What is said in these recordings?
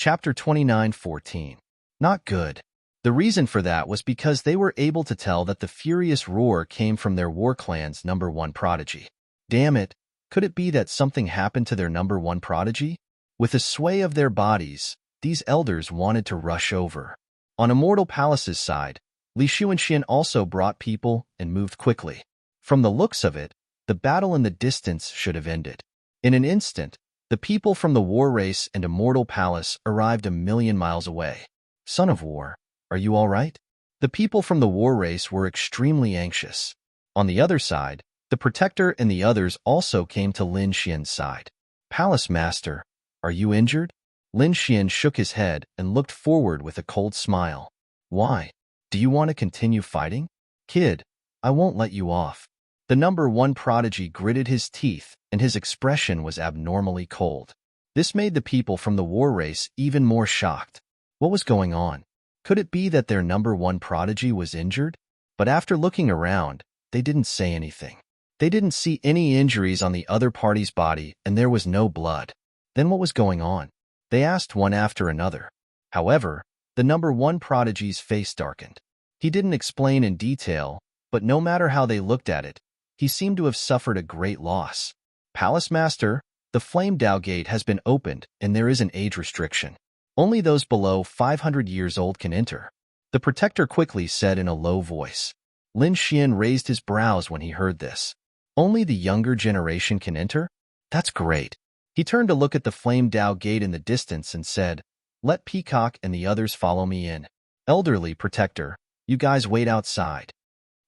Chapter 29:14. Not good. The reason for that was because they were able to tell that the furious roar came from their war clan's number one prodigy. Damn it, could it be that something happened to their number one prodigy? With a sway of their bodies, these elders wanted to rush over. On Immortal Palace's side, Li Xuanxian also brought people and moved quickly. From the looks of it, the battle in the distance should have ended. In an instant, the people from the War Race and Immortal Palace arrived 1,000,000 miles away. Son of War, are you all right? The people from the War Race were extremely anxious. On the other side, the Protector and the others also came to Lin Xian's side. Palace Master, are you injured? Lin Xian shook his head and looked forward with a cold smile. Why? Do you want to continue fighting? Kid, I won't let you off. The number one prodigy gritted his teeth, and his expression was abnormally cold. This made the people from the War Race even more shocked. What was going on? Could it be that their number one prodigy was injured? But after looking around, they didn't say anything. They didn't see any injuries on the other party's body, and there was no blood. Then what was going on? They asked one after another. However, the number one prodigy's face darkened. He didn't explain in detail, but no matter how they looked at it, he seemed to have suffered a great loss. Palace Master, the Flame Dao Gate has been opened, and there is an age restriction. Only those below 500 years old can enter. The Protector quickly said in a low voice. Lin Xian raised his brows when he heard this. Only the younger generation can enter? That's great. He turned to look at the Flame Dao Gate in the distance and said, Let Peacock and the others follow me in. Elderly Protector, you guys wait outside.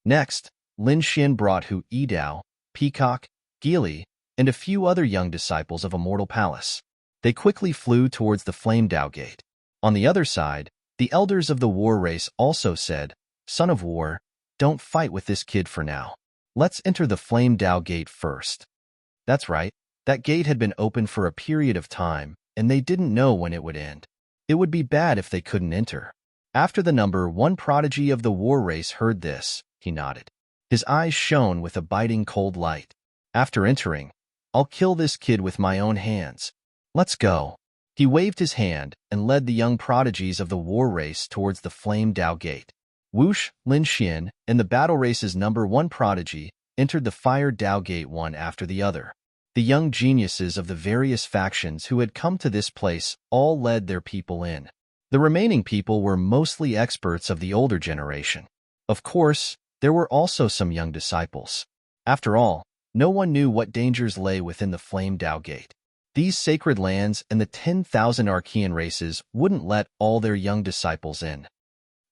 Next, Lin Xian brought Hu Yidao, Peacock, Geely, and a few other young disciples of Immortal Palace. They quickly flew towards the Flame Dao Gate. On the other side, the elders of the War Race also said, Son of War, don't fight with this kid for now. Let's enter the Flame Dao Gate first. That's right, that gate had been open for a period of time, and they didn't know when it would end. It would be bad if they couldn't enter. After the number one prodigy of the War Race heard this, he nodded. His eyes shone with a biting cold light. After entering, I'll kill this kid with my own hands. Let's go. He waved his hand and led the young prodigies of the War Race towards the Flame Dao Gate. Wush, Lin Xian, and the Battle Race's number one prodigy entered the Fire Dao Gate one after the other. The young geniuses of the various factions who had come to this place all led their people in. The remaining people were mostly experts of the older generation. Of course, there were also some young disciples. After all, no one knew what dangers lay within the Flame Dao Gate. These sacred lands and the 10,000 Archean races wouldn't let all their young disciples in.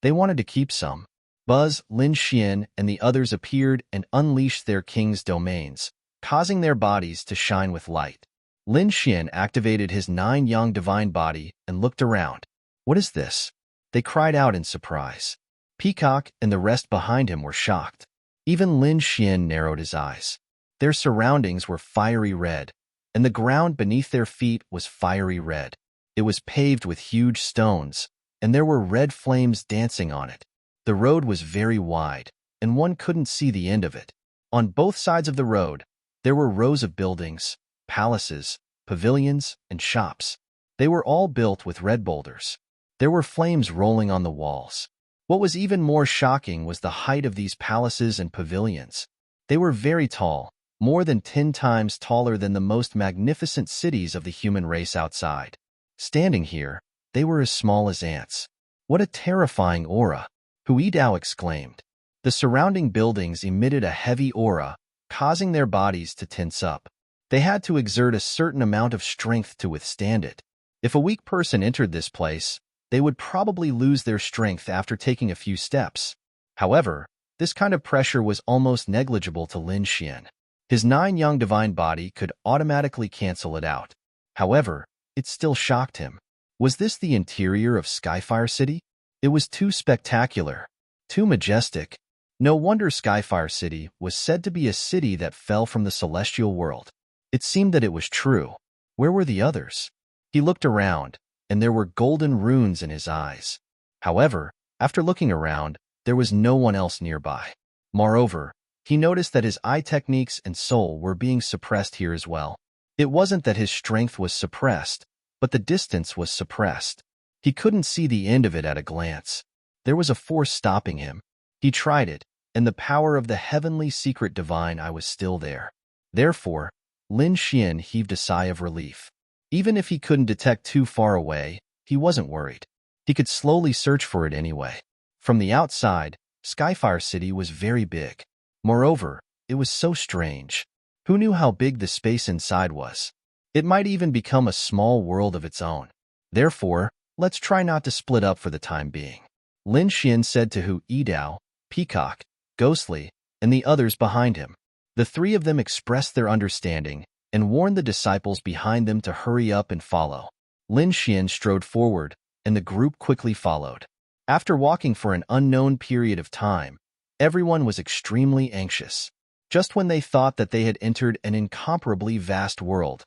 They wanted to keep some. Buzz, Lin Xian, and the others appeared and unleashed their king's domains, causing their bodies to shine with light. Lin Xian activated his 9-yang divine body and looked around. What is this? They cried out in surprise. Peacock and the rest behind him were shocked. Even Lin Xian narrowed his eyes. Their surroundings were fiery red, and the ground beneath their feet was fiery red. It was paved with huge stones, and there were red flames dancing on it. The road was very wide, and one couldn't see the end of it. On both sides of the road, there were rows of buildings, palaces, pavilions, and shops. They were all built with red boulders. There were flames rolling on the walls. What was even more shocking was the height of these palaces and pavilions. They were very tall, more than 10 times taller than the most magnificent cities of the human race outside. Standing here, they were as small as ants. What a terrifying aura! Hu Yidao exclaimed. The surrounding buildings emitted a heavy aura, causing their bodies to tense up. They had to exert a certain amount of strength to withstand it. If a weak person entered this place, they would probably lose their strength after taking a few steps. However, this kind of pressure was almost negligible to Lin Xian. His 9-yang divine body could automatically cancel it out. However, it still shocked him. Was this the interior of Skyfire City? It was too spectacular, too majestic. No wonder Skyfire City was said to be a city that fell from the celestial world. It seemed that it was true. Where were the others? He looked around, and there were golden runes in his eyes. However, after looking around, there was no one else nearby. Moreover, he noticed that his eye techniques and soul were being suppressed here as well. It wasn't that his strength was suppressed, but the distance was suppressed. He couldn't see the end of it at a glance. There was a force stopping him. He tried it, and the power of the heavenly secret divine I was still there. Therefore, Lin Xian heaved a sigh of relief. Even if he couldn't detect too far away, he wasn't worried. He could slowly search for it anyway. From the outside, Skyfire City was very big. Moreover, it was so strange. Who knew how big the space inside was? It might even become a small world of its own. Therefore, let's try not to split up for the time being. Lin Xian said to Hu Yidao, Peacock, Ghostly, and the others behind him. The three of them expressed their understanding and warned the disciples behind them to hurry up and follow. Lin Xian strode forward, and the group quickly followed. After walking for an unknown period of time, everyone was extremely anxious. Just when they thought that they had entered an incomparably vast world,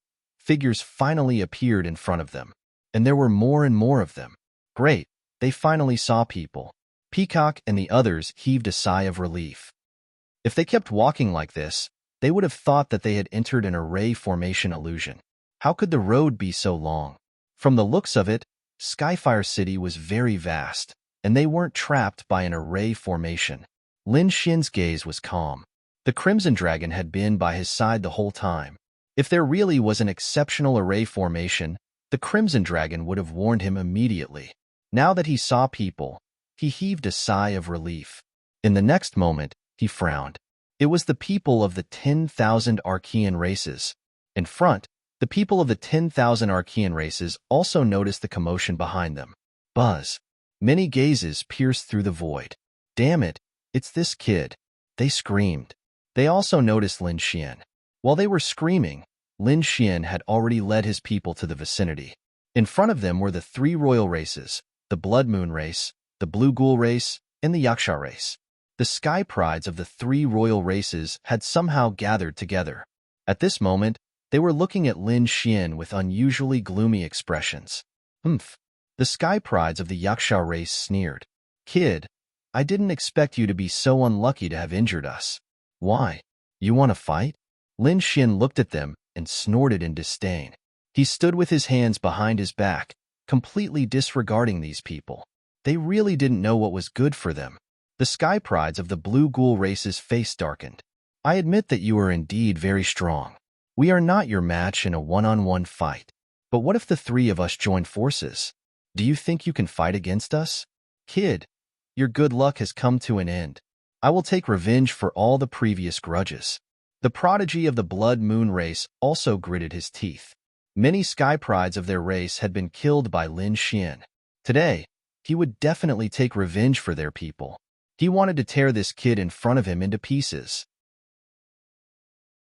figures finally appeared in front of them. And there were more and more of them. Great, they finally saw people. Peacock and the others heaved a sigh of relief. If they kept walking like this, they would have thought that they had entered an array formation illusion. How could the road be so long? From the looks of it, Skyfire City was very vast, and they weren't trapped by an array formation. Lin Xian's gaze was calm. The Crimson Dragon had been by his side the whole time. If there really was an exceptional array formation, the Crimson Dragon would have warned him immediately. Now that he saw people, he heaved a sigh of relief. In the next moment, he frowned. It was the people of the 10,000 Archean races. In front, the people of the 10,000 Archean races also noticed the commotion behind them. Buzz. Many gazes pierced through the void. Damn it, it's this kid. They screamed. They also noticed Lin Xian. While they were screaming, Lin Xian had already led his people to the vicinity. In front of them were the three royal races, the Blood Moon race, the Blue Ghoul race, and the Yaksha race. The sky prides of the three royal races had somehow gathered together. At this moment, they were looking at Lin Xian with unusually gloomy expressions. Humph. The sky prides of the Yaksha race sneered. Kid, I didn't expect you to be so unlucky to have injured us. Why? You want to fight? Lin Xian looked at them and snorted in disdain. He stood with his hands behind his back, completely disregarding these people. They really didn't know what was good for them. The sky prides of the Blue Ghoul race's face darkened. I admit that you are indeed very strong. We are not your match in a one-on-one fight. But what if the three of us join forces? Do you think you can fight against us? Kid, your good luck has come to an end. I will take revenge for all the previous grudges. The prodigy of the Blood Moon race also gritted his teeth. Many sky prides of their race had been killed by Lin Xian. Today, he would definitely take revenge for their people. He wanted to tear this kid in front of him into pieces.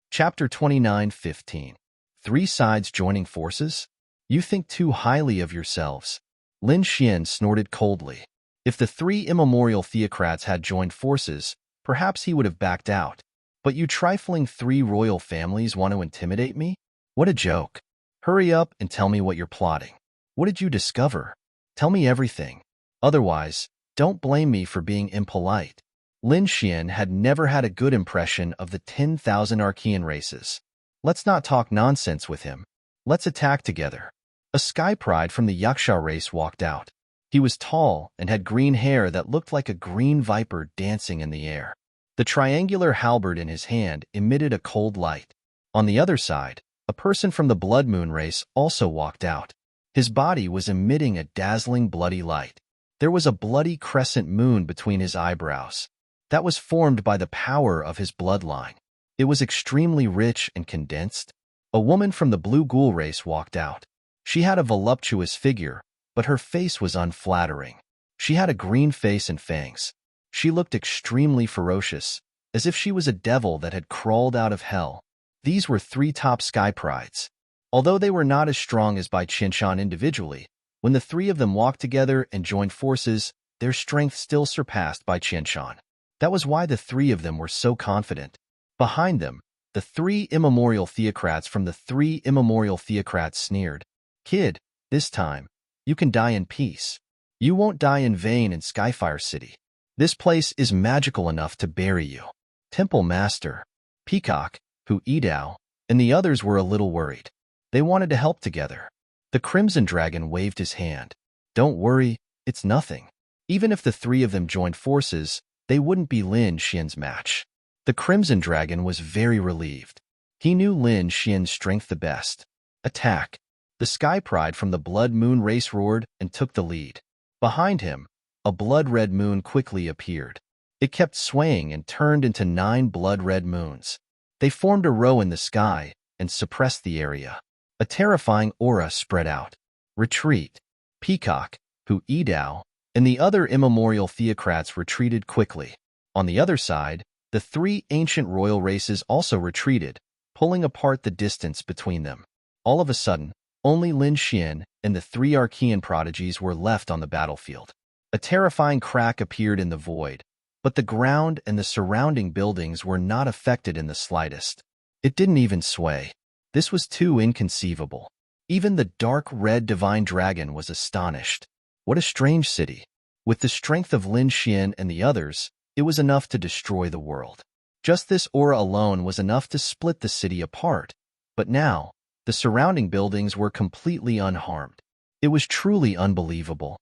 Chapter 29:15. Three sides joining forces? You think too highly of yourselves. Lin Xian snorted coldly. If the three immemorial theocrats had joined forces, perhaps he would have backed out. But you trifling three royal families want to intimidate me? What a joke. Hurry up and tell me what you're plotting. What did you discover? Tell me everything. Otherwise, don't blame me for being impolite. Lin Xian had never had a good impression of the 10,000 Archean races. Let's not talk nonsense with him. Let's attack together. A sky pride from the Yaksha race walked out. He was tall and had green hair that looked like a green viper dancing in the air. The triangular halberd in his hand emitted a cold light. On the other side, a person from the Blood Moon race also walked out. His body was emitting a dazzling bloody light. There was a bloody crescent moon between his eyebrows. That was formed by the power of his bloodline. It was extremely rich and condensed. A woman from the Blue Ghoul race walked out. She had a voluptuous figure, but her face was unflattering. She had a green face and fangs. She looked extremely ferocious, as if she was a devil that had crawled out of hell. These were three top sky prides. Although they were not as strong as Bai Qianshan individually, when the three of them walked together and joined forces, their strength still surpassed Bai Qianshan. That was why the three of them were so confident. Behind them, the three immemorial theocrats from the three immemorial theocrats sneered. Kid, this time, you can die in peace. You won't die in vain in Skyfire City. This place is magical enough to bury you. Temple Master, Peacock, Hu Yidao, and the others were a little worried. They wanted to help together. The Crimson Dragon waved his hand. Don't worry, it's nothing. Even if the three of them joined forces, they wouldn't be Lin Xian's match. The Crimson Dragon was very relieved. He knew Lin Xian's strength the best. Attack! The Sky Pride from the Blood Moon race roared and took the lead. Behind him, a blood-red moon quickly appeared. It kept swaying and turned into 9 blood-red moons. They formed a row in the sky and suppressed the area. A terrifying aura spread out. Retreat! Peacock, Hu Yidao, and the other immemorial theocrats retreated quickly. On the other side, the 3 ancient royal races also retreated, pulling apart the distance between them. All of a sudden, only Lin Xian and the 3 Archean prodigies were left on the battlefield. A terrifying crack appeared in the void, but the ground and the surrounding buildings were not affected in the slightest. It didn't even sway. This was too inconceivable. Even the dark red divine dragon was astonished. What a strange city. With the strength of Lin Xian and the others, it was enough to destroy the world. Just this aura alone was enough to split the city apart. But now, the surrounding buildings were completely unharmed. It was truly unbelievable.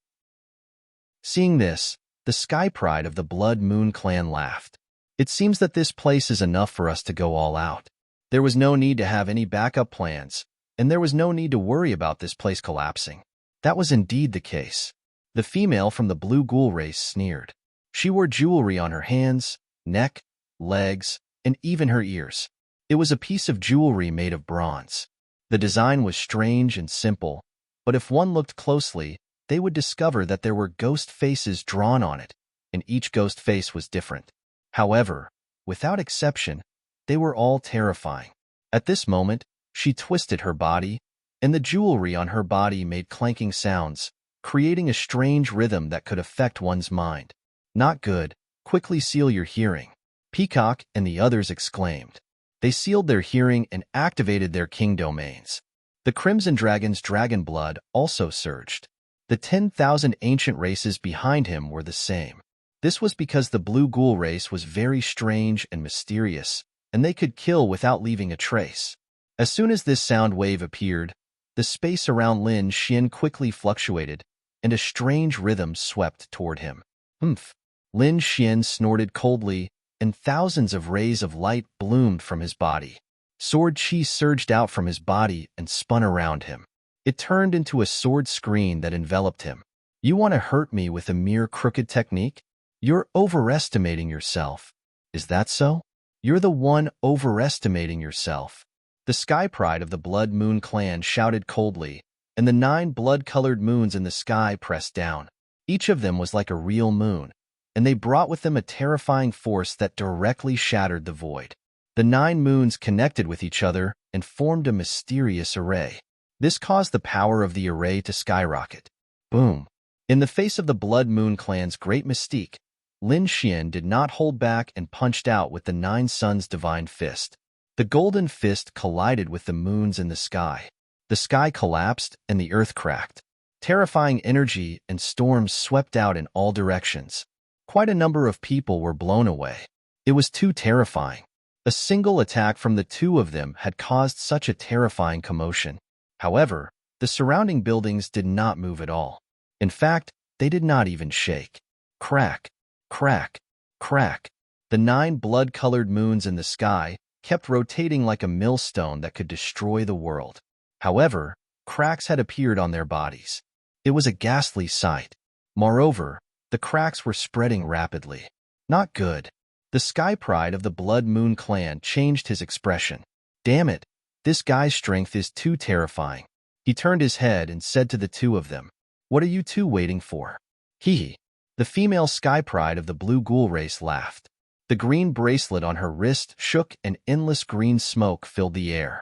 Seeing this, the Sky Pride of the Blood Moon clan laughed. It seems that this place is enough for us to go all out. There was no need to have any backup plans, and there was no need to worry about this place collapsing. That was indeed the case. The female from the Blue Ghoul race sneered. She wore jewelry on her hands, neck, legs, and even her ears. It was a piece of jewelry made of bronze. The design was strange and simple, but if one looked closely, they would discover that there were ghost faces drawn on it, and each ghost face was different. However, without exception, they were all terrifying. At this moment, she twisted her body, and the jewelry on her body made clanking sounds, creating a strange rhythm that could affect one's mind. Not good. Quickly seal your hearing. Peacock and the others exclaimed. They sealed their hearing and activated their king domains. The Crimson Dragon's dragon blood also surged. The 10,000 ancient races behind him were the same. This was because the Blue Ghoul race was very strange and mysterious, and they could kill without leaving a trace. As soon as this sound wave appeared, the space around Lin Xian quickly fluctuated, and a strange rhythm swept toward him. Humph! Lin Xian snorted coldly, and thousands of rays of light bloomed from his body. Sword chi surged out from his body and spun around him. It turned into a sword screen that enveloped him. You want to hurt me with a mere crooked technique? You're overestimating yourself. Is that so? You're the one overestimating yourself. The Sky Pride of the Blood Moon clan shouted coldly, and the 9 blood-colored moons in the sky pressed down. Each of them was like a real moon, and they brought with them a terrifying force that directly shattered the void. The 9 moons connected with each other and formed a mysterious array. This caused the power of the array to skyrocket. Boom! In the face of the Blood Moon clan's great mystique, Lin Xian did not hold back and punched out with the 9 suns' divine fist. The golden fist collided with the moons in the sky. The sky collapsed and the earth cracked. Terrifying energy and storms swept out in all directions. Quite a number of people were blown away. It was too terrifying. A single attack from the 2 of them had caused such a terrifying commotion. However, the surrounding buildings did not move at all. In fact, they did not even shake. Crack, crack, crack. The 9 blood-colored moons in the sky kept rotating like a millstone that could destroy the world. However, cracks had appeared on their bodies. It was a ghastly sight. Moreover, the cracks were spreading rapidly. Not good. The Sky Pride of the Blood Moon clan changed his expression. Damn it, this guy's strength is too terrifying. He turned his head and said to the 2 of them, "What are you 2 waiting for?" Hee. The female Sky Pride of the Blue Ghoul race laughed. The green bracelet on her wrist shook and endless green smoke filled the air.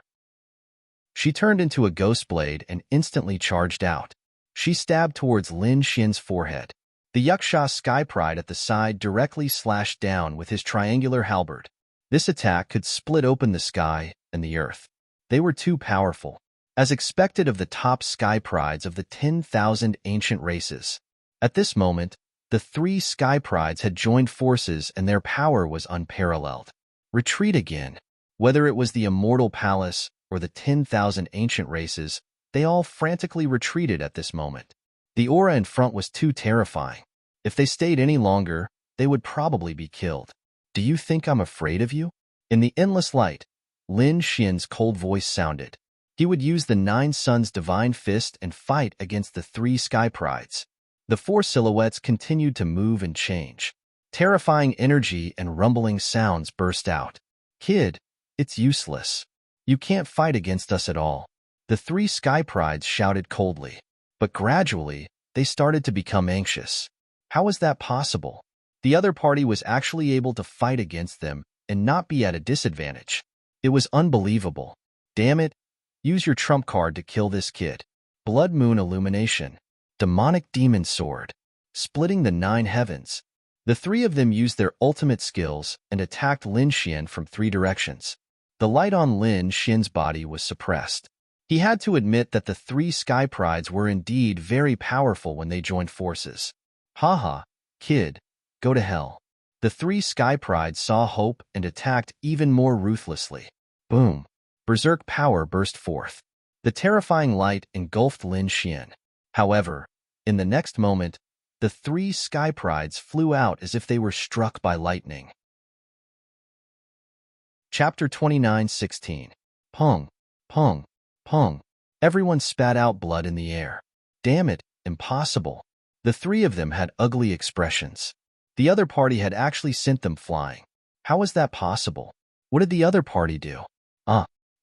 She turned into a ghost blade and instantly charged out. She stabbed towards Lin Xian's forehead. The Yaksha Sky Pride at the side directly slashed down with his triangular halberd. This attack could split open the sky and the earth. They were too powerful, as expected of the top Sky Prides of the 10,000 ancient races. At this moment, the 3 Sky Prides had joined forces and their power was unparalleled. Retreat again. Whether it was the Immortal Palace or the 10,000 ancient races, They all frantically retreated at this moment. The aura in front was too terrifying. If they stayed any longer, they would probably be killed. Do you think I'm afraid of you? In the endless light, Lin Xian's cold voice sounded. He would use the Nine Suns' divine fist and fight against the three sky prides. The four silhouettes continued to move and change. Terrifying energy and rumbling sounds burst out. Kid, it's useless. You can't fight against us at all. The three sky prides shouted coldly. But gradually, they started to become anxious. How was that possible? The other party was actually able to fight against them and not be at a disadvantage. It was unbelievable. Damn it. Use your trump card to kill this kid. Blood Moon Illumination. Demonic Demon Sword. Splitting the nine heavens. The three of them used their ultimate skills and attacked Lin Xian from three directions. The light on Lin Xian's body was suppressed. He had to admit that the three sky prides were indeed very powerful when they joined forces. Haha, kid, go to hell. The three sky prides saw hope and attacked even more ruthlessly. Boom. Berserk power burst forth. The terrifying light engulfed Lin Xian. However, in the next moment, the three sky prides flew out as if they were struck by lightning. Chapter 29:16. Pung, pung, pung. Everyone spat out blood in the air. Damn it, impossible. The three of them had ugly expressions. The other party had actually sent them flying. How was that possible? What did the other party do?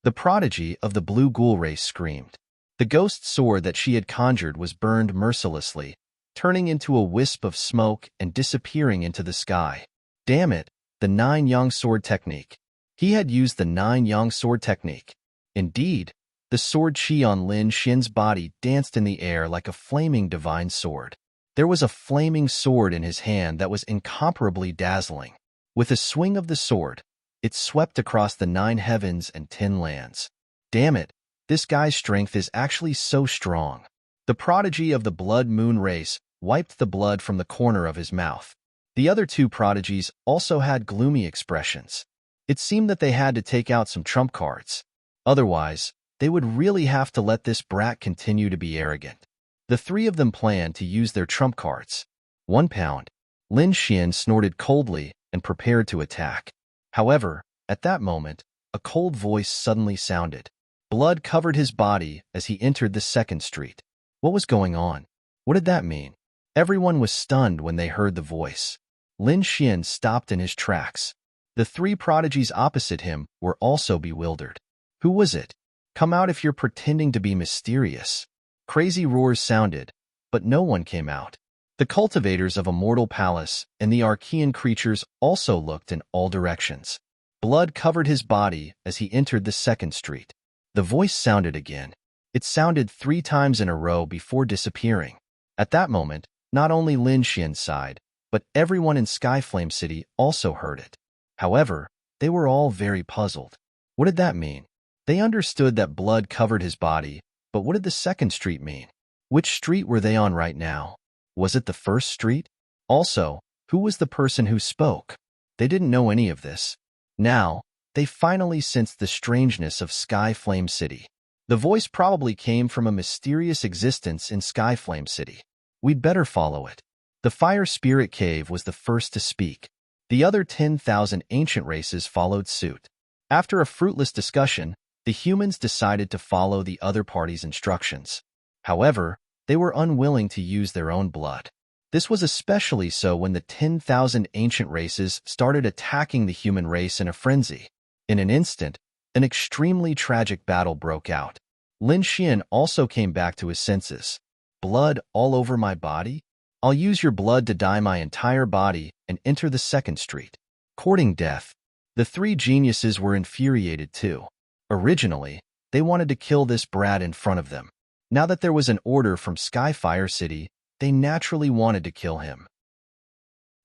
The prodigy of the blue ghoul race screamed. The ghost sword that she had conjured was burned mercilessly, turning into a wisp of smoke and disappearing into the sky. Damn it, the nine-yang sword technique. He had used the nine-yang sword technique. Indeed, the sword chi on Lin Xian's body danced in the air like a flaming divine sword. There was a flaming sword in his hand that was incomparably dazzling. With a swing of the sword, it swept across the nine heavens and 10 lands. Damn it, this guy's strength is actually so strong. The prodigy of the blood moon race wiped the blood from the corner of his mouth. The other two prodigies also had gloomy expressions. It seemed that they had to take out some trump cards. Otherwise, they would really have to let this brat continue to be arrogant. The three of them planned to use their trump cards. 1 pound. Lin Xian snorted coldly and prepared to attack. However, at that moment, a cold voice suddenly sounded. Blood covered his body as he entered the second street. What was going on? What did that mean? Everyone was stunned when they heard the voice. Lin Xian stopped in his tracks. The three prodigies opposite him were also bewildered. Who was it? Come out if you're pretending to be mysterious. Crazy roars sounded, but no one came out. The cultivators of Immortal Palace and the Archean creatures also looked in all directions. Blood covered his body as he entered the second street. The voice sounded again. It sounded 3 times in a row before disappearing. At that moment, not only Lin Xian sighed, but everyone in Skyflame City also heard it. However, they were all very puzzled. What did that mean? They understood that blood covered his body, but what did the second street mean? Which street were they on right now? Was it the first street? Also, who was the person who spoke? They didn't know any of this. Now, they finally sensed the strangeness of Skyflame City. The voice probably came from a mysterious existence in Skyflame City. We'd better follow it. The Fire Spirit Cave was the first to speak. The other 10,000 ancient races followed suit. After a fruitless discussion, the humans decided to follow the other party's instructions. However, they were unwilling to use their own blood. This was especially so when the 10,000 ancient races started attacking the human race in a frenzy. In an instant, an extremely tragic battle broke out. Lin Xian also came back to his senses. Blood all over my body? I'll use your blood to dye my entire body and enter the second street. Courting death. The three geniuses were infuriated too. Originally, they wanted to kill this brat in front of them. Now that there was an order from Skyfire City, they naturally wanted to kill him.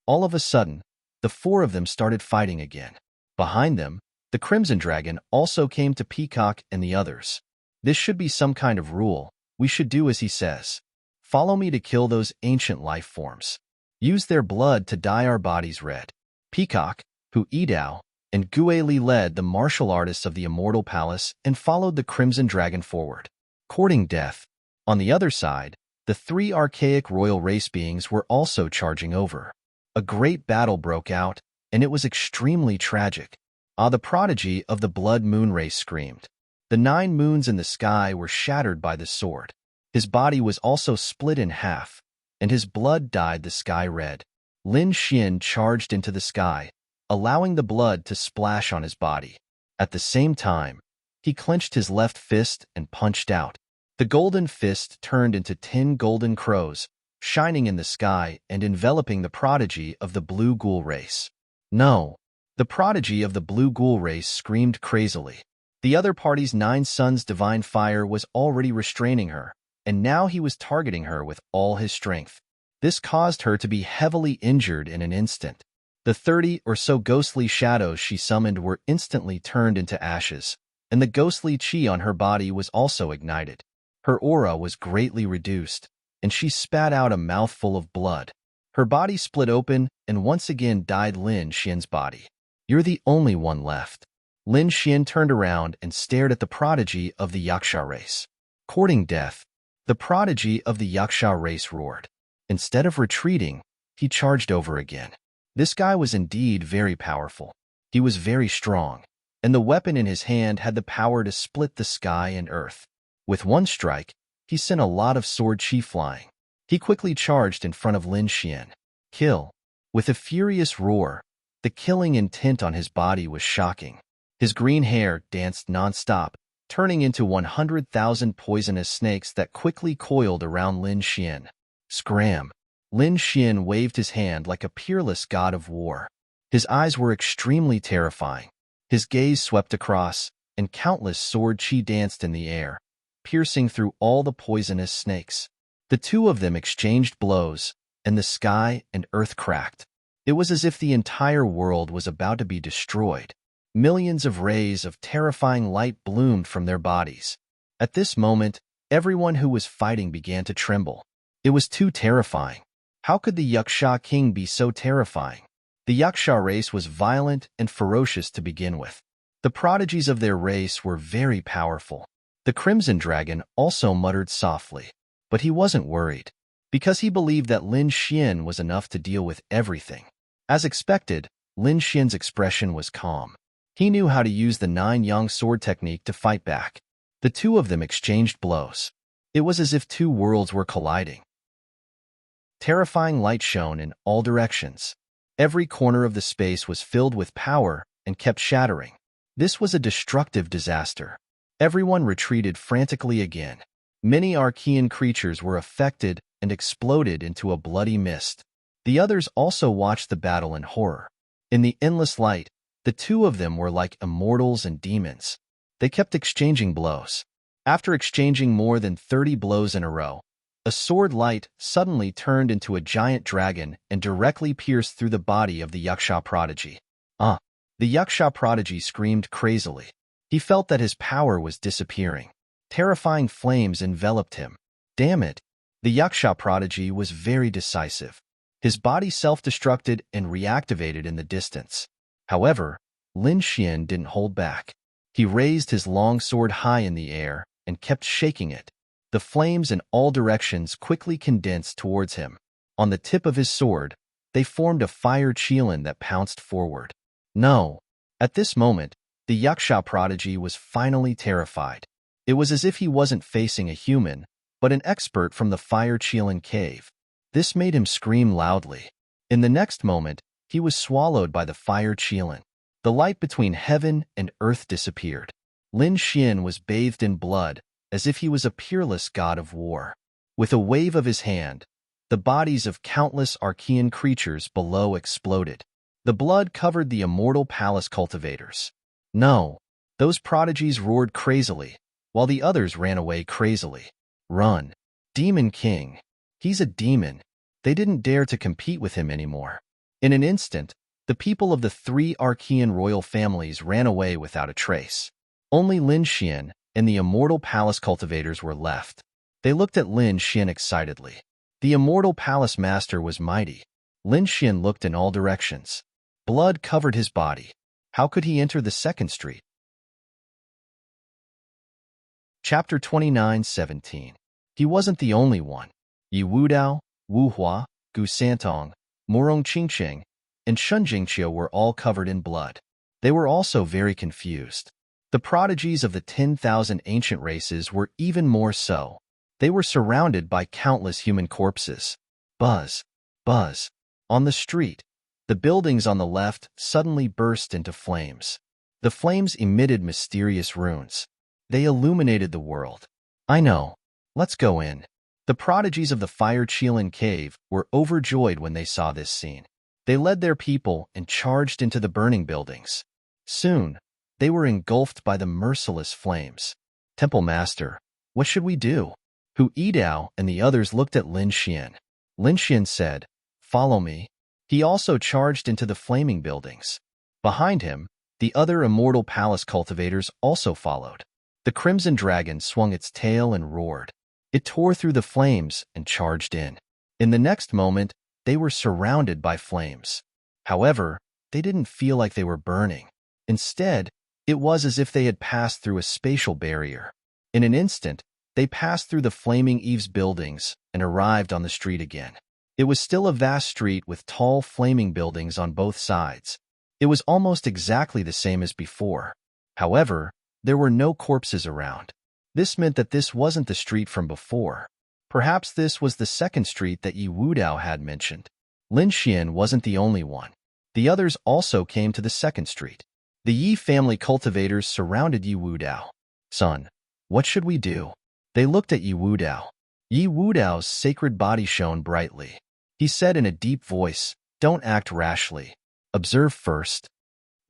All of a sudden, the 4 of them started fighting again. Behind them, the Crimson Dragon also came to Peacock and the others. This should be some kind of rule. We should do as he says. Follow me to kill those ancient life forms. Use their blood to dye our bodies red. Peacock, Hu Yidao, and Gue Li led the martial artists of the Immortal Palace and followed the Crimson Dragon forward. courting death. On the other side, the three archaic royal race beings were also charging over. A great battle broke out, and it was extremely tragic. Ah, the prodigy of the blood moon race screamed. The 9 moons in the sky were shattered by the sword. His body was also split in half, and his blood dyed the sky red. Lin Xian charged into the sky, allowing the blood to splash on his body. At the same time, he clenched his left fist and punched out. The golden fist turned into 10 golden crows, shining in the sky and enveloping the prodigy of the blue ghoul race. No! The prodigy of the blue ghoul race screamed crazily. The other party's 9 sons' divine fire was already restraining her, and now he was targeting her with all his strength. This caused her to be heavily injured in an instant. The 30 or so ghostly shadows she summoned were instantly turned into ashes, and the ghostly chi on her body was also ignited. Her aura was greatly reduced, and she spat out a mouthful of blood. Her body split open and once again dyed Lin Xian's body. "You're the only one left." Lin Xian turned around and stared at the prodigy of the Yaksha race. Courting death, the prodigy of the Yaksha race roared. Instead of retreating, he charged over again. This guy was indeed very powerful. He was very strong, and the weapon in his hand had the power to split the sky and earth. With one strike, he sent a lot of sword chi flying. He quickly charged in front of Lin Xian. Kill. With a furious roar, the killing intent on his body was shocking. His green hair danced non-stop, turning into 100,000 poisonous snakes that quickly coiled around Lin Xian. Scram! Lin Xian waved his hand like a peerless god of war. His eyes were extremely terrifying. His gaze swept across, and countless sword chi danced in the air, piercing through all the poisonous snakes. The two of them exchanged blows, and the sky and earth cracked. It was as if the entire world was about to be destroyed. Millions of rays of terrifying light bloomed from their bodies. At this moment, everyone who was fighting began to tremble. It was too terrifying. How could the Yaksha king be so terrifying? The Yaksha race was violent and ferocious to begin with. The prodigies of their race were very powerful. The Crimson Dragon also muttered softly, but he wasn't worried, because he believed that Lin Xian was enough to deal with everything. As expected, Lin Xian's expression was calm. He knew how to use the 9-yang sword technique to fight back. The two of them exchanged blows. It was as if 2 worlds were colliding. Terrifying light shone in all directions. Every corner of the space was filled with power and kept shattering. This was a destructive disaster. Everyone retreated frantically again. Many Archean creatures were affected and exploded into a bloody mist. The others also watched the battle in horror. In the endless light, the two of them were like immortals and demons. They kept exchanging blows. After exchanging more than 30 blows in a row, a sword light suddenly turned into a giant dragon and directly pierced through the body of the Yaksha prodigy. The Yaksha prodigy screamed crazily. He felt that his power was disappearing. Terrifying flames enveloped him. Damn it! The Yaksha prodigy was very decisive. His body self-destructed and reactivated in the distance. However, Lin Xian didn't hold back. He raised his long sword high in the air and kept shaking it. The flames in all directions quickly condensed towards him. On the tip of his sword, they formed a fire chilin that pounced forward. No! At this moment, the Yaksha prodigy was finally terrified. It was as if he wasn't facing a human, but an expert from the fire chilin cave. This made him scream loudly. In the next moment, he was swallowed by the fire chilin. The light between heaven and earth disappeared. Lin Xian was bathed in blood, as if he was a peerless god of war. With a wave of his hand, the bodies of countless Archean creatures below exploded. The blood covered the immortal palace cultivators. No! Those prodigies roared crazily, while the others ran away crazily. Run! Demon King! He's a demon. They didn't dare to compete with him anymore. In an instant, the people of the 3 Archean royal families ran away without a trace. Only Lin Xian and the immortal palace cultivators were left. They looked at Lin Xian excitedly. The immortal palace master was mighty. Lin Xian looked in all directions. Blood covered his body. How could he enter the second street? Chapter 29:17. He wasn't the only one. Yi Wudao, Wu Hua, Gu Santong, Morong Qingqing, and Shun Jingqiu were all covered in blood. They were also very confused. The prodigies of the 10,000 ancient races were even more so. They were surrounded by countless human corpses. Buzz, buzz. On the street, the buildings on the left suddenly burst into flames. The flames emitted mysterious runes. They illuminated the world. I know. Let's go in. The prodigies of the Fire Qilin cave were overjoyed when they saw this scene. They led their people and charged into the burning buildings. Soon, they were engulfed by the merciless flames. Temple Master, what should we do? Hu Yidao and the others looked at Lin Xian. Lin Xian said, "Follow me." He also charged into the flaming buildings. Behind him, the other immortal palace cultivators also followed. The crimson dragon swung its tail and roared. It tore through the flames and charged in. In the next moment, they were surrounded by flames. However, they didn't feel like they were burning. Instead, it was as if they had passed through a spatial barrier. In an instant, they passed through the flaming eaves buildings and arrived on the street again. It was still a vast street with tall flaming buildings on both sides. It was almost exactly the same as before. However, there were no corpses around. This meant that this wasn't the street from before. Perhaps this was the second street that Yi Wudao had mentioned. Lin Xian wasn't the only one. The others also came to the second street. The Yi family cultivators surrounded Yi Wudao. "Son, what should we do?" They looked at Yi Wudao. Yi Wudao's sacred body shone brightly. He said in a deep voice, "Don't act rashly. Observe first."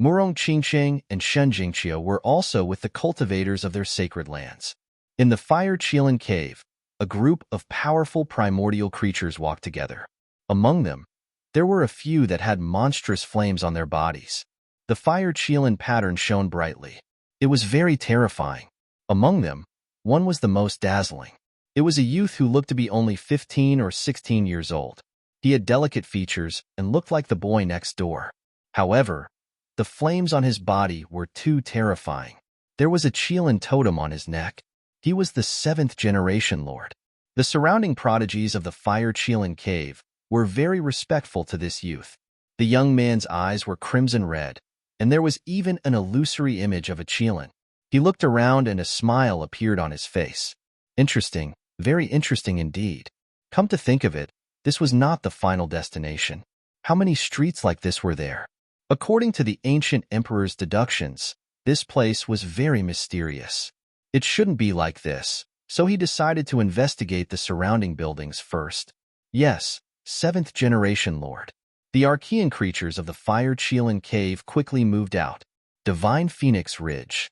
Morong Qingqing and Shun Jingqiu were also with the cultivators of their sacred lands. In the Fire Qilin cave, a group of powerful primordial creatures walked together. Among them, there were a few that had monstrous flames on their bodies. The Fire Qilin pattern shone brightly. It was very terrifying. Among them, one was the most dazzling. It was a youth who looked to be only 15 or 16 years old. He had delicate features and looked like the boy next door. However, the flames on his body were too terrifying. There was a Qilin totem on his neck. He was the 7th generation lord. The surrounding prodigies of the Fire Qilin cave were very respectful to this youth. The young man's eyes were crimson red, and there was even an illusory image of a Qilin. He looked around and a smile appeared on his face. Interesting, very interesting indeed. Come to think of it, this was not the final destination. How many streets like this were there? According to the ancient emperor's deductions, this place was very mysterious. It shouldn't be like this, so he decided to investigate the surrounding buildings first. Yes, 7th generation lord. The Archean creatures of the Fire Qilin cave quickly moved out. Divine Phoenix Ridge.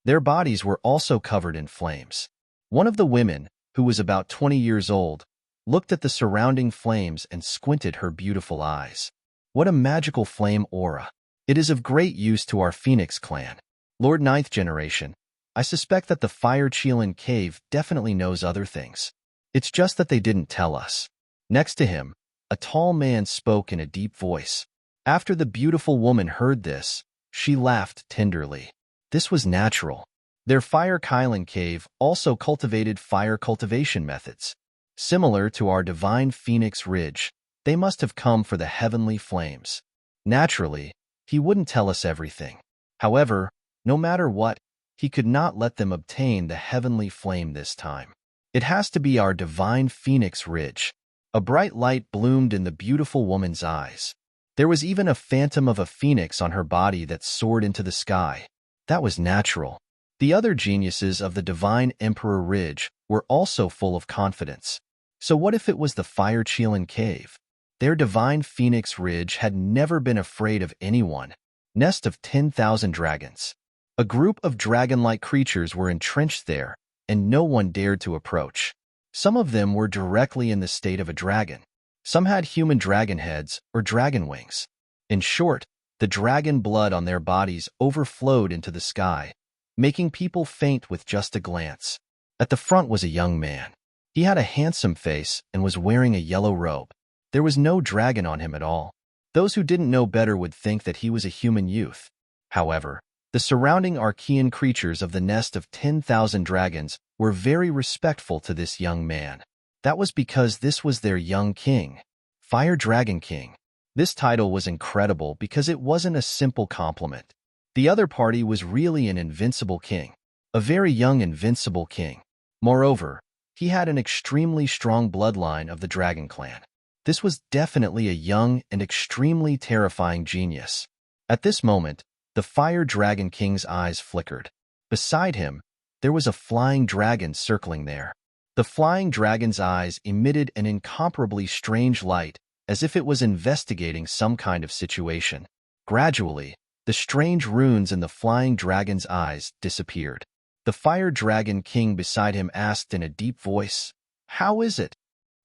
Their bodies were also covered in flames. One of the women, who was about 20 years old, looked at the surrounding flames and squinted her beautiful eyes. What a magical flame aura. It is of great use to our Phoenix clan. Lord 9th generation, I suspect that the Fire Qilin cave definitely knows other things. It's just that they didn't tell us. Next to him, a tall man spoke in a deep voice. After the beautiful woman heard this, she laughed tenderly. This was natural. Their Fire Qilin cave also cultivated fire cultivation methods. Similar to our Divine Phoenix Ridge, they must have come for the heavenly flames. Naturally, he wouldn't tell us everything. However, no matter what, he could not let them obtain the heavenly flame this time. It has to be our Divine Phoenix Ridge. A bright light bloomed in the beautiful woman's eyes. There was even a phantom of a phoenix on her body that soared into the sky. That was natural. The other geniuses of the Divine Emperor Ridge were also full of confidence. So what if it was the Fire Qilin cave? Their Divine Phoenix Ridge had never been afraid of anyone. Nest of 10,000 dragons. A group of dragon-like creatures were entrenched there, and no one dared to approach. Some of them were directly in the state of a dragon. Some had human dragon heads or dragon wings. In short, the dragon blood on their bodies overflowed into the sky, making people faint with just a glance. At the front was a young man. He had a handsome face and was wearing a yellow robe. There was no dragon on him at all. Those who didn't know better would think that he was a human youth. However, The surrounding Archean creatures of the nest of 10,000 dragons were very respectful to this young man. That was because this was their young king, Fire Dragon King. This title was incredible because it wasn't a simple compliment. The other party was really an invincible king, a very young invincible king. Moreover, he had an extremely strong bloodline of the dragon clan. This was definitely a young and extremely terrifying genius. At this moment, the Fire Dragon King's eyes flickered. Beside him, there was a flying dragon circling there. The flying dragon's eyes emitted an incomparably strange light, as if it was investigating some kind of situation. Gradually, the strange runes in the flying dragon's eyes disappeared. The Fire Dragon King beside him asked in a deep voice, "How is it?"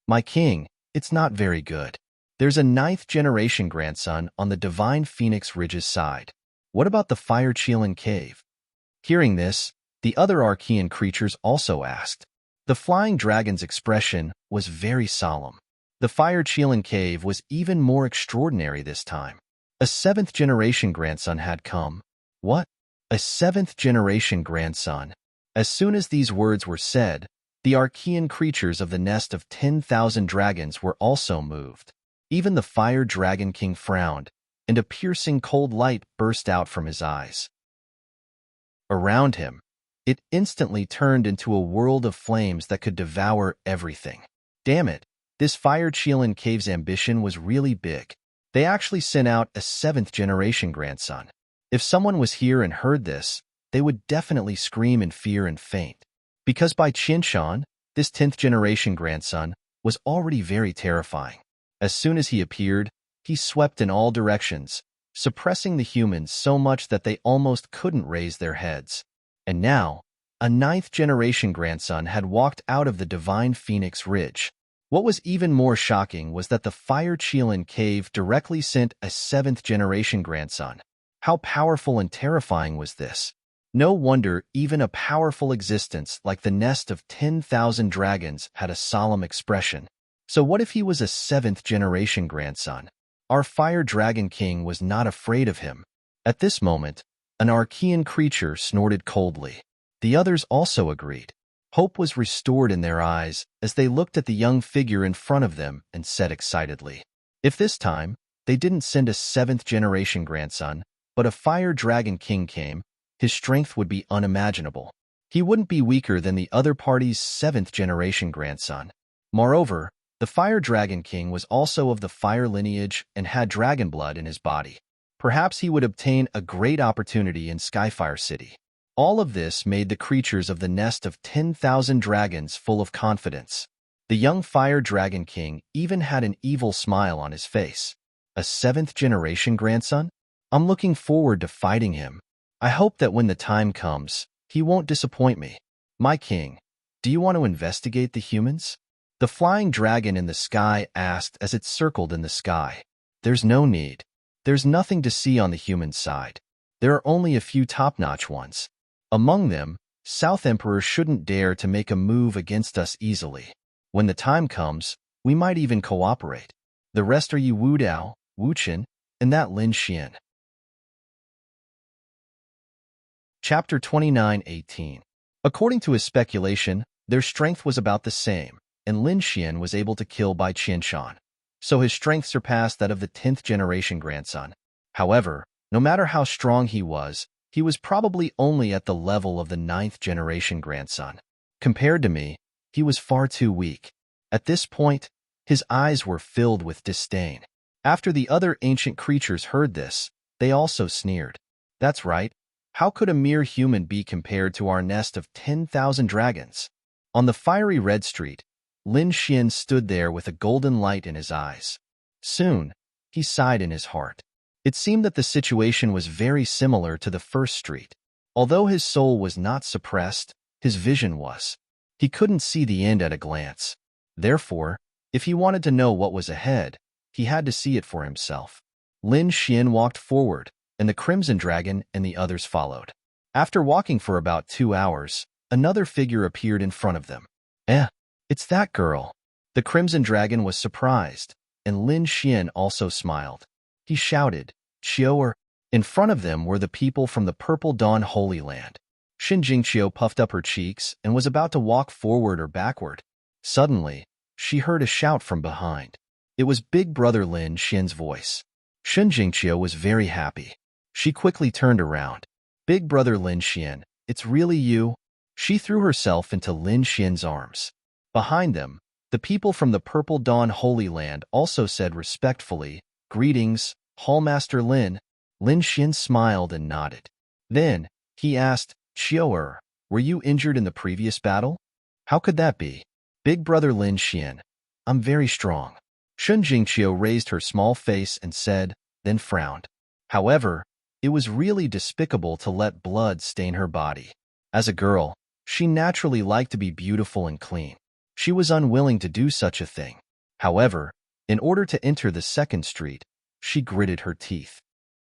"My king, it's not very good. There's a 9th-generation grandson on the Divine Phoenix Ridge's side. What about the Fire Chelan Cave?" Hearing this, the other Archean creatures also asked. The flying dragon's expression was very solemn. The Fire Chelan Cave was even more extraordinary this time. A 7th-generation grandson had come. What? A 7th-generation grandson? As soon as these words were said, the Archean creatures of the nest of 10,000 dragons were also moved. Even the Fire Dragon King frowned, and a piercing cold light burst out from his eyes. Around him, it instantly turned into a world of flames that could devour everything. Damn it, this Fire Chelan Cave's ambition was really big. They actually sent out a 7th-generation grandson. If someone was here and heard this, they would definitely scream in fear and faint. Because by Qinshan, this 10th-generation grandson was already very terrifying. As soon as he appeared, he swept in all directions, suppressing the humans so much that they almost couldn't raise their heads. And now, a 9th-generation grandson had walked out of the Divine Phoenix Ridge. What was even more shocking was that the Fire Chelan Cave directly sent a 7th-generation grandson. How powerful and terrifying was this? No wonder even a powerful existence like the nest of 10,000 dragons had a solemn expression. So what if he was a 7th-generation grandson? Our Fire Dragon King was not afraid of him. At this moment, an Archean creature snorted coldly. The others also agreed. Hope was restored in their eyes as they looked at the young figure in front of them and said excitedly, if this time they didn't send a 7th-generation grandson, but a Fire Dragon King came, his strength would be unimaginable. He wouldn't be weaker than the other party's 7th-generation grandson. Moreover, the Fire Dragon King was also of the fire lineage and had dragon blood in his body. Perhaps he would obtain a great opportunity in Skyfire City. All of this made the creatures of the nest of 10,000 dragons full of confidence. The young Fire Dragon King even had an evil smile on his face. A 7th-generation grandson? I'm looking forward to fighting him. I hope that when the time comes, he won't disappoint me. My king, do you want to investigate the humans? The flying dragon in the sky asked as it circled in the sky. There's no need. There's nothing to see on the human side. There are only a few top-notch ones. Among them, South Emperor shouldn't dare to make a move against us easily. When the time comes, we might even cooperate. The rest are you Wu Dao, Wu Qin, and that Lin Xian. Chapter 29:18. According to his speculation, their strength was about the same, and Lin Xian was able to kill by Qinshan. So his strength surpassed that of the 10th-generation grandson. However, no matter how strong he was probably only at the level of the 9th-generation grandson. Compared to me, he was far too weak. At this point, his eyes were filled with disdain. After the other ancient creatures heard this, they also sneered. That's right. How could a mere human be compared to our nest of 10,000 dragons? On the fiery red street, Lin Xian stood there with a golden light in his eyes. Soon, he sighed in his heart. It seemed that the situation was very similar to the first street. Although his soul was not suppressed, his vision was. He couldn't see the end at a glance. Therefore, if he wanted to know what was ahead, he had to see it for himself. Lin Xian walked forward, and the Crimson Dragon and the others followed. After walking for about 2 hours, another figure appeared in front of them. It's that girl. The Crimson Dragon was surprised, and Lin Xian also smiled. He shouted, Xiaoer, In front of them were the people from the Purple Dawn Holy Land. Jingqiu puffed up her cheeks and was about to walk forward or backward. Suddenly, she heard a shout from behind. It was Big Brother Lin Xian's voice. Jingqiu was very happy. She quickly turned around. Big Brother Lin Xian, it's really you? She threw herself into Lin Xian's arms. Behind them, the people from the Purple Dawn Holy Land also said respectfully, "Greetings, Hallmaster Lin." Lin Xian smiled and nodded. Then, he asked, "Qiu, were you injured in the previous battle?" "How could that be?" "Big Brother Lin Xian, I'm very strong." Jingqiu raised her small face and said, then frowned. However, it was really despicable to let blood stain her body. As a girl, she naturally liked to be beautiful and clean. She was unwilling to do such a thing. However, in order to enter the second street, she gritted her teeth.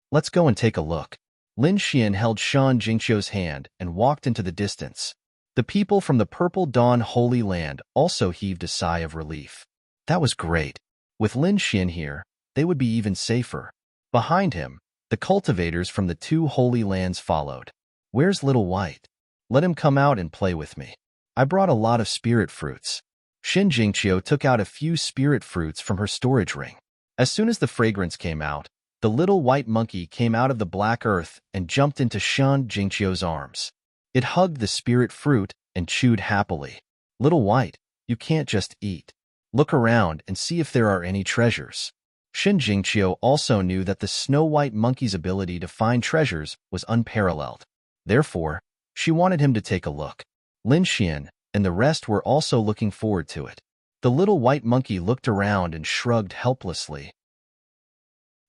"Let's go and take a look." Lin Xian held Jingqiu's hand and walked into the distance. The people from the Purple Dawn Holy Land also heaved a sigh of relief. That was great. With Lin Xian here, they would be even safer. Behind him, the cultivators from the two holy lands followed. "Where's Little White? Let him come out and play with me. I brought a lot of spirit fruits." Jingqiu took out a few spirit fruits from her storage ring. As soon as the fragrance came out, the little white monkey came out of the black earth and jumped into Jingqiu's arms. It hugged the spirit fruit and chewed happily. "Little White, you can't just eat. Look around and see if there are any treasures." Jingqiu also knew that the snow-white monkey's ability to find treasures was unparalleled. Therefore, she wanted him to take a look. Lin Xian and the rest were also looking forward to it. The little white monkey looked around and shrugged helplessly.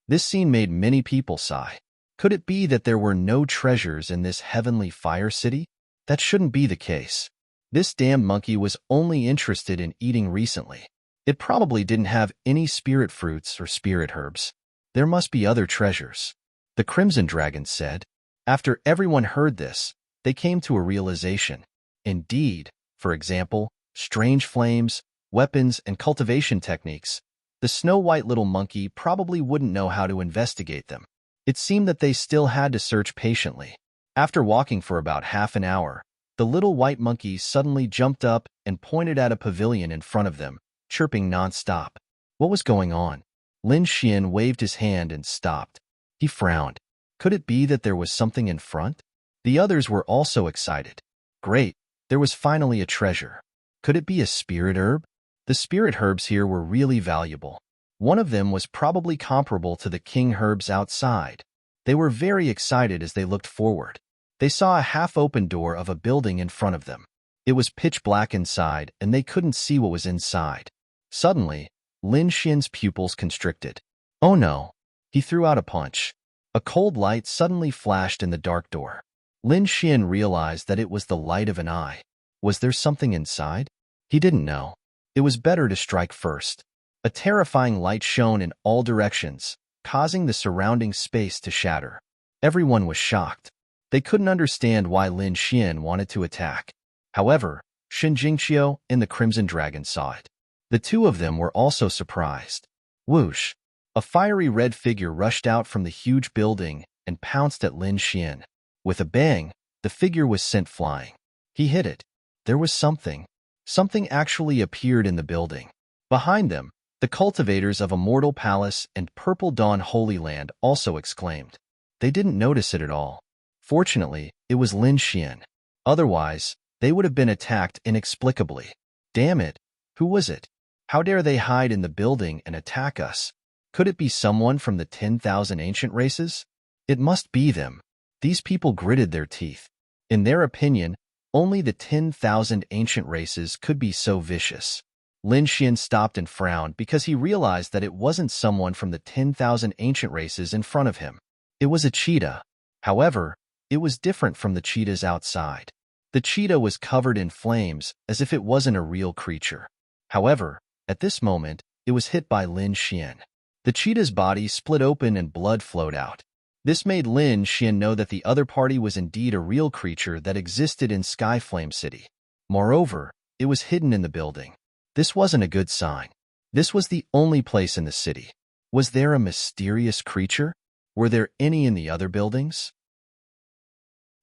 This scene made many people sigh. Could it be that there were no treasures in this heavenly fire city? That shouldn't be the case. This damn monkey was only interested in eating recently. It probably didn't have any spirit fruits or spirit herbs. There must be other treasures. The Crimson Dragon said. After everyone heard this, they came to a realization. Indeed, for example, strange flames, weapons, and cultivation techniques. The snow-white little monkey probably wouldn't know how to investigate them. It seemed that they still had to search patiently. After walking for about half an hour, the little white monkey suddenly jumped up and pointed at a pavilion in front of them, chirping non-stop. What was going on? Lin Xian waved his hand and stopped. He frowned. Could it be that there was something in front? The others were also excited. Great, there was finally a treasure. Could it be a spirit herb? The spirit herbs here were really valuable. One of them was probably comparable to the king herbs outside. They were very excited as they looked forward. They saw a half-open door of a building in front of them. It was pitch black inside, and they couldn't see what was inside. Suddenly, Lin Xian's pupils constricted. Oh no! He threw out a punch. A cold light suddenly flashed in the dark door. Lin Xian realized that it was the light of an eye. Was there something inside? He didn't know. It was better to strike first. A terrifying light shone in all directions, causing the surrounding space to shatter. Everyone was shocked. They couldn't understand why Lin Xian wanted to attack. However, Jingqiu and the Crimson Dragon saw it. The two of them were also surprised. Whoosh! A fiery red figure rushed out from the huge building and pounced at Lin Xian. With a bang, the figure was sent flying. He hit it. There was something. Something actually appeared in the building. Behind them, the cultivators of Immortal Palace and Purple Dawn Holy Land also exclaimed. They didn't notice it at all. Fortunately, it was Lin Xian. Otherwise, they would have been attacked inexplicably. Damn it! Who was it? How dare they hide in the building and attack us? Could it be someone from the 10,000 ancient races? It must be them. These people gritted their teeth. In their opinion, only the 10,000 ancient races could be so vicious. Lin Xian stopped and frowned because he realized that it wasn't someone from the 10,000 ancient races in front of him. It was a cheetah. However, it was different from the cheetahs outside. The cheetah was covered in flames as if it wasn't a real creature. However, at this moment, it was hit by Lin Xian. The cheetah's body split open and blood flowed out. This made Lin Xian know that the other party was indeed a real creature that existed in Skyflame City. Moreover, it was hidden in the building. This wasn't a good sign. This was the only place in the city. Was there a mysterious creature? Were there any in the other buildings?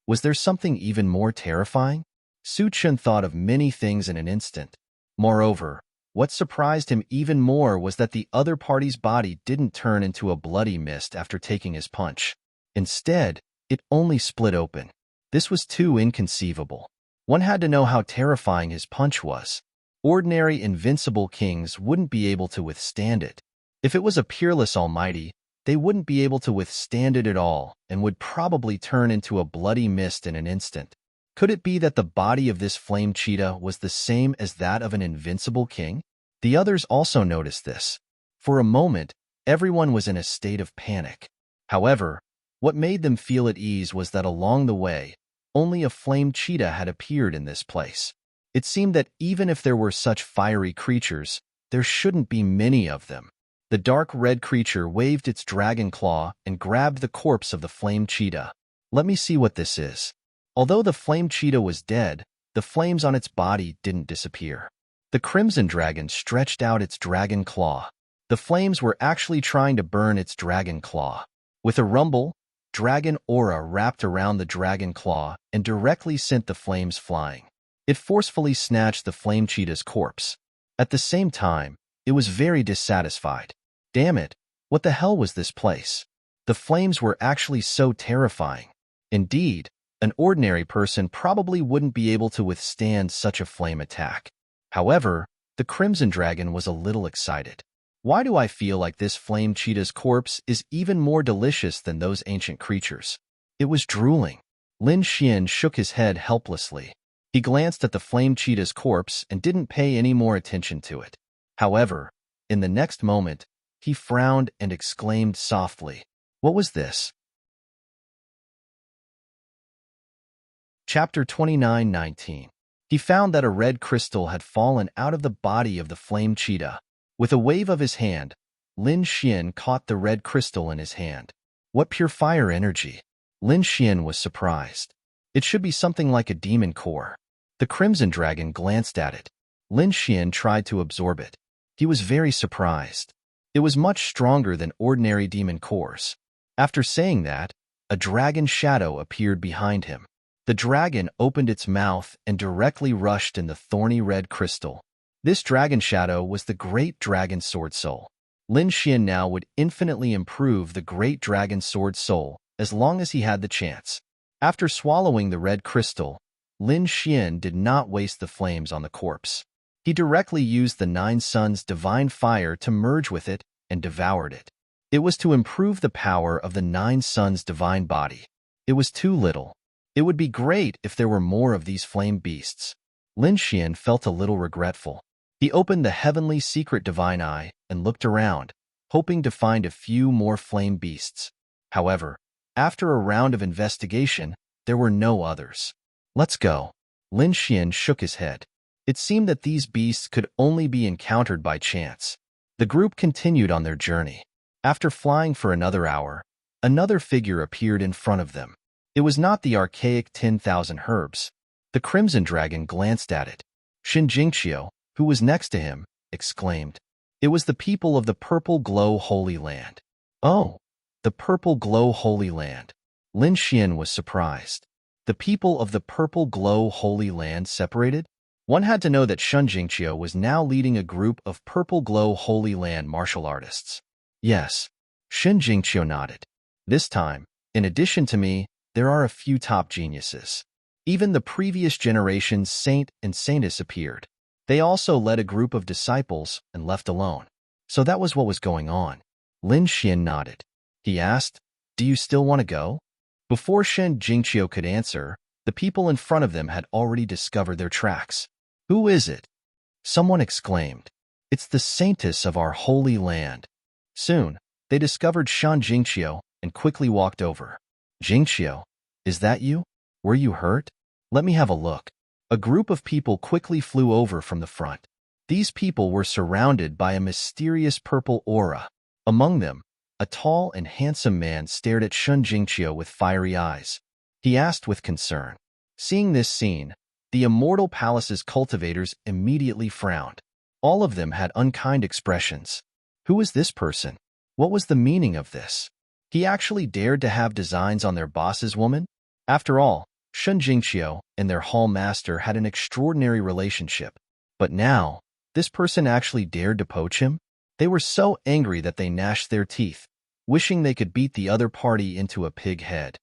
Was there something even more terrifying? Su Chen thought of many things in an instant. Moreover, what surprised him even more was that the other party's body didn't turn into a bloody mist after taking his punch. Instead, it only split open. This was too inconceivable. One had to know how terrifying his punch was. Ordinary invincible kings wouldn't be able to withstand it. If it was a peerless almighty, they wouldn't be able to withstand it at all and would probably turn into a bloody mist in an instant. Could it be that the body of this flame cheetah was the same as that of an invincible king? The others also noticed this. For a moment, everyone was in a state of panic. However, what made them feel at ease was that along the way, only a flame cheetah had appeared in this place. It seemed that even if there were such fiery creatures, there shouldn't be many of them. The dark red creature waved its dragon claw and grabbed the corpse of the flame cheetah. Let me see what this is. Although the flame cheetah was dead, the flames on its body didn't disappear. The crimson dragon stretched out its dragon claw. The flames were actually trying to burn its dragon claw. With a rumble, dragon aura wrapped around the dragon claw and directly sent the flames flying. It forcefully snatched the flame cheetah's corpse. At the same time, it was very dissatisfied. Damn it, what the hell was this place? The flames were actually so terrifying. Indeed, an ordinary person probably wouldn't be able to withstand such a flame attack. However, the Crimson Dragon was a little excited. Why do I feel like this flame cheetah's corpse is even more delicious than those ancient creatures? It was drooling. Lin Xian shook his head helplessly. He glanced at the flame cheetah's corpse and didn't pay any more attention to it. However, in the next moment, he frowned and exclaimed softly, "What was this?" Chapter 29:19. He found that a red crystal had fallen out of the body of the flame cheetah. With a wave of his hand, Lin Xian caught the red crystal in his hand. What pure fire energy! Lin Xian was surprised. It should be something like a demon core. The Crimson Dragon glanced at it. Lin Xian tried to absorb it. He was very surprised. It was much stronger than ordinary demon cores. After saying that, a dragon shadow appeared behind him. The dragon opened its mouth and directly rushed in the thorny red crystal. This dragon shadow was the Great Dragon Sword Soul. Lin Xian now would infinitely improve the Great Dragon Sword Soul as long as he had the chance. After swallowing the red crystal, Lin Xian did not waste the flames on the corpse. He directly used the Nine Suns' divine fire to merge with it and devoured it. It was to improve the power of the Nine Suns' divine body. It was too little. It would be great if there were more of these flame beasts. Lin Xian felt a little regretful. He opened the heavenly secret divine eye and looked around, hoping to find a few more flame beasts. However, after a round of investigation, there were no others. Let's go. Lin Xian shook his head. It seemed that these beasts could only be encountered by chance. The group continued on their journey. After flying for another hour, another figure appeared in front of them. It was not the archaic 10,000 herbs. The Crimson Dragon glanced at it. Xin Jingqiu, who was next to him, exclaimed. It was the people of the Purple Glow Holy Land. Oh, the Purple Glow Holy Land. Lin Xian was surprised. The people of the Purple Glow Holy Land separated? One had to know that Xin Jingqiu was now leading a group of Purple Glow Holy Land martial artists. Yes, Xin Jingqiu nodded. This time, in addition to me, there are a few top geniuses. Even the previous generation's saint and saintess appeared. They also led a group of disciples and left alone. So that was what was going on. Lin Xian nodded. He asked, "Do you still want to go?" Before Shen Jingqiu could answer, the people in front of them had already discovered their tracks. "Who is it?" Someone exclaimed. "It's the saintess of our holy land." Soon, they discovered Shen Jingqiu and quickly walked over. "Jingqiu, is that you? Were you hurt? Let me have a look." A group of people quickly flew over from the front. These people were surrounded by a mysterious purple aura. Among them, a tall and handsome man stared at Shen Jingqiu with fiery eyes. He asked with concern. Seeing this scene, the Immortal Palace's cultivators immediately frowned. All of them had unkind expressions. Who was this person? What was the meaning of this? He actually dared to have designs on their boss's woman? After all, Shun Jingqiu and their hall master had an extraordinary relationship. But now, this person actually dared to poach him? They were so angry that they gnashed their teeth, wishing they could beat the other party into a pig head.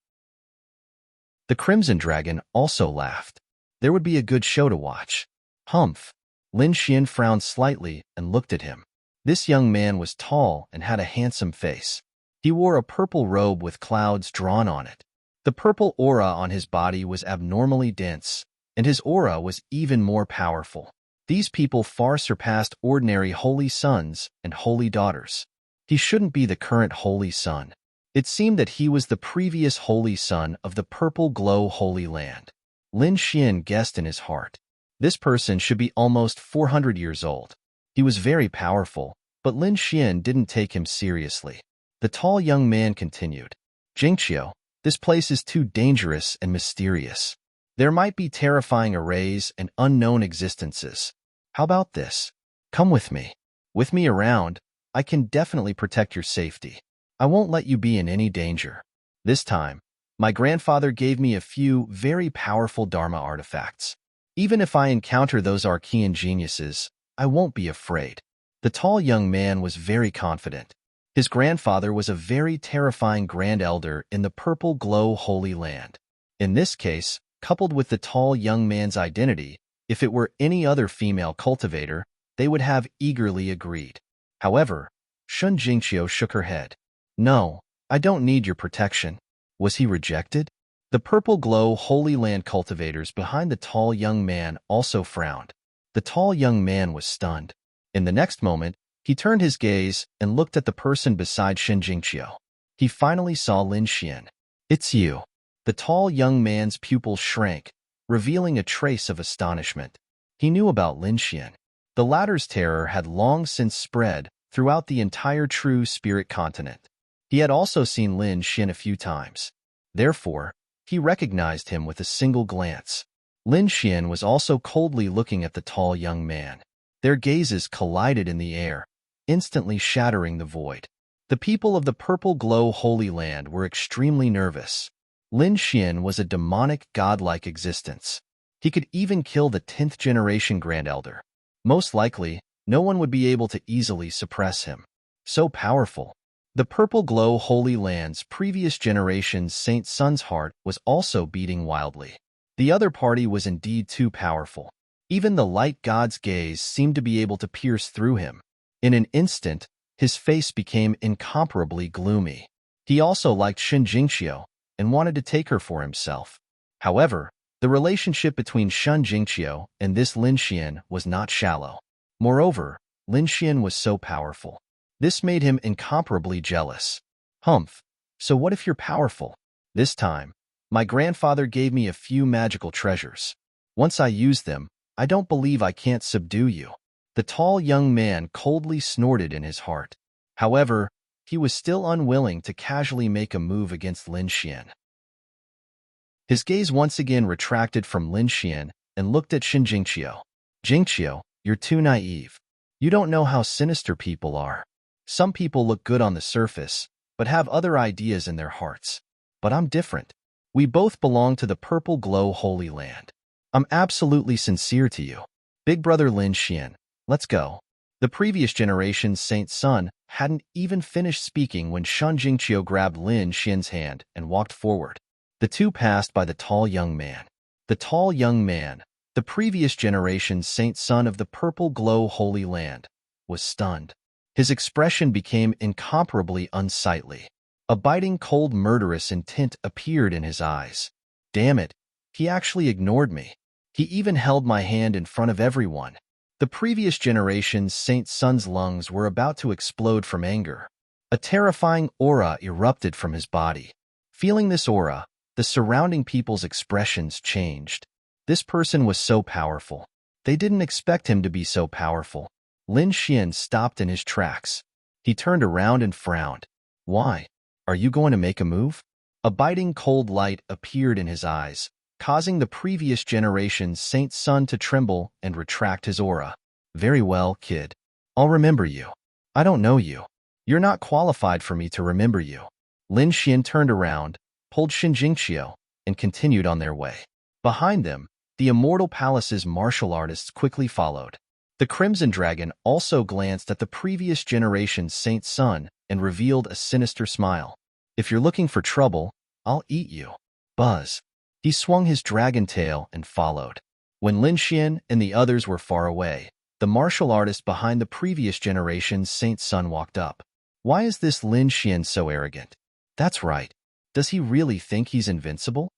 The Crimson Dragon also laughed. There would be a good show to watch. Humph. Lin Xian frowned slightly and looked at him. This young man was tall and had a handsome face. He wore a purple robe with clouds drawn on it. The purple aura on his body was abnormally dense, and his aura was even more powerful. These people far surpassed ordinary holy sons and holy daughters. He shouldn't be the current holy son. It seemed that he was the previous holy son of the Purple Glow Holy Land. Lin Xian guessed in his heart. This person should be almost 400 years old. He was very powerful, but Lin Xian didn't take him seriously. The tall young man continued. Jingqiu, this place is too dangerous and mysterious. There might be terrifying arrays and unknown existences. How about this? Come with me. With me around, I can definitely protect your safety. I won't let you be in any danger. This time, my grandfather gave me a few very powerful Dharma artifacts. Even if I encounter those Archean geniuses, I won't be afraid. The tall young man was very confident. His grandfather was a very terrifying Grand Elder in the Purple Glow Holy Land. In this case, coupled with the tall young man's identity, if it were any other female cultivator, they would have eagerly agreed. However, Shun Jingqiu shook her head. No, I don't need your protection. Was he rejected? The Purple Glow Holy Land cultivators behind the tall young man also frowned. The tall young man was stunned. In the next moment, he turned his gaze and looked at the person beside Shun Jingqiu. He finally saw Lin Xian. It's you. The tall young man's pupils shrank, revealing a trace of astonishment. He knew about Lin Xian. The latter's terror had long since spread throughout the entire True Spirit continent. He had also seen Lin Xian a few times. Therefore, he recognized him with a single glance. Lin Xian was also coldly looking at the tall young man. Their gazes collided in the air, instantly shattering the void. The people of the Purple Glow Holy Land were extremely nervous. Lin Xian was a demonic, godlike existence. He could even kill the 10th generation Grand Elder. Most likely, no one would be able to easily suppress him. So powerful. The Purple Glow Holy Land's previous generation's Saint Sun's heart was also beating wildly. The other party was indeed too powerful. Even the light god's gaze seemed to be able to pierce through him. In an instant, his face became incomparably gloomy. He also liked Shun Jingqiu and wanted to take her for himself. However, the relationship between Shun Jingqiu and this Lin Xian was not shallow. Moreover, Lin Xian was so powerful. This made him incomparably jealous. Humph, so what if you're powerful? This time, my grandfather gave me a few magical treasures. Once I use them, I don't believe I can't subdue you. The tall young man coldly snorted in his heart. However, he was still unwilling to casually make a move against Lin Xian. His gaze once again retracted from Lin Xian and looked at Shun Jingqiu. Jingqiu, you're too naive. You don't know how sinister people are. Some people look good on the surface, but have other ideas in their hearts. But I'm different. We both belong to the Purple Glow Holy Land. I'm absolutely sincere to you. Big brother Lin Xian, let's go. The previous generation's Saint Sun hadn't even finished speaking when Shun Jingqiu grabbed Lin Xian's hand and walked forward. The two passed by the tall young man. The tall young man, the previous generation's Saint Sun of the Purple Glow Holy Land, was stunned. His expression became incomparably unsightly. A biting cold murderous intent appeared in his eyes. Damn it, he actually ignored me. He even held my hand in front of everyone. The previous generation's Saint Sun's lungs were about to explode from anger. A terrifying aura erupted from his body. Feeling this aura, the surrounding people's expressions changed. This person was so powerful. They didn't expect him to be so powerful. Lin Xian stopped in his tracks. He turned around and frowned. Why? Are you going to make a move? A biting cold light appeared in his eyes, causing the previous generation's Saint Sun to tremble and retract his aura. Very well, kid. I'll remember you. I don't know you. You're not qualified for me to remember you. Lin Xian turned around, pulled Shinjingqiu, and continued on their way. Behind them, the Immortal Palace's martial artists quickly followed. The Crimson Dragon also glanced at the previous generation's Saint Sun and revealed a sinister smile. If you're looking for trouble, I'll eat you. Buzz. He swung his dragon tail and followed. When Lin Xian and the others were far away, the martial artist behind the previous generation's Saint Sun walked up. Why is this Lin Xian so arrogant? That's right. Does he really think he's invincible?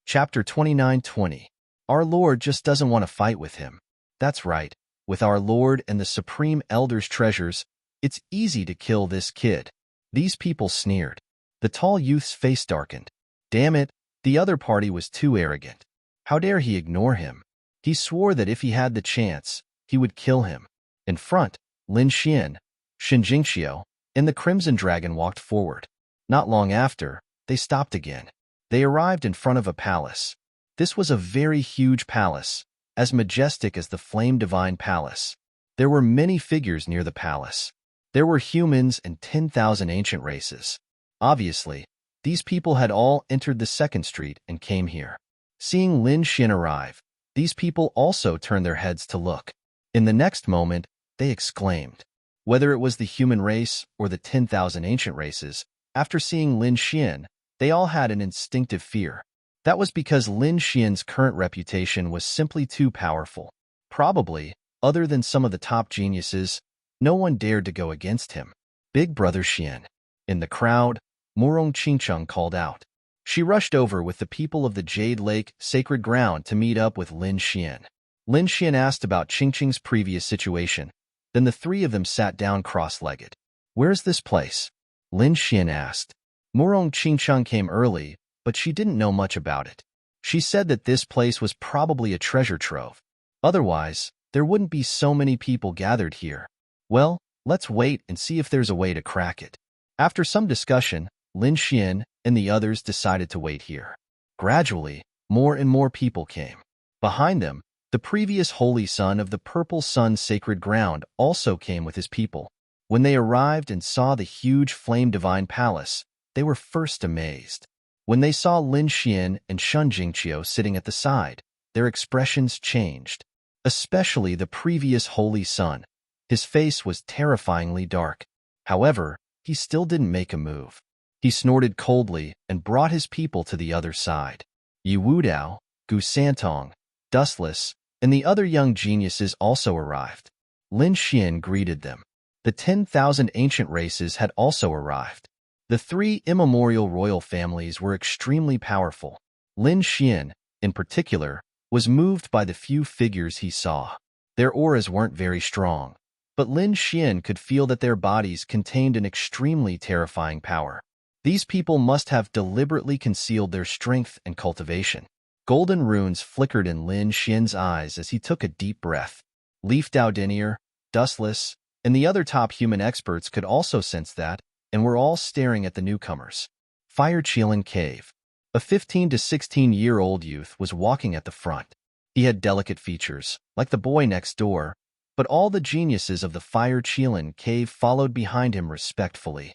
Chapter 29:20. Our Lord just doesn't want to fight with him. That's right. With our Lord and the Supreme Elder's treasures, it's easy to kill this kid. These people sneered. The tall youth's face darkened. Damn it, the other party was too arrogant. How dare he ignore him? He swore that if he had the chance, he would kill him. In front, Lin Xian, Shinjingqiu, and the Crimson Dragon walked forward. Not long after, they stopped again. They arrived in front of a palace. This was a very huge palace, as majestic as the Flame Divine Palace. There were many figures near the palace. There were humans and 10,000 ancient races. Obviously, these people had all entered the second street and came here. Seeing Lin Xian arrive, these people also turned their heads to look. In the next moment, they exclaimed. Whether it was the human race or the 10,000 ancient races, after seeing Lin Xian, they all had an instinctive fear. That was because Lin Xian's current reputation was simply too powerful. Probably, other than some of the top geniuses, no one dared to go against him. Big Brother Xian. In the crowd, Murong Qingcheng called out. She rushed over with the people of the Jade Lake Sacred Ground to meet up with Lin Xian. Lin Xian asked about Qingcheng's previous situation. Then the three of them sat down cross-legged. Where's this place? Lin Xian asked. Murong Qingcheng came early, but she didn't know much about it. She said that this place was probably a treasure trove. Otherwise, there wouldn't be so many people gathered here. Well, let's wait and see if there's a way to crack it. After some discussion, Lin Xian and the others decided to wait here. Gradually, more and more people came. Behind them, the previous Holy Son of the Purple Sun Sacred Ground also came with his people. When they arrived and saw the huge Flame Divine Palace, they were first amazed. When they saw Lin Xian and Shinjingqiu sitting at the side, their expressions changed. Especially the previous Holy Son. His face was terrifyingly dark. However, he still didn't make a move. He snorted coldly and brought his people to the other side. Yi Wudao, Gu Santong, Dustless, and the other young geniuses also arrived. Lin Xian greeted them. The 10,000 ancient races had also arrived. The three immemorial royal families were extremely powerful. Lin Xian, in particular, was moved by the few figures he saw. Their auras weren't very strong, but Lin Xian could feel that their bodies contained an extremely terrifying power. These people must have deliberately concealed their strength and cultivation. Golden runes flickered in Lin Xian's eyes as he took a deep breath. Leaf Dowdinier, Dustless, and the other top human experts could also sense that, and were all staring at the newcomers. Fire Qilin Cave. A 15 to 16-year-old youth was walking at the front. He had delicate features, like the boy next door, but all the geniuses of the Fire Qilin Cave followed behind him respectfully.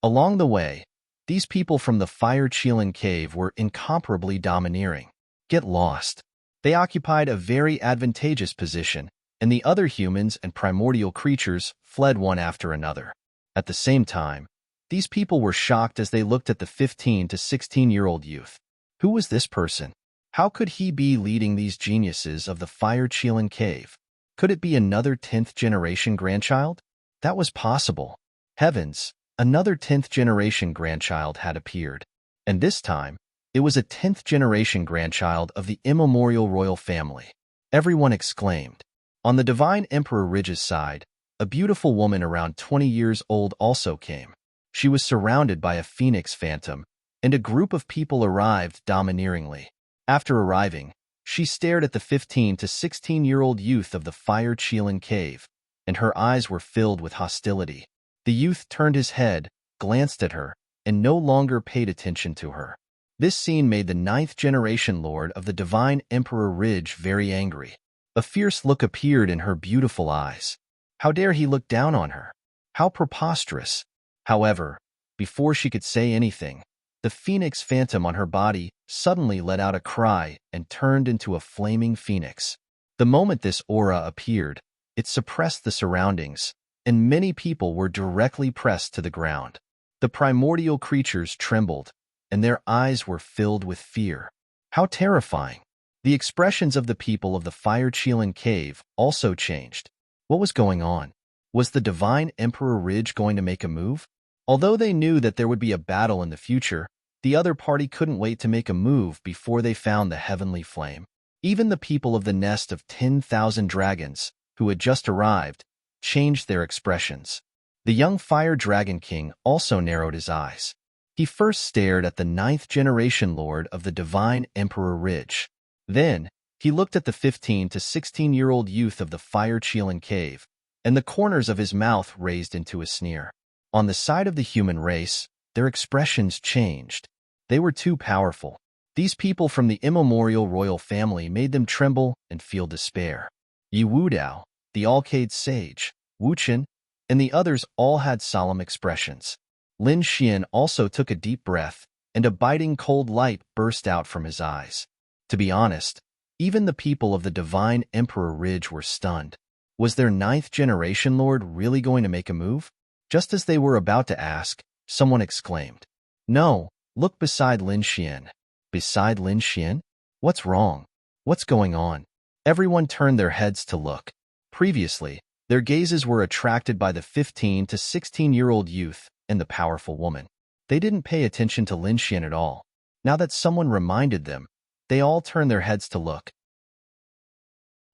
Along the way, these people from the Fire Qilin Cave were incomparably domineering. Get lost. They occupied a very advantageous position, and the other humans and primordial creatures fled one after another. At the same time, these people were shocked as they looked at the 15 to 16-year-old youth. Who was this person? How could he be leading these geniuses of the Fire Qilin Cave? Could it be another 10th-generation grandchild? That was possible. Heavens, another 10th-generation grandchild had appeared. And this time, it was a 10th-generation grandchild of the immemorial royal family. Everyone exclaimed. On the Divine Emperor Ridge's side, a beautiful woman around 20 years old also came. She was surrounded by a phoenix phantom, and a group of people arrived domineeringly. After arriving, she stared at the 15 to 16-year-old youth of the Fire Qilin Cave, and her eyes were filled with hostility. The youth turned his head, glanced at her, and no longer paid attention to her. This scene made the 9th-generation lord of the Divine Emperor Ridge very angry. A fierce look appeared in her beautiful eyes. How dare he look down on her? How preposterous! However, before she could say anything, the phoenix phantom on her body suddenly let out a cry and turned into a flaming phoenix. The moment this aura appeared, it suppressed the surroundings, and many people were directly pressed to the ground. The primordial creatures trembled, and their eyes were filled with fear. How terrifying! The expressions of the people of the fire-chilling cave also changed. What was going on? Was the divine Emperor Ridge going to make a move? Although they knew that there would be a battle in the future, the other party couldn't wait to make a move before they found the heavenly flame. Even the people of the nest of 10,000 dragons, who had just arrived, changed their expressions. The young Fire Dragon King also narrowed his eyes. He first stared at the 9th-generation Lord of the Divine Emperor Ridge. Then, he looked at the 15 to 16-year-old youth of the fire-chilling cave, and the corners of his mouth raised into a sneer. On the side of the human race, their expressions changed. They were too powerful. These people from the immemorial royal family made them tremble and feel despair. Yi Wudao, the Alcade Sage, Wu Chen, and the others all had solemn expressions. Lin Xian also took a deep breath, and a biting cold light burst out from his eyes. To be honest, even the people of the Divine Emperor Ridge were stunned. Was their 9th-generation lord really going to make a move? Just as they were about to ask, someone exclaimed, "No, look beside Lin Xian." Beside Lin Xian? What's wrong? What's going on? Everyone turned their heads to look. Previously, their gazes were attracted by the 15 to 16-year-old youth and the powerful woman. They didn't pay attention to Lin Xian at all. Now that someone reminded them, they all turned their heads to look.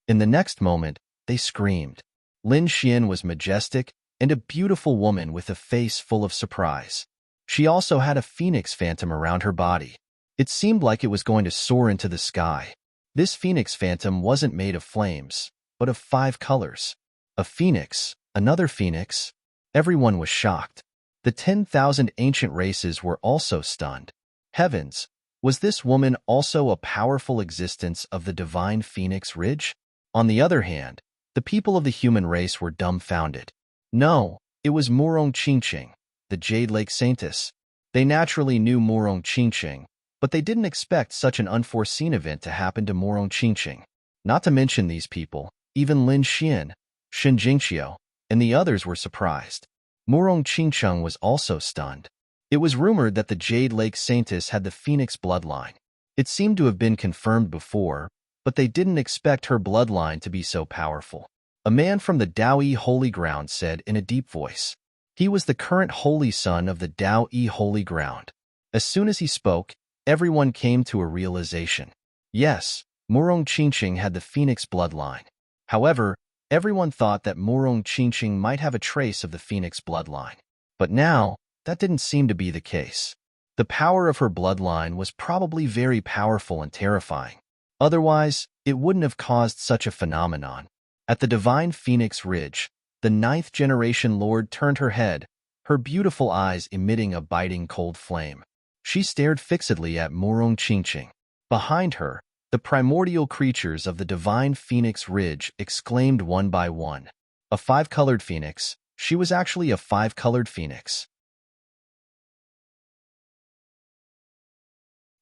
In the next moment, they screamed. Lin Xian was majestic and a beautiful woman with a face full of surprise. She also had a phoenix phantom around her body. It seemed like it was going to soar into the sky. This phoenix phantom wasn't made of flames, but of 5 colors. A phoenix, another phoenix. Everyone was shocked. The 10,000 ancient races were also stunned. Heavens, was this woman also a powerful existence of the divine Phoenix Ridge? On the other hand, the people of the human race were dumbfounded. No, it was Murong Qingqing, the Jade Lake Saintess. They naturally knew Murong Qingqing, but they didn't expect such an unforeseen event to happen to Murong Qingqing. Not to mention these people, even Lin Xian, Shen Jingqiu, and the others were surprised. Murong Qingqing was also stunned. It was rumored that the Jade Lake Saintess had the Phoenix bloodline. It seemed to have been confirmed before, but they didn't expect her bloodline to be so powerful. A man from the Dao-Yi Holy Ground said in a deep voice. He was the current holy son of the Dao-Yi Holy Ground. As soon as he spoke, everyone came to a realization. Yes, Murong Qingqing had the Phoenix bloodline. However, everyone thought that Murong Qingqing might have a trace of the Phoenix bloodline. But now, that didn't seem to be the case. The power of her bloodline was probably very powerful and terrifying. Otherwise, it wouldn't have caused such a phenomenon. At the divine Phoenix Ridge, the 9th-generation Lord turned her head, her beautiful eyes emitting a biting cold flame. She stared fixedly at Murong Qingqing. Behind her, the primordial creatures of the divine Phoenix Ridge exclaimed one by one. A 5-colored phoenix. She was actually a 5-colored phoenix.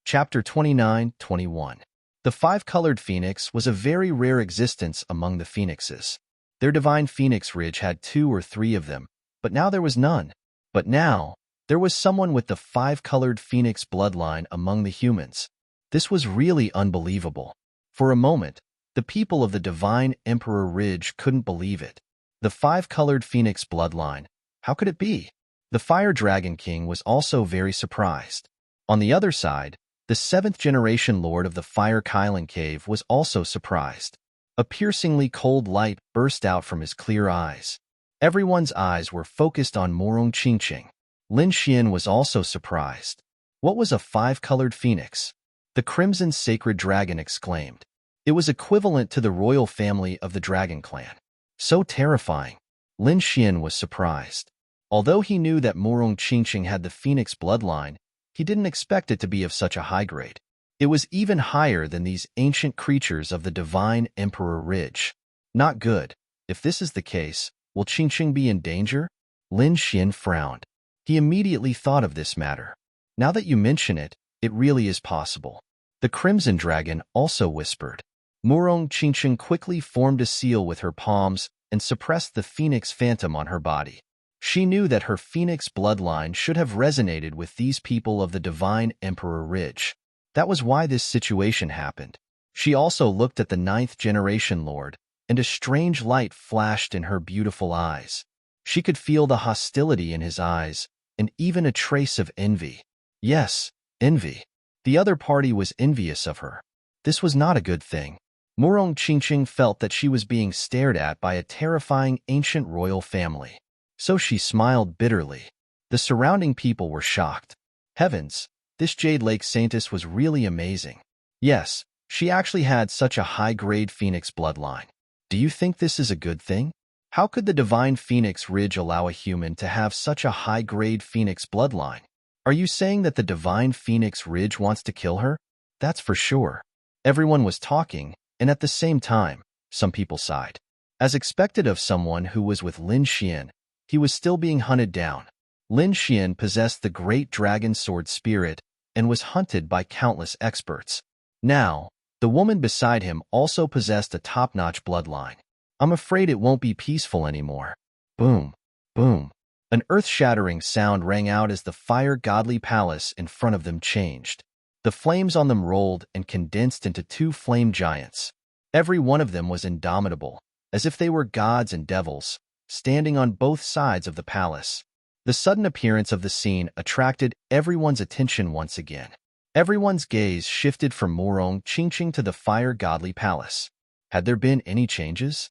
Chapter 29-21. The 5-colored phoenix was a very rare existence among the phoenixes. Their divine Phoenix Ridge had 2 or 3 of them, but now there was none. But now, there was someone with the 5-colored phoenix bloodline among the humans. This was really unbelievable. For a moment, the people of the divine Emperor Ridge couldn't believe it. The 5-colored phoenix bloodline, how could it be? The Fire Dragon King was also very surprised. On the other side, the 7th-generation Lord of the Fire-Kylan Cave was also surprised. A piercingly cold light burst out from his clear eyes. Everyone's eyes were focused on Murong Qingqing. Lin Xian was also surprised. What was a 5-colored phoenix? The Crimson Sacred Dragon exclaimed. It was equivalent to the royal family of the Dragon Clan. So terrifying. Lin Xian was surprised. Although he knew that Murong Qingqing had the Phoenix bloodline, he didn't expect it to be of such a high grade. It was even higher than these ancient creatures of the divine Emperor Ridge. Not good. If this is the case, Will Qingqing be in danger? Lin Xian frowned. He immediately thought of this matter. Now that you mention it, it really is possible. The Crimson Dragon also whispered. Murong Qingqing quickly formed a seal with her palms and suppressed the phoenix phantom on her body. She knew that her phoenix bloodline should have resonated with these people of the Divine Emperor Ridge. That was why this situation happened. She also looked at the 9th generation Lord, and a strange light flashed in her beautiful eyes. She could feel the hostility in his eyes, and even a trace of envy. Yes, envy. The other party was envious of her. This was not a good thing. Murong Qingqing felt that she was being stared at by a terrifying ancient royal family. So she smiled bitterly. The surrounding people were shocked. Heavens, this Jade Lake Saintess was really amazing. Yes, she actually had such a high-grade phoenix bloodline. Do you think this is a good thing? How could the Divine Phoenix Ridge allow a human to have such a high-grade phoenix bloodline? Are you saying that the Divine Phoenix Ridge wants to kill her? That's for sure. Everyone was talking, and at the same time, some people sighed. As expected of someone who was with Lin Xian, he was still being hunted down. Lin Xian possessed the great dragon sword spirit and was hunted by countless experts. Now, the woman beside him also possessed a top-notch bloodline. I'm afraid it won't be peaceful anymore. Boom, boom. An earth-shattering sound rang out as the fire-godly palace in front of them changed. The flames on them rolled and condensed into 2 flame giants. Every one of them was indomitable, as if they were gods and devils, standing on both sides of the palace. The sudden appearance of the scene attracted everyone's attention once again. Everyone's gaze shifted from Murong Qingqing to the fire-godly palace. Had there been any changes?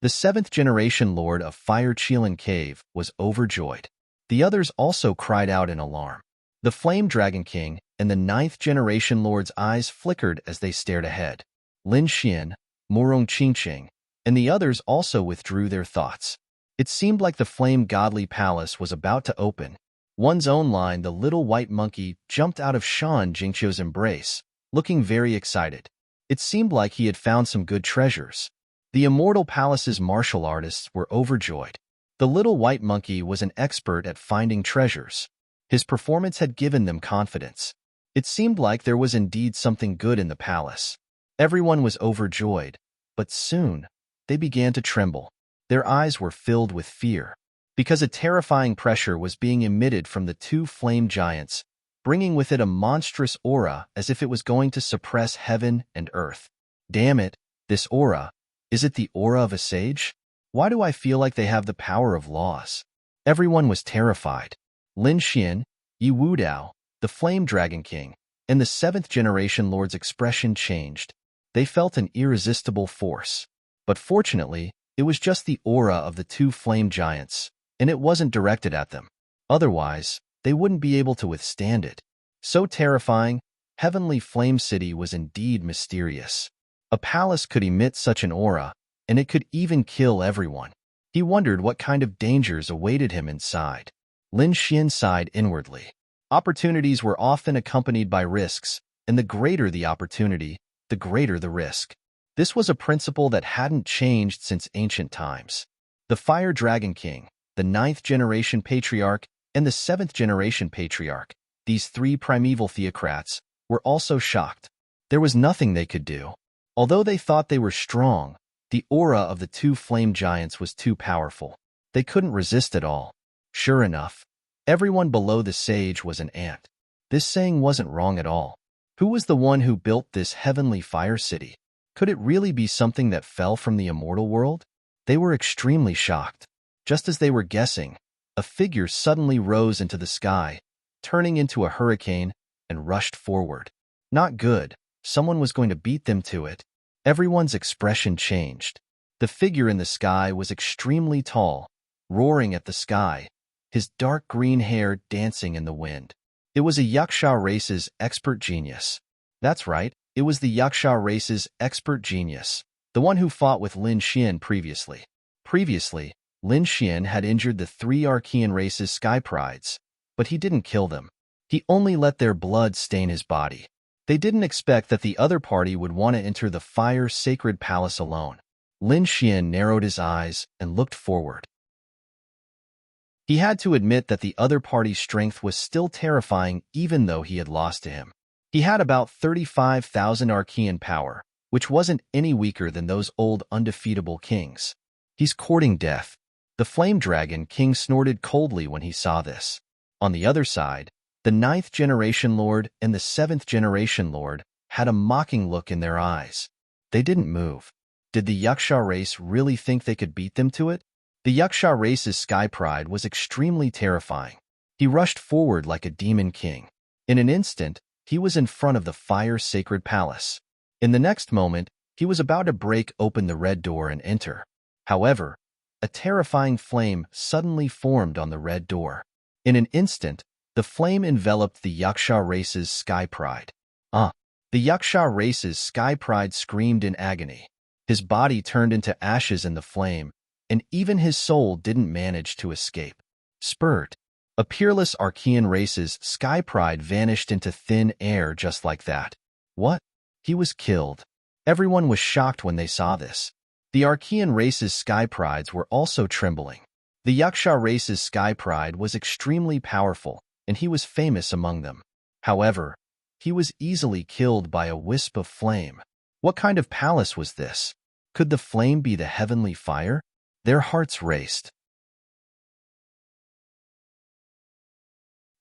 The 7th generation Lord of Fire Qilin Cave was overjoyed. The others also cried out in alarm. The Flame Dragon King and the 9th generation Lord's eyes flickered as they stared ahead. Lin Xian, Murong Qingqing, and the others also withdrew their thoughts. It seemed like the Flame Godly Palace was about to open. One's own line, the little white monkey, jumped out of Shan Jingqiu's embrace, looking very excited. It seemed like he had found some good treasures. The Immortal Palace's martial artists were overjoyed. The little white monkey was an expert at finding treasures. His performance had given them confidence. It seemed like there was indeed something good in the palace. Everyone was overjoyed, but soon they began to tremble. Their eyes were filled with fear, because a terrifying pressure was being emitted from the 2 flame giants, bringing with it a monstrous aura as if it was going to suppress heaven and earth. Damn it, this aura. Is it the aura of a sage? Why do I feel like they have the power of laws? Everyone was terrified. Lin Xian, Yi Wudao, the Flame Dragon King, and the 7th generation Lord's expression changed. They felt an irresistible force. But fortunately, it was just the aura of the 2 flame giants, and it wasn't directed at them. Otherwise, they wouldn't be able to withstand it. So terrifying, Heavenly Flame City was indeed mysterious. A palace could emit such an aura, and it could even kill everyone. He wondered what kind of dangers awaited him inside. Lin Xian sighed inwardly. Opportunities were often accompanied by risks, and the greater the opportunity, the greater the risk. This was a principle that hadn't changed since ancient times. The Fire Dragon King, the 9th generation Patriarch, and the 7th generation Patriarch, these 3 primeval theocrats, were also shocked. There was nothing they could do. Although they thought they were strong, the aura of the 2 flame giants was too powerful. They couldn't resist at all. Sure enough, everyone below the sage was an ant. This saying wasn't wrong at all. Who was the one who built this heavenly fire city? Could it really be something that fell from the immortal world? They were extremely shocked. Just as they were guessing, a figure suddenly rose into the sky, turning into a hurricane, and rushed forward. Not good. Someone was going to beat them to it. Everyone's expression changed. The figure in the sky was extremely tall, roaring at the sky, his dark green hair dancing in the wind. It was a Yaksha race's expert genius. That's right, it was the Yaksha race's expert genius, the one who fought with Lin Xian previously. Previously, Lin Xian had injured the 3 Archean race's sky prides, but he didn't kill them. He only let their blood stain his body. They didn't expect that the other party would want to enter the fire sacred palace alone. Lin Xian narrowed his eyes and looked forward. He had to admit that the other party's strength was still terrifying even though he had lost to him. He had about 35,000 Archean power, which wasn't any weaker than those old undefeatable kings. He's courting death. The Flame Dragon King snorted coldly when he saw this. On the other side, the 9th Generation Lord and the 7th Generation Lord had a mocking look in their eyes. They didn't move. Did the Yaksha race really think they could beat them to it? The Yaksha race's sky pride was extremely terrifying. He rushed forward like a demon king. In an instant, he was in front of the fire-sacred palace. In the next moment, he was about to break open the red door and enter. However, a terrifying flame suddenly formed on the red door. In an instant, the flame enveloped the Yaksha race's sky pride. The Yaksha race's sky pride screamed in agony. His body turned into ashes in the flame, and even his soul didn't manage to escape. Spurt. A peerless Archean race's sky pride vanished into thin air just like that. What? He was killed. Everyone was shocked when they saw this. The Archean race's sky prides were also trembling. The Yaksha race's sky pride was extremely powerful, and he was famous among them. However, he was easily killed by a wisp of flame. What kind of palace was this? Could the flame be the heavenly fire? Their hearts raced.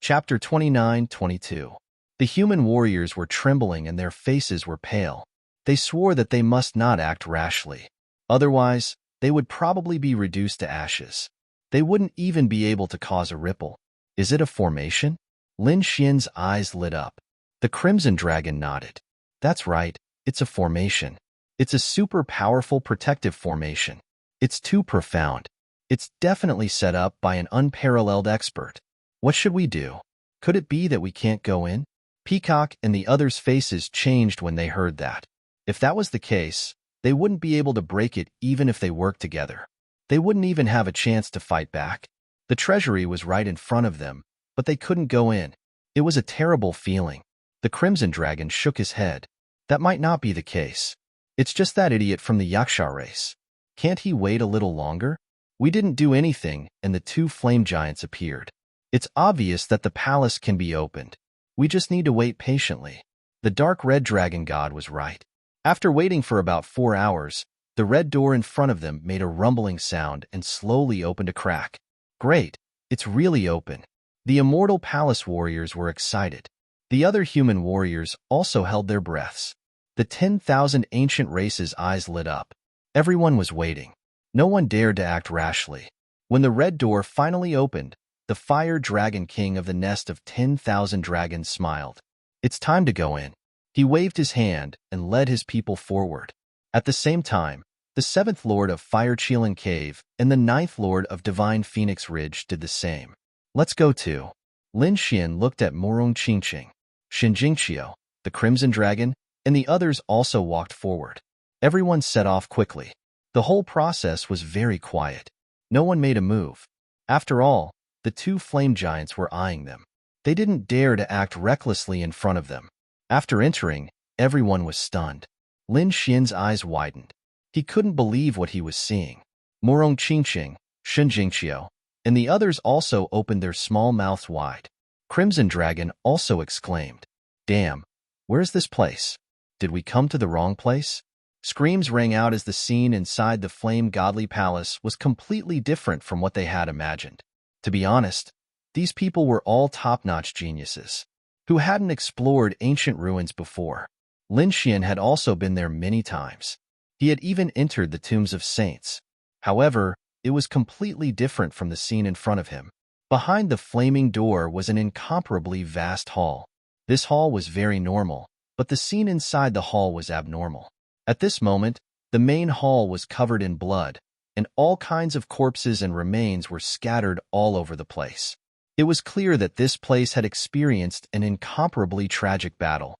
Chapter 29-22. The human warriors were trembling and their faces were pale. They swore that they must not act rashly. Otherwise, they would probably be reduced to ashes. They wouldn't even be able to cause a ripple. Is it a formation? Lin Xian's eyes lit up. The Crimson Dragon nodded. That's right, it's a formation. It's a super powerful protective formation. It's too profound. It's definitely set up by an unparalleled expert. What should we do? Could it be that we can't go in? Peacock and the others' faces changed when they heard that. If that was the case, they wouldn't be able to break it even if they worked together. They wouldn't even have a chance to fight back. The treasury was right in front of them, but they couldn't go in. It was a terrible feeling. The Crimson Dragon shook his head. That might not be the case. It's just that idiot from the Yaksha race. Can't he wait a little longer? We didn't do anything, and the two flame giants appeared. It's obvious that the palace can be opened. We just need to wait patiently. The dark red dragon god was right. After waiting for about 4 hours, the red door in front of them made a rumbling sound and slowly opened a crack. Great, it's really open. The immortal palace warriors were excited. The other human warriors also held their breaths. The 10,000 ancient races' eyes lit up. Everyone was waiting. No one dared to act rashly. When the red door finally opened, the Fire Dragon King of the nest of 10,000 dragons smiled. It's time to go in. He waved his hand and led his people forward. At the same time, the 7th Lord of Fire Chelan Cave and the 9th Lord of Divine Phoenix Ridge did the same. Let's go too. Lin Xian looked at Morong Qingqing, Shinjingqiu, the Crimson Dragon, and the others also walked forward. Everyone set off quickly. The whole process was very quiet. No one made a move. After all, the two flame giants were eyeing them. They didn't dare to act recklessly in front of them. After entering, everyone was stunned. Lin Xian's eyes widened. He couldn't believe what he was seeing. Morong Qingqing, Shinjingqiu, and the others also opened their small mouths wide. Crimson Dragon also exclaimed, "Damn, where's this place? Did we come to the wrong place?" Screams rang out as the scene inside the Flame Godly Palace was completely different from what they had imagined. To be honest, these people were all top-notch geniuses, who hadn't explored ancient ruins before. Lin Xian had also been there many times. He had even entered the tombs of saints. However, it was completely different from the scene in front of him. Behind the flaming door was an incomparably vast hall. This hall was very normal, but the scene inside the hall was abnormal. At this moment, the main hall was covered in blood, and all kinds of corpses and remains were scattered all over the place. It was clear that this place had experienced an incomparably tragic battle.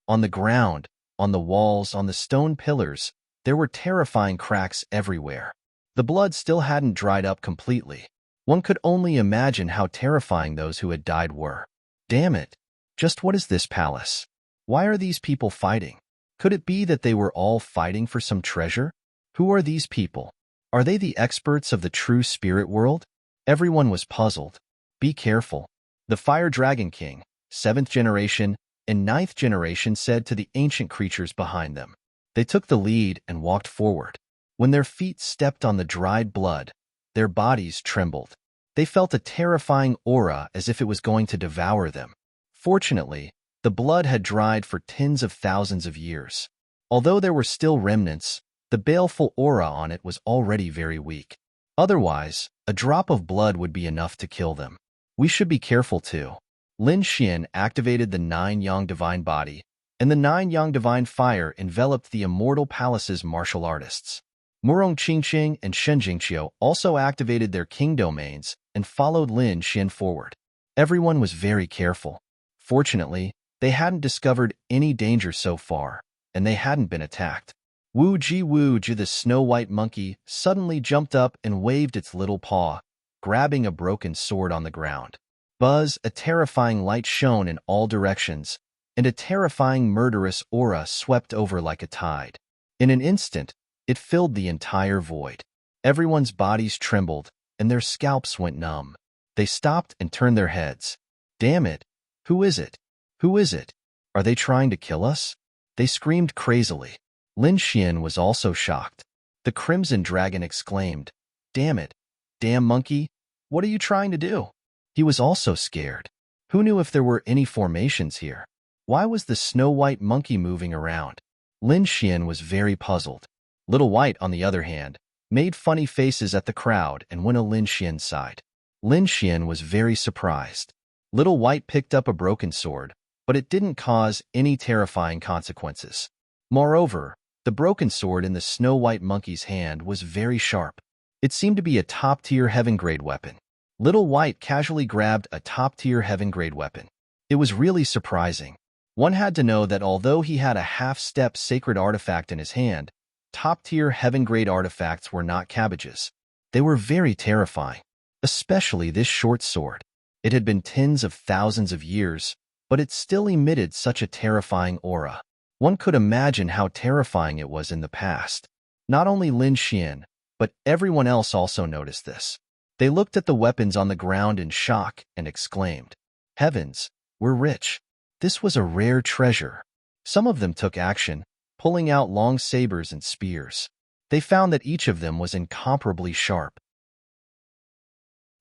On the ground, on the walls, on the stone pillars, there were terrifying cracks everywhere. The blood still hadn't dried up completely. One could only imagine how terrifying those who had died were. Damn it! Just what is this palace? Why are these people fighting? Could it be that they were all fighting for some treasure? Who are these people? Are they the experts of the true spirit world? Everyone was puzzled. Be careful. The Fire Dragon King, 7th generation and 9th generation, said to the ancient creatures behind them. They took the lead and walked forward. When their feet stepped on the dried blood, their bodies trembled. They felt a terrifying aura as if it was going to devour them. Fortunately, the blood had dried for tens of thousands of years. Although there were still remnants, the baleful aura on it was already very weak. Otherwise, a drop of blood would be enough to kill them. We should be careful too. Lin Xian activated the 9 Yang Divine Body, and the 9 Yang Divine Fire enveloped the Immortal Palace's martial artists. Murong Qingqing and Shen Jingqiu also activated their king domains and followed Lin Xian forward. Everyone was very careful. Fortunately, they hadn't discovered any danger so far, and they hadn't been attacked. Wu Ji, the snow-white monkey, suddenly jumped up and waved its little paw, grabbing a broken sword on the ground. Buzz, a terrifying light shone in all directions, and a terrifying murderous aura swept over like a tide. In an instant, it filled the entire void. Everyone's bodies trembled, and their scalps went numb. They stopped and turned their heads. Damn it! Who is it? Who is it? Are they trying to kill us? They screamed crazily. Lin Xian was also shocked. The Crimson Dragon exclaimed, Damn it! Damn monkey! What are you trying to do? He was also scared. Who knew if there were any formations here? Why was the snow-white monkey moving around? Lin Xian was very puzzled. Little White, on the other hand, made funny faces at the crowd and went to Lin Xian's side. Lin Xian was very surprised. Little White picked up a broken sword, but it didn't cause any terrifying consequences. Moreover, the broken sword in the snow-white monkey's hand was very sharp. It seemed to be a top-tier heaven-grade weapon. Little White casually grabbed a top-tier heaven-grade weapon. It was really surprising. One had to know that although he had a half-step sacred artifact in his hand, top-tier heaven-grade artifacts were not cabbages. They were very terrifying, especially this short sword. It had been tens of thousands of years, but it still emitted such a terrifying aura. One could imagine how terrifying it was in the past. Not only Lin Xian, but everyone else also noticed this. They looked at the weapons on the ground in shock and exclaimed, Heavens, we're rich. This was a rare treasure. Some of them took action, pulling out long sabers and spears. They found that each of them was incomparably sharp.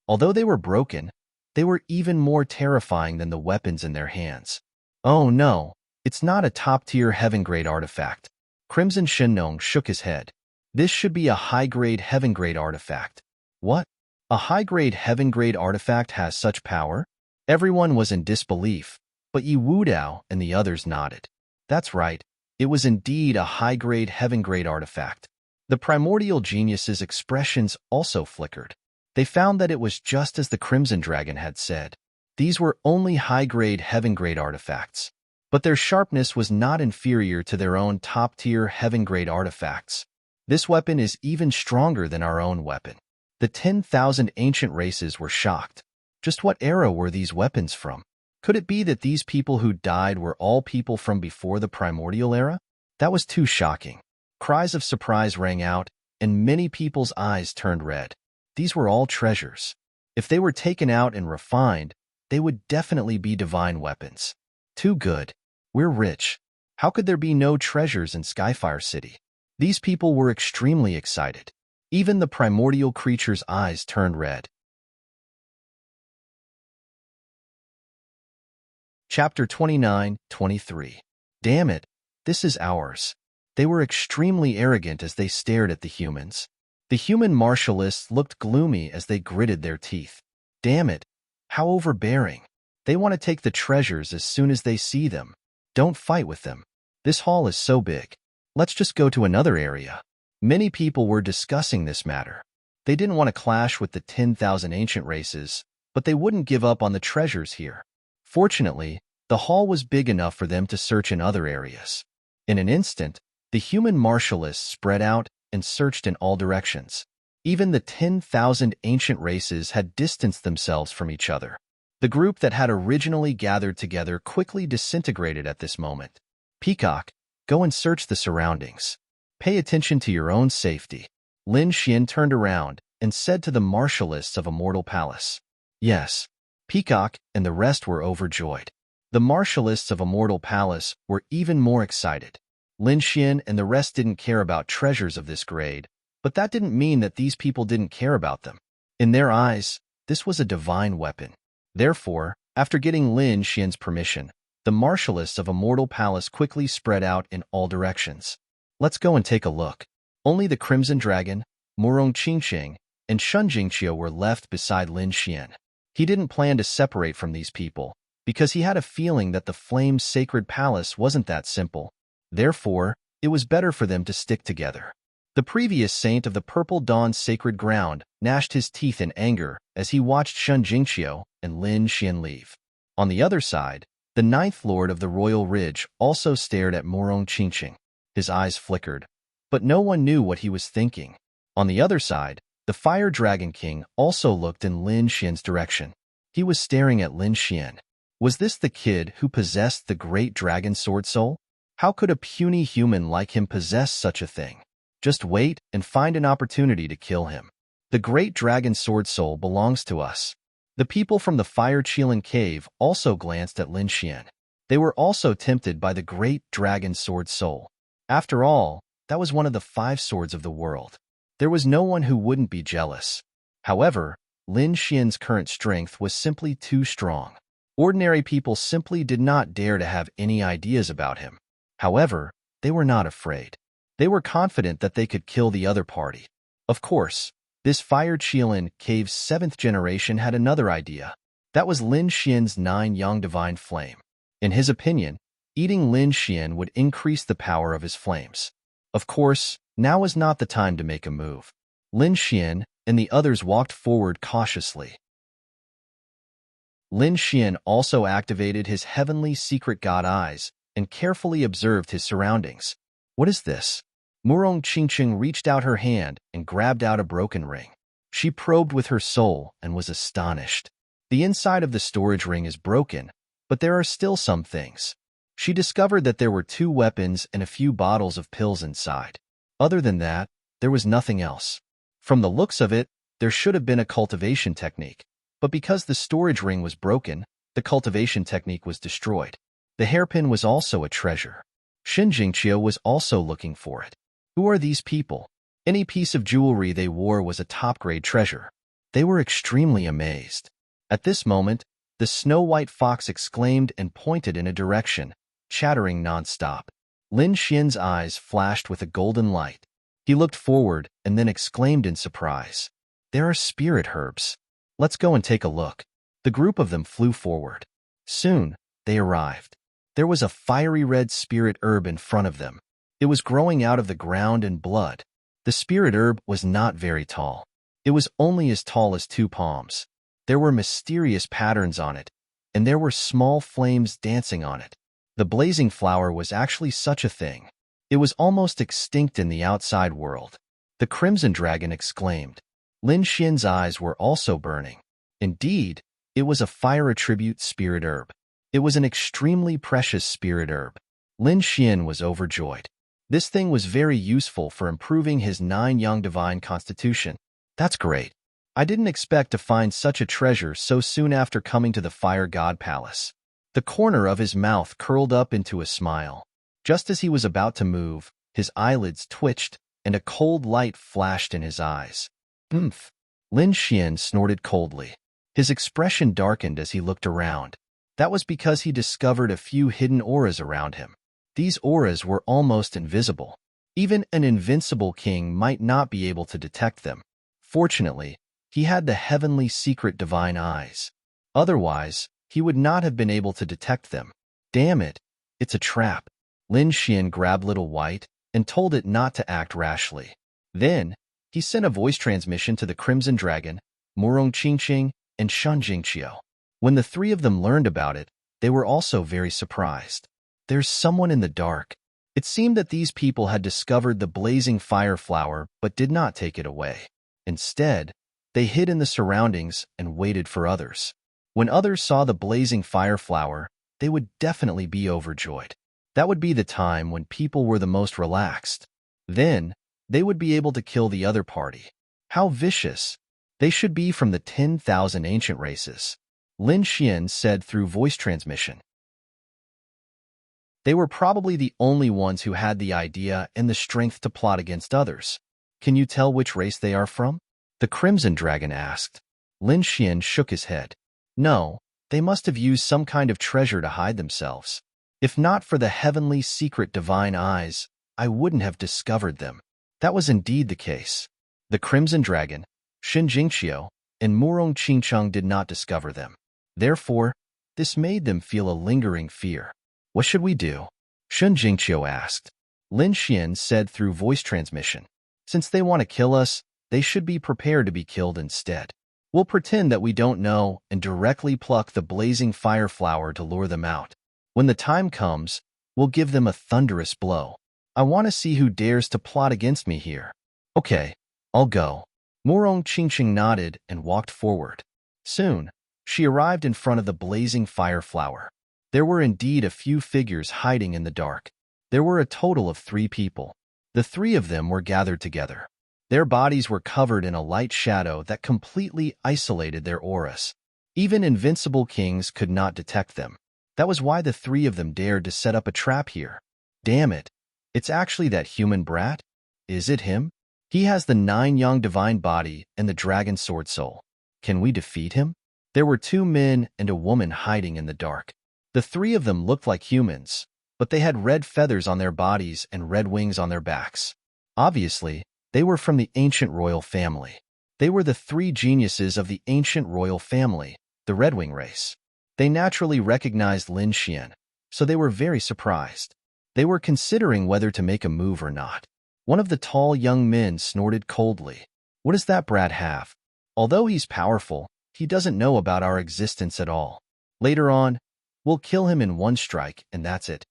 Although they were broken, they were even more terrifying than the weapons in their hands. Oh no, it's not a top-tier heaven-grade artifact. Crimson Shenong shook his head. This should be a high-grade heaven-grade artifact. What? A high-grade heaven-grade artifact has such power? Everyone was in disbelief, but Yi Wudao and the others nodded. That's right, it was indeed a high-grade heaven-grade artifact. The primordial genius's expressions also flickered. They found that it was just as the Crimson Dragon had said. These were only high-grade heaven-grade artifacts, but their sharpness was not inferior to their own top-tier heaven-grade artifacts. This weapon is even stronger than our own weapon. The 10,000 ancient races were shocked. Just what era were these weapons from? Could it be that these people who died were all people from before the primordial era? That was too shocking. Cries of surprise rang out, and many people's eyes turned red. These were all treasures. If they were taken out and refined, they would definitely be divine weapons. Too good. We're rich. How could there be no treasures in Skyfire City? These people were extremely excited. Even the primordial creature's eyes turned red. Chapter 29-23. Damn it, this is ours. They were extremely arrogant as they stared at the humans. The human martialists looked gloomy as they gritted their teeth. Damn it, how overbearing. They want to take the treasures as soon as they see them. Don't fight with them. This hall is so big. Let's just go to another area. Many people were discussing this matter. They didn't want to clash with the 10,000 ancient races, but they wouldn't give up on the treasures here. Fortunately, the hall was big enough for them to search in other areas. In an instant, the human martialists spread out and searched in all directions. Even the 10,000 ancient races had distanced themselves from each other. The group that had originally gathered together quickly disintegrated at this moment. Peacock, Go and search the surroundings. Pay attention to your own safety. Lin Xian turned around and said to the martialists of Immortal Palace. Yes, Peacock and the rest were overjoyed. The martialists of Immortal Palace were even more excited. Lin Xian and the rest didn't care about treasures of this grade, but that didn't mean that these people didn't care about them. In their eyes, this was a divine weapon. Therefore, after getting Lin Xian's permission, the martialists of Immortal Palace quickly spread out in all directions. Let's go and take a look. Only the Crimson Dragon, Murong Qingqing, and Shun Jingqiu were left beside Lin Xian. He didn't plan to separate from these people, because he had a feeling that the Flame's sacred palace wasn't that simple. Therefore, it was better for them to stick together. The previous saint of the Purple Dawn's sacred ground gnashed his teeth in anger as he watched Shun Jingqiu and Lin Xian leave. On the other side, the Ninth Lord of the Royal Ridge also stared at Murong Qingqing. His eyes flickered, but no one knew what he was thinking. On the other side, the Fire Dragon King also looked in Lin Xian's direction. He was staring at Lin Xian. Was this the kid who possessed the great dragon sword soul? How could a puny human like him possess such a thing? Just wait and find an opportunity to kill him. The great dragon sword soul belongs to us. The people from the Fire Qilin Cave also glanced at Lin Xian. They were also tempted by the great dragon sword soul. After all, that was one of the 5 swords of the world. There was no one who wouldn't be jealous. However, Lin Xian's current strength was simply too strong. Ordinary people simply did not dare to have any ideas about him. However, they were not afraid. They were confident that they could kill the other party. Of course, this Fire Qilin Cave's 7th generation had another idea. That was Lin Xian's 9 Yang Divine Flame. In his opinion, eating Lin Xian would increase the power of his flames. Of course, now was not the time to make a move. Lin Xian and the others walked forward cautiously. Lin Xian also activated his heavenly secret god eyes and carefully observed his surroundings. What is this? Murong Qingqing reached out her hand and grabbed out a broken ring. She probed with her soul and was astonished. The inside of the storage ring is broken, but there are still some things. She discovered that there were 2 weapons and a few bottles of pills inside. Other than that, there was nothing else. From the looks of it, there should have been a cultivation technique, but because the storage ring was broken, the cultivation technique was destroyed. The hairpin was also a treasure. Shun Jingqiu was also looking for it. Who are these people? Any piece of jewelry they wore was a top-grade treasure. They were extremely amazed. At this moment, the snow-white fox exclaimed and pointed in a direction, chattering non-stop. Lin Xian's eyes flashed with a golden light. He looked forward and then exclaimed in surprise. There are spirit herbs. Let's go and take a look. The group of them flew forward. Soon, they arrived. There was a fiery red spirit herb in front of them. It was growing out of the ground and blood. The spirit herb was not very tall. It was only as tall as 2 palms. There were mysterious patterns on it, and there were small flames dancing on it. The blazing flower was actually such a thing. It was almost extinct in the outside world. The Crimson Dragon exclaimed. Lin Xian's eyes were also burning. Indeed, it was a fire attribute spirit herb. It was an extremely precious spirit herb. Lin Xian was overjoyed. This thing was very useful for improving his 9 Yang Divine constitution. That's great. I didn't expect to find such a treasure so soon after coming to the Fire God Palace. The corner of his mouth curled up into a smile. Just as he was about to move, his eyelids twitched, and a cold light flashed in his eyes. Oomph! Lin Xian snorted coldly. His expression darkened as he looked around. That was because he discovered a few hidden auras around him. These auras were almost invisible. Even an invincible king might not be able to detect them. Fortunately, he had the heavenly secret divine eyes. Otherwise, he would not have been able to detect them. Damn it, it's a trap. Lin Xian grabbed Little White and told it not to act rashly. Then, he sent a voice transmission to the Crimson Dragon, Murong Qingqing, and Shun Jingqiu. When the 3 of them learned about it, they were also very surprised. There's someone in the dark. It seemed that these people had discovered the blazing fire flower but did not take it away. Instead, they hid in the surroundings and waited for others. When others saw the blazing fire flower, they would definitely be overjoyed. That would be the time when people were the most relaxed. Then, they would be able to kill the other party. How vicious. They should be from the 10,000 ancient races, Lin Xian said through voice transmission. They were probably the only ones who had the idea and the strength to plot against others. Can you tell which race they are from? The Crimson Dragon asked. Lin Xian shook his head. No, they must have used some kind of treasure to hide themselves. If not for the heavenly secret divine eyes, I wouldn't have discovered them. That was indeed the case. The Crimson Dragon, Xin Jingqiu, and Murong Qingcheng did not discover them. Therefore, this made them feel a lingering fear. What should we do? Xin Jingqiu asked. Lin Xian said through voice transmission. Since they want to kill us, they should be prepared to be killed instead. We'll pretend that we don't know and directly pluck the blazing fire flower to lure them out. When the time comes, we'll give them a thunderous blow. I want to see who dares to plot against me here. Okay, I'll go. Murong Qingcheng nodded and walked forward. Soon, she arrived in front of the blazing fire flower. There were indeed a few figures hiding in the dark. There were a total of 3 people. The 3 of them were gathered together. Their bodies were covered in a light shadow that completely isolated their auras. Even invincible kings could not detect them. That was why the 3 of them dared to set up a trap here. Damn it. It's actually that human brat? Is it him? He has the 9-yang divine body and the dragon sword soul. Can we defeat him? There were 2 men and a woman hiding in the dark. The 3 of them looked like humans, but they had red feathers on their bodies and red wings on their backs. Obviously, they were from the ancient royal family. They were the 3 geniuses of the ancient royal family, the Redwing race. They naturally recognized Lin Xian, so they were very surprised. They were considering whether to make a move or not. One of the tall young men snorted coldly. What does that brat have? Although he's powerful, he doesn't know about our existence at all. Later on, we'll kill him in one strike, and that's it.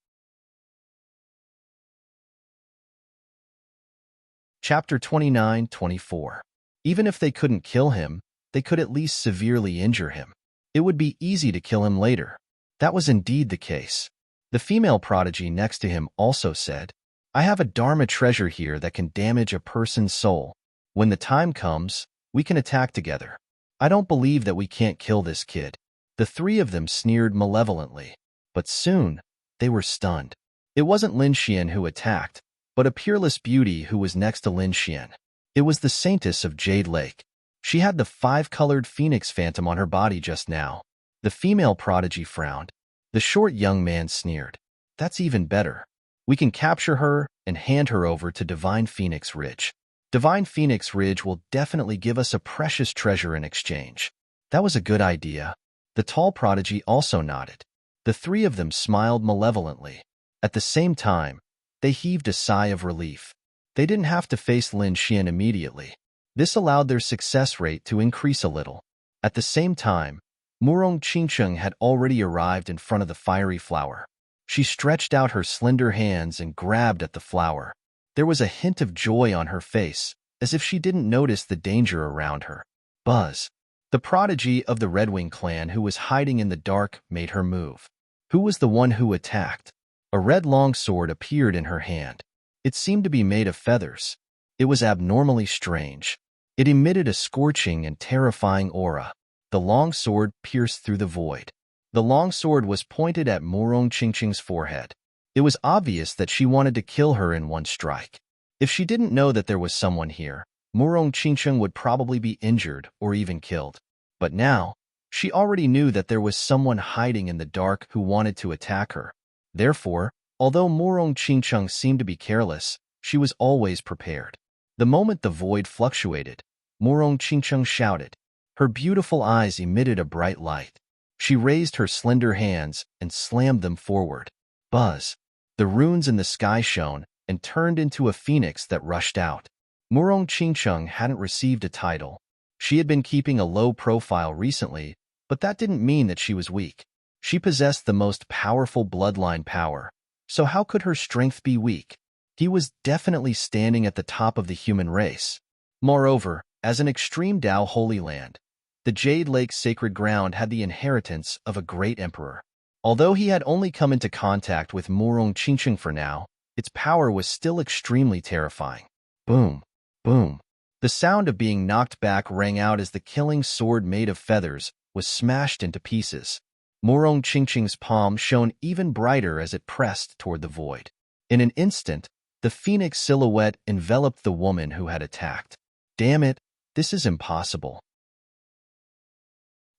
Chapter 29-24. Even if they couldn't kill him, they could at least severely injure him. It would be easy to kill him later. That was indeed the case. The female prodigy next to him also said, I have a Dharma treasure here that can damage a person's soul. When the time comes, we can attack together. I don't believe that we can't kill this kid. The 3 of them sneered malevolently. But soon, they were stunned. It wasn't Lin Xian who attacked, but a peerless beauty who was next to Lin Xian. It was the Saintess of Jade Lake. She had the 5-colored phoenix phantom on her body just now. The female prodigy frowned. The short young man sneered. That's even better. We can capture her and hand her over to Divine Phoenix Ridge. Divine Phoenix Ridge will definitely give us a precious treasure in exchange. That was a good idea. The tall prodigy also nodded. The 3 of them smiled malevolently. At the same time, they heaved a sigh of relief. They didn't have to face Lin Xian immediately. This allowed their success rate to increase a little. At the same time, Murong Qingcheng had already arrived in front of the fiery flower. She stretched out her slender hands and grabbed at the flower. There was a hint of joy on her face, as if she didn't notice the danger around her. Buzz. The prodigy of the Redwing clan who was hiding in the dark made her move. Who was the one who attacked? A red long sword appeared in her hand. It seemed to be made of feathers. It was abnormally strange. It emitted a scorching and terrifying aura. The long sword pierced through the void. The long sword was pointed at Murong Qingcheng's forehead. It was obvious that she wanted to kill her in one strike. If she didn't know that there was someone here, Murong Qingcheng would probably be injured or even killed. But now, she already knew that there was someone hiding in the dark who wanted to attack her. Therefore, although Murong Qingcheng seemed to be careless, she was always prepared. The moment the void fluctuated, Murong Qingcheng shouted. Her beautiful eyes emitted a bright light. She raised her slender hands and slammed them forward. Buzz. The runes in the sky shone and turned into a phoenix that rushed out. Murong Qingcheng hadn't received a title. She had been keeping a low profile recently, but that didn't mean that she was weak. She possessed the most powerful bloodline power, so how could her strength be weak? He was definitely standing at the top of the human race. Moreover, as an extreme Tao Holy Land, the Jade Lake sacred ground had the inheritance of a great emperor. Although he had only come into contact with Murong Qingqing for now, its power was still extremely terrifying. Boom, boom. The sound of being knocked back rang out as the killing sword made of feathers was smashed into pieces. Murong Qingqing's palm shone even brighter as it pressed toward the void. In an instant, the phoenix silhouette enveloped the woman who had attacked. Damn it, this is impossible.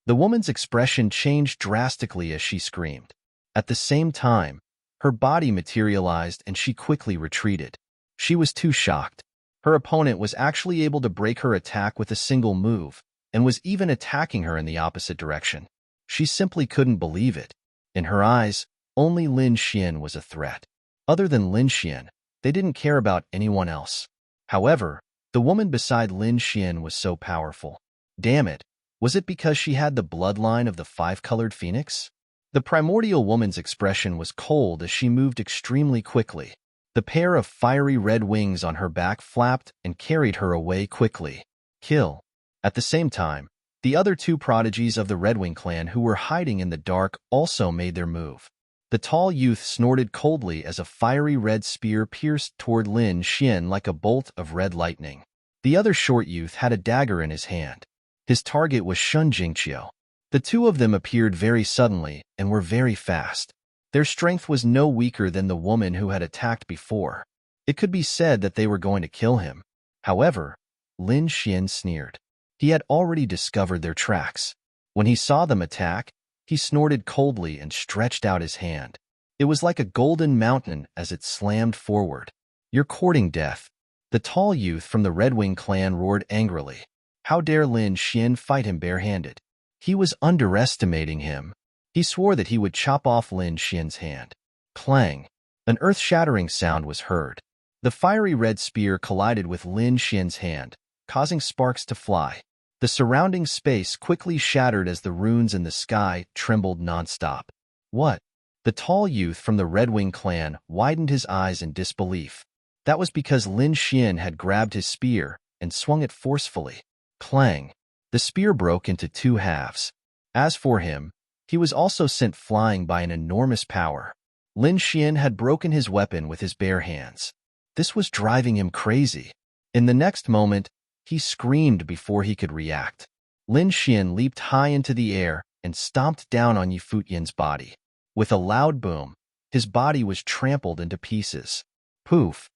The woman's expression changed drastically as she screamed. At the same time, her body materialized and she quickly retreated. She was too shocked. Her opponent was actually able to break her attack with a single move, and was even attacking her in the opposite direction. She simply couldn't believe it. In her eyes, only Lin Xian was a threat. Other than Lin Xian, they didn't care about anyone else. However, the woman beside Lin Xian was so powerful. Damn it, was it because she had the bloodline of the five-colored phoenix? The primordial woman's expression was cold as she moved extremely quickly. The pair of fiery red wings on her back flapped and carried her away quickly. Kill. At the same time, the other two prodigies of the Redwing clan who were hiding in the dark also made their move. The tall youth snorted coldly as a fiery red spear pierced toward Lin Xian like a bolt of red lightning. The other short youth had a dagger in his hand. His target was Shun Jingqiu. The two of them appeared very suddenly and were very fast. Their strength was no weaker than the woman who had attacked before. It could be said that they were going to kill him. However, Lin Xian sneered. He had already discovered their tracks. When he saw them attack, he snorted coldly and stretched out his hand. It was like a golden mountain as it slammed forward. "You're courting death." The tall youth from the Redwing clan roared angrily. How dare Lin Xian fight him barehanded? He was underestimating him. He swore that he would chop off Lin Xian's hand. Clang! An earth-shattering sound was heard. The fiery red spear collided with Lin Xian's hand, causing sparks to fly. The surrounding space quickly shattered as the runes in the sky trembled nonstop. What? The tall youth from the Redwing clan widened his eyes in disbelief. That was because Lin Xian had grabbed his spear and swung it forcefully. Clang! The spear broke into two halves. As for him, he was also sent flying by an enormous power. Lin Xian had broken his weapon with his bare hands. This was driving him crazy. In the next moment, he screamed before he could react. Lin Xian leaped high into the air and stomped down on Yi Fuyan's body. With a loud boom, his body was trampled into pieces. Poof!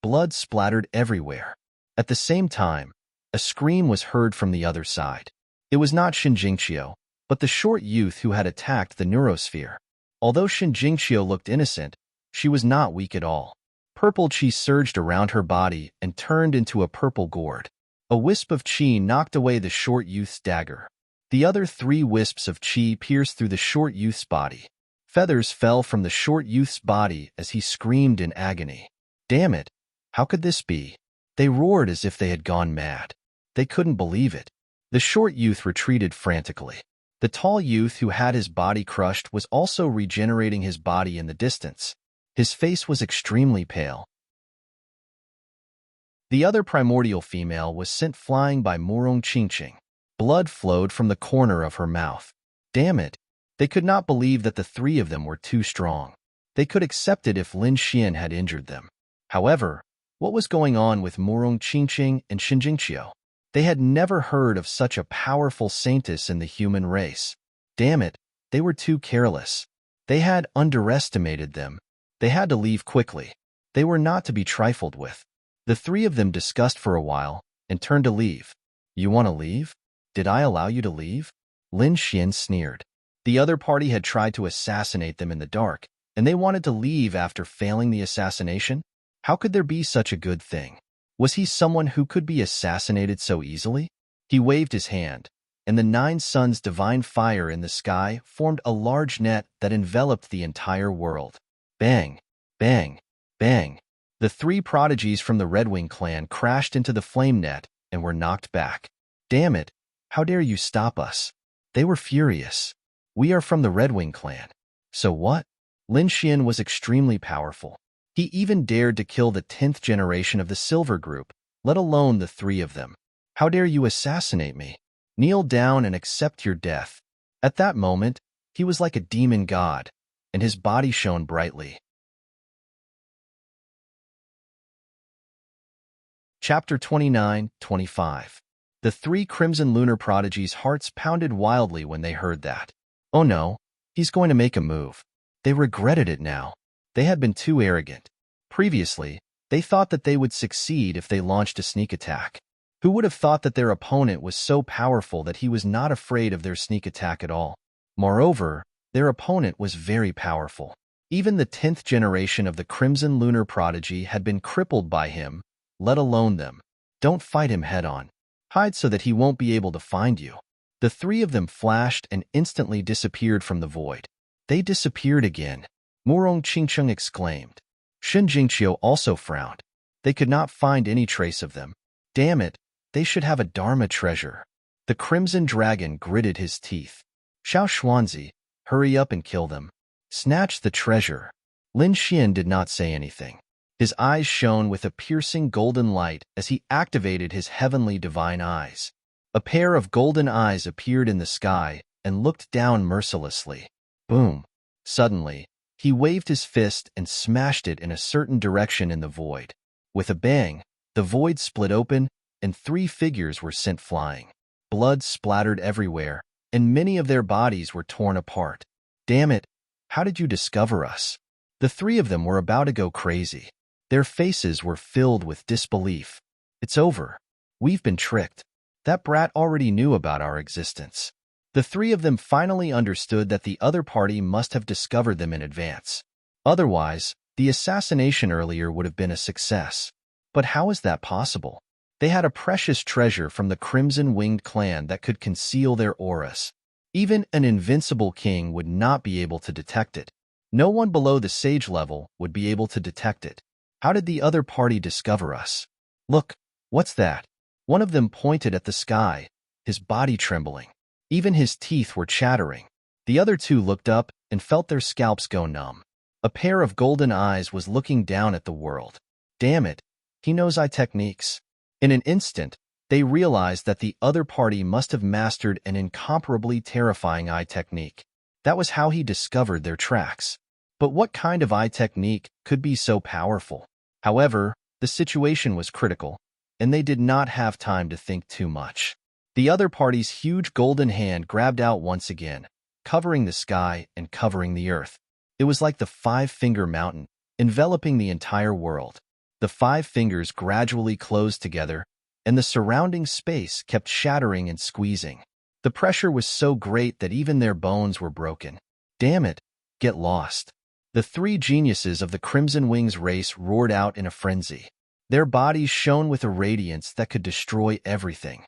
Blood splattered everywhere. At the same time, a scream was heard from the other side. It was not Shin Jingqiu, but the short youth who had attacked the neurosphere. Although Shin Jingqiu looked innocent, she was not weak at all. Purple qi surged around her body and turned into a purple gourd. A wisp of qi knocked away the short youth's dagger. The other three wisps of qi pierced through the short youth's body. Feathers fell from the short youth's body as he screamed in agony. Damn it! How could this be? They roared as if they had gone mad. They couldn't believe it. The short youth retreated frantically. The tall youth who had his body crushed was also regenerating his body in the distance. His face was extremely pale. The other primordial female was sent flying by Murong Qingqing. Blood flowed from the corner of her mouth. Damn it! They could not believe that the three of them were too strong. They could accept it if Lin Xian had injured them. However, what was going on with Murong Qingqing and Shin Jingqiu? They had never heard of such a powerful saintess in the human race. Damn it, they were too careless. They had underestimated them. They had to leave quickly. They were not to be trifled with. The three of them discussed for a while and turned to leave. You want to leave? Did I allow you to leave? Lin Xian sneered. The other party had tried to assassinate them in the dark, and they wanted to leave after failing the assassination? How could there be such a good thing? Was he someone who could be assassinated so easily? He waved his hand, and the 9 suns' divine fire in the sky formed a large net that enveloped the entire world. Bang! Bang! Bang! The 3 prodigies from the Redwing clan crashed into the flame net and were knocked back. Damn it! How dare you stop us? They were furious. We are from the Redwing clan. So what? Lin Xian was extremely powerful. He even dared to kill the 10th generation of the Silver Group, let alone the 3 of them. How dare you assassinate me? Kneel down and accept your death. At that moment, He was like a demon god, and his body shone brightly. Chapter 29-25. The three crimson lunar prodigies' hearts pounded wildly when they heard that. Oh no, he's going to make a move. They regretted it now. They had been too arrogant. Previously, they thought that they would succeed if they launched a sneak attack. Who would have thought that their opponent was so powerful that he was not afraid of their sneak attack at all? Moreover, their opponent was very powerful. Even the 10th generation of the crimson lunar prodigy had been crippled by him, let alone them. Don't fight him head-on. Hide so that he won't be able to find you. The three of them flashed and instantly disappeared from the void. They disappeared again. Murong Qingcheng exclaimed. Shen Jingqiu also frowned. They could not find any trace of them. Damn it, they should have a Dharma treasure. The crimson dragon gritted his teeth. Xiao Xuanzi, hurry up and kill them. Snatch the treasure. Lin Xian did not say anything. His eyes shone with a piercing golden light as he activated his heavenly divine eyes. A pair of golden eyes appeared in the sky and looked down mercilessly. Boom! Suddenly, he waved his fist and smashed it in a certain direction in the void. With a bang, the void split open and three figures were sent flying. Blood splattered everywhere, and many of their bodies were torn apart. Damn it! How did you discover us? The three of them were about to go crazy. Their faces were filled with disbelief. It's over. We've been tricked. That brat already knew about our existence. The three of them finally understood that the other party must have discovered them in advance. Otherwise, the assassination earlier would have been a success. But how is that possible? They had a precious treasure from the Crimson-Winged clan that could conceal their auras. Even an invincible king would not be able to detect it. No one below the sage level would be able to detect it. How did the other party discover us? Look, what's that? One of them pointed at the sky, his body trembling. Even his teeth were chattering. The other two looked up and felt their scalps go numb. A pair of golden eyes was looking down at the world. Damn it, he knows eye techniques. In an instant, they realized that the other party must have mastered an incomparably terrifying eye technique. That was how he discovered their tracks. But what kind of eye technique could be so powerful? However, the situation was critical, and they did not have time to think too much. The other party's huge golden hand grabbed out once again, covering the sky and covering the earth. It was like the five-finger mountain, enveloping the entire world. The five fingers gradually closed together, and the surrounding space kept shattering and squeezing. The pressure was so great that even their bones were broken. Damn it, get lost. The three geniuses of the Crimson Wings race roared out in a frenzy. Their bodies shone with a radiance that could destroy everything.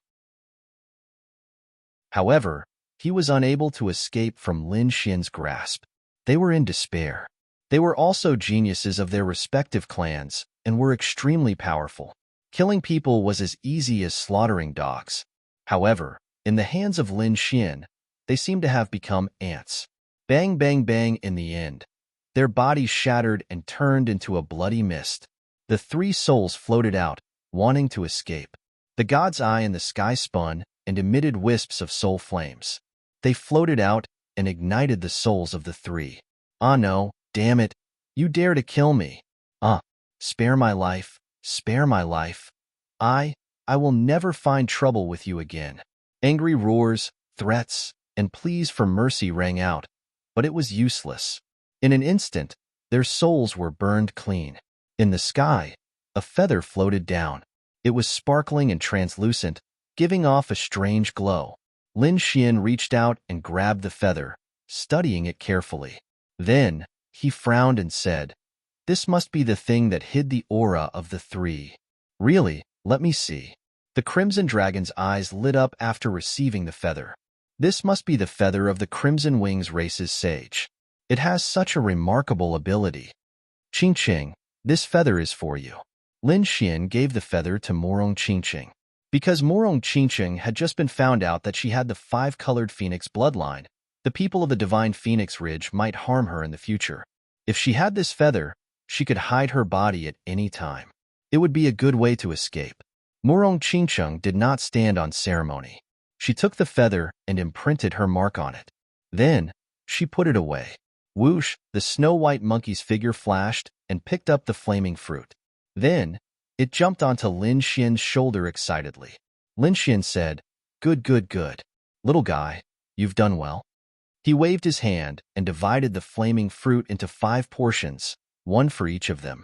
However, he was unable to escape from Lin Xian's grasp. They were in despair. They were also geniuses of their respective clans and were extremely powerful. Killing people was as easy as slaughtering dogs. However, in the hands of Lin Xian, they seemed to have become ants. Bang, bang, bang in the end. Their bodies shattered and turned into a bloody mist. The three souls floated out, wanting to escape. The god's eye in the sky spun and emitted wisps of soul flames. They floated out and ignited the souls of the three. Ah no, damn it, you dare to kill me. Spare my life, spare my life. I will never find trouble with you again. Angry roars, threats, and pleas for mercy rang out, but it was useless. In an instant, their souls were burned clean. In the sky, a feather floated down. It was sparkling and translucent, giving off a strange glow. Lin Xian reached out and grabbed the feather, studying it carefully. Then, he frowned and said, "This must be the thing that hid the aura of the three." Really, let me see. The Crimson Dragon's eyes lit up after receiving the feather. This must be the feather of the Crimson Wings race's sage. It has such a remarkable ability. Qingqing, this feather is for you. Lin Xian gave the feather to Murong Qingqing. Because Murong Qingqing had just been found out that she had the five-colored phoenix bloodline, the people of the Divine Phoenix Ridge might harm her in the future. If she had this feather, she could hide her body at any time. It would be a good way to escape. Murong Qingqing did not stand on ceremony. She took the feather and imprinted her mark on it. Then, She put it away. Whoosh, the Snow-White monkey's figure flashed and picked up the flaming fruit. Then, it jumped onto Lin Xian's shoulder excitedly. Lin Xian said, "Good, good, good. Little guy, you've done well." He waved his hand and divided the flaming fruit into 5 portions, one for each of them.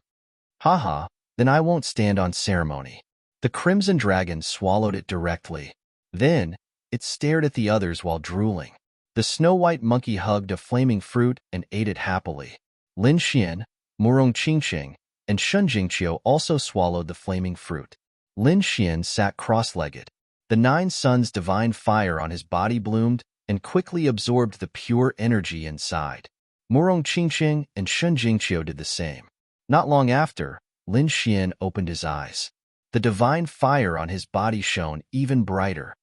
"Haha, then I won't stand on ceremony." The crimson dragon swallowed it directly. Then, it stared at the others while drooling. The Snow-White monkey hugged a flaming fruit and ate it happily. Lin Xian, Murong Qingqing, and Shun Jingqiu also swallowed the flaming fruit. Lin Xian sat cross-legged. The 9 suns' divine fire on his body bloomed and quickly absorbed the pure energy inside. Murong Qingqing and Shun Jingqiu did the same. Not long after, Lin Xian opened his eyes. The divine fire on his body shone even brighter.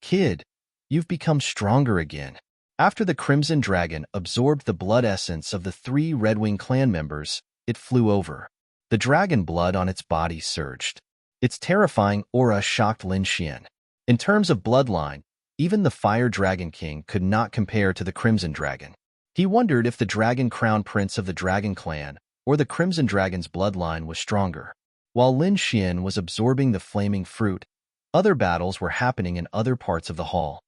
"Kid, you've become stronger again." After the crimson dragon absorbed the blood essence of the 3 Redwing clan members, it flew over. The dragon blood on its body surged. Its terrifying aura shocked Lin Xian. In terms of bloodline, even the Fire Dragon King could not compare to the Crimson Dragon. He wondered if the Dragon Crown Prince of the Dragon Clan or the Crimson Dragon's bloodline was stronger. While Lin Xian was absorbing the flaming fruit, other battles were happening in other parts of the hall.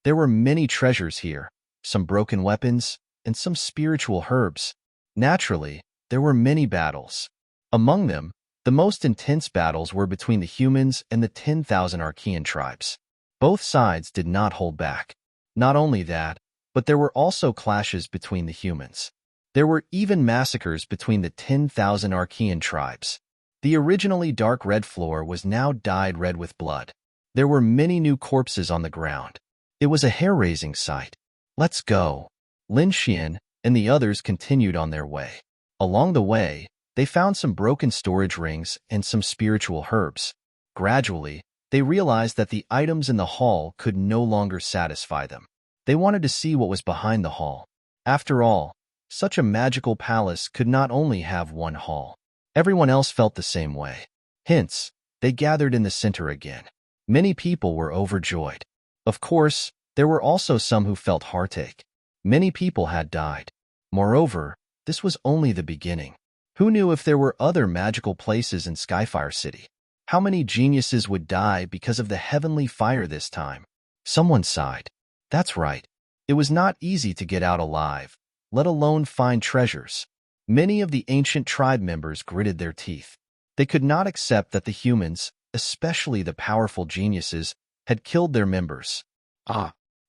There were many treasures here, some broken weapons, and some spiritual herbs. Naturally, there were many battles. Among them, the most intense battles were between the humans and the 10,000 Archean tribes. Both sides did not hold back. Not only that, but there were also clashes between the humans. There were even massacres between the 10,000 Archean tribes. The originally dark red floor was now dyed red with blood. There were many new corpses on the ground. It was a hair-raising sight. "Let's go." Lin Xian and the others continued on their way. Along the way, they found some broken storage rings and some spiritual herbs. Gradually, they realized that the items in the hall could no longer satisfy them. They wanted to see what was behind the hall. After all, such a magical palace could not only have one hall. Everyone else felt the same way. Hence, they gathered in the center again. Many people were overjoyed. Of course, there were also some who felt heartache. Many people had died. Moreover, this was only the beginning. Who knew if there were other magical places in Skyfire City? How many geniuses would die because of the heavenly fire this time? Someone sighed. That's right. It was not easy to get out alive, let alone find treasures. Many of the ancient tribe members gritted their teeth. They could not accept that the humans, especially the powerful geniuses, had killed their members.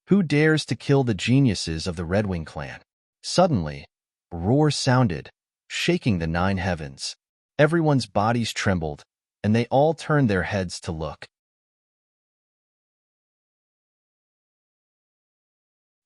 Who dares to kill the geniuses of the Redwing clan? Suddenly, a roar sounded, shaking the 9 heavens. Everyone's bodies trembled, and they all turned their heads to look.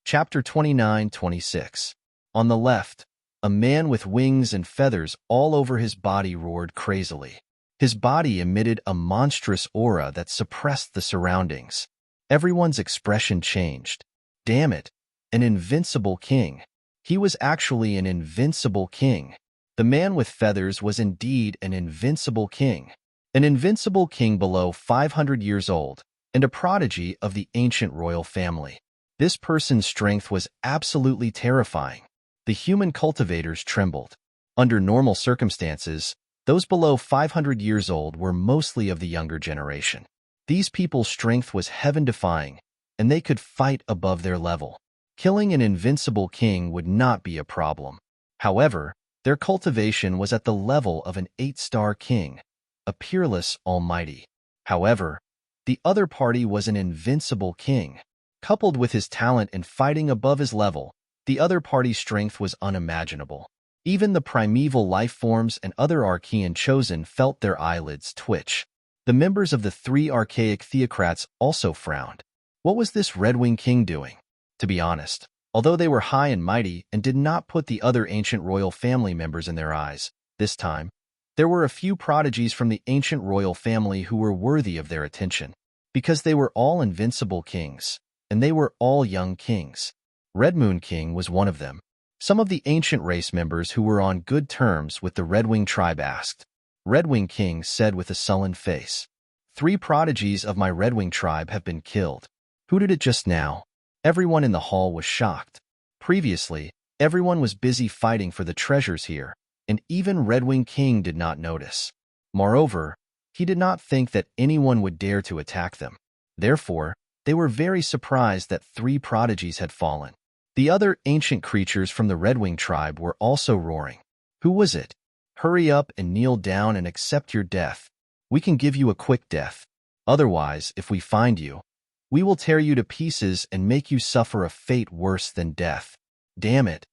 Chapter 29-26. On the left, a man with wings and feathers all over his body roared crazily. His body emitted a monstrous aura that suppressed the surroundings. Everyone's expression changed. Damn it, an invincible king. He was actually an invincible king. The man with feathers was indeed an invincible king. An invincible king below 500 years old, and a prodigy of the ancient royal family. This person's strength was absolutely terrifying. The human cultivators trembled. Under normal circumstances, those below 500 years old were mostly of the younger generation. These people's strength was heaven-defying, and they could fight above their level. Killing an invincible king would not be a problem. However, their cultivation was at the level of an 8-star king, a peerless almighty. However, the other party was an invincible king. Coupled with his talent in fighting above his level, the other party's strength was unimaginable. Even the primeval life forms and other Archean chosen felt their eyelids twitch. The members of the 3 archaic theocrats also frowned. What was this Redwing king doing? To be honest, although they were high and mighty and did not put the other ancient royal family members in their eyes, this time, there were a few prodigies from the ancient royal family who were worthy of their attention. Because they were all invincible kings, and they were all young kings. Red Moon King was one of them. Some of the ancient race members who were on good terms with the Redwing tribe asked. Redwing King said with a sullen face, 3 prodigies of my Redwing tribe have been killed. Who did it just now? Everyone in the hall was shocked. Previously, everyone was busy fighting for the treasures here, and even Redwing King did not notice. Moreover, he did not think that anyone would dare to attack them. Therefore, they were very surprised that 3 prodigies had fallen. The other ancient creatures from the Redwing tribe were also roaring. Who was it? Hurry up and kneel down and accept your death. We can give you a quick death. Otherwise, if we find you, we will tear you to pieces and make you suffer a fate worse than death. Damn it!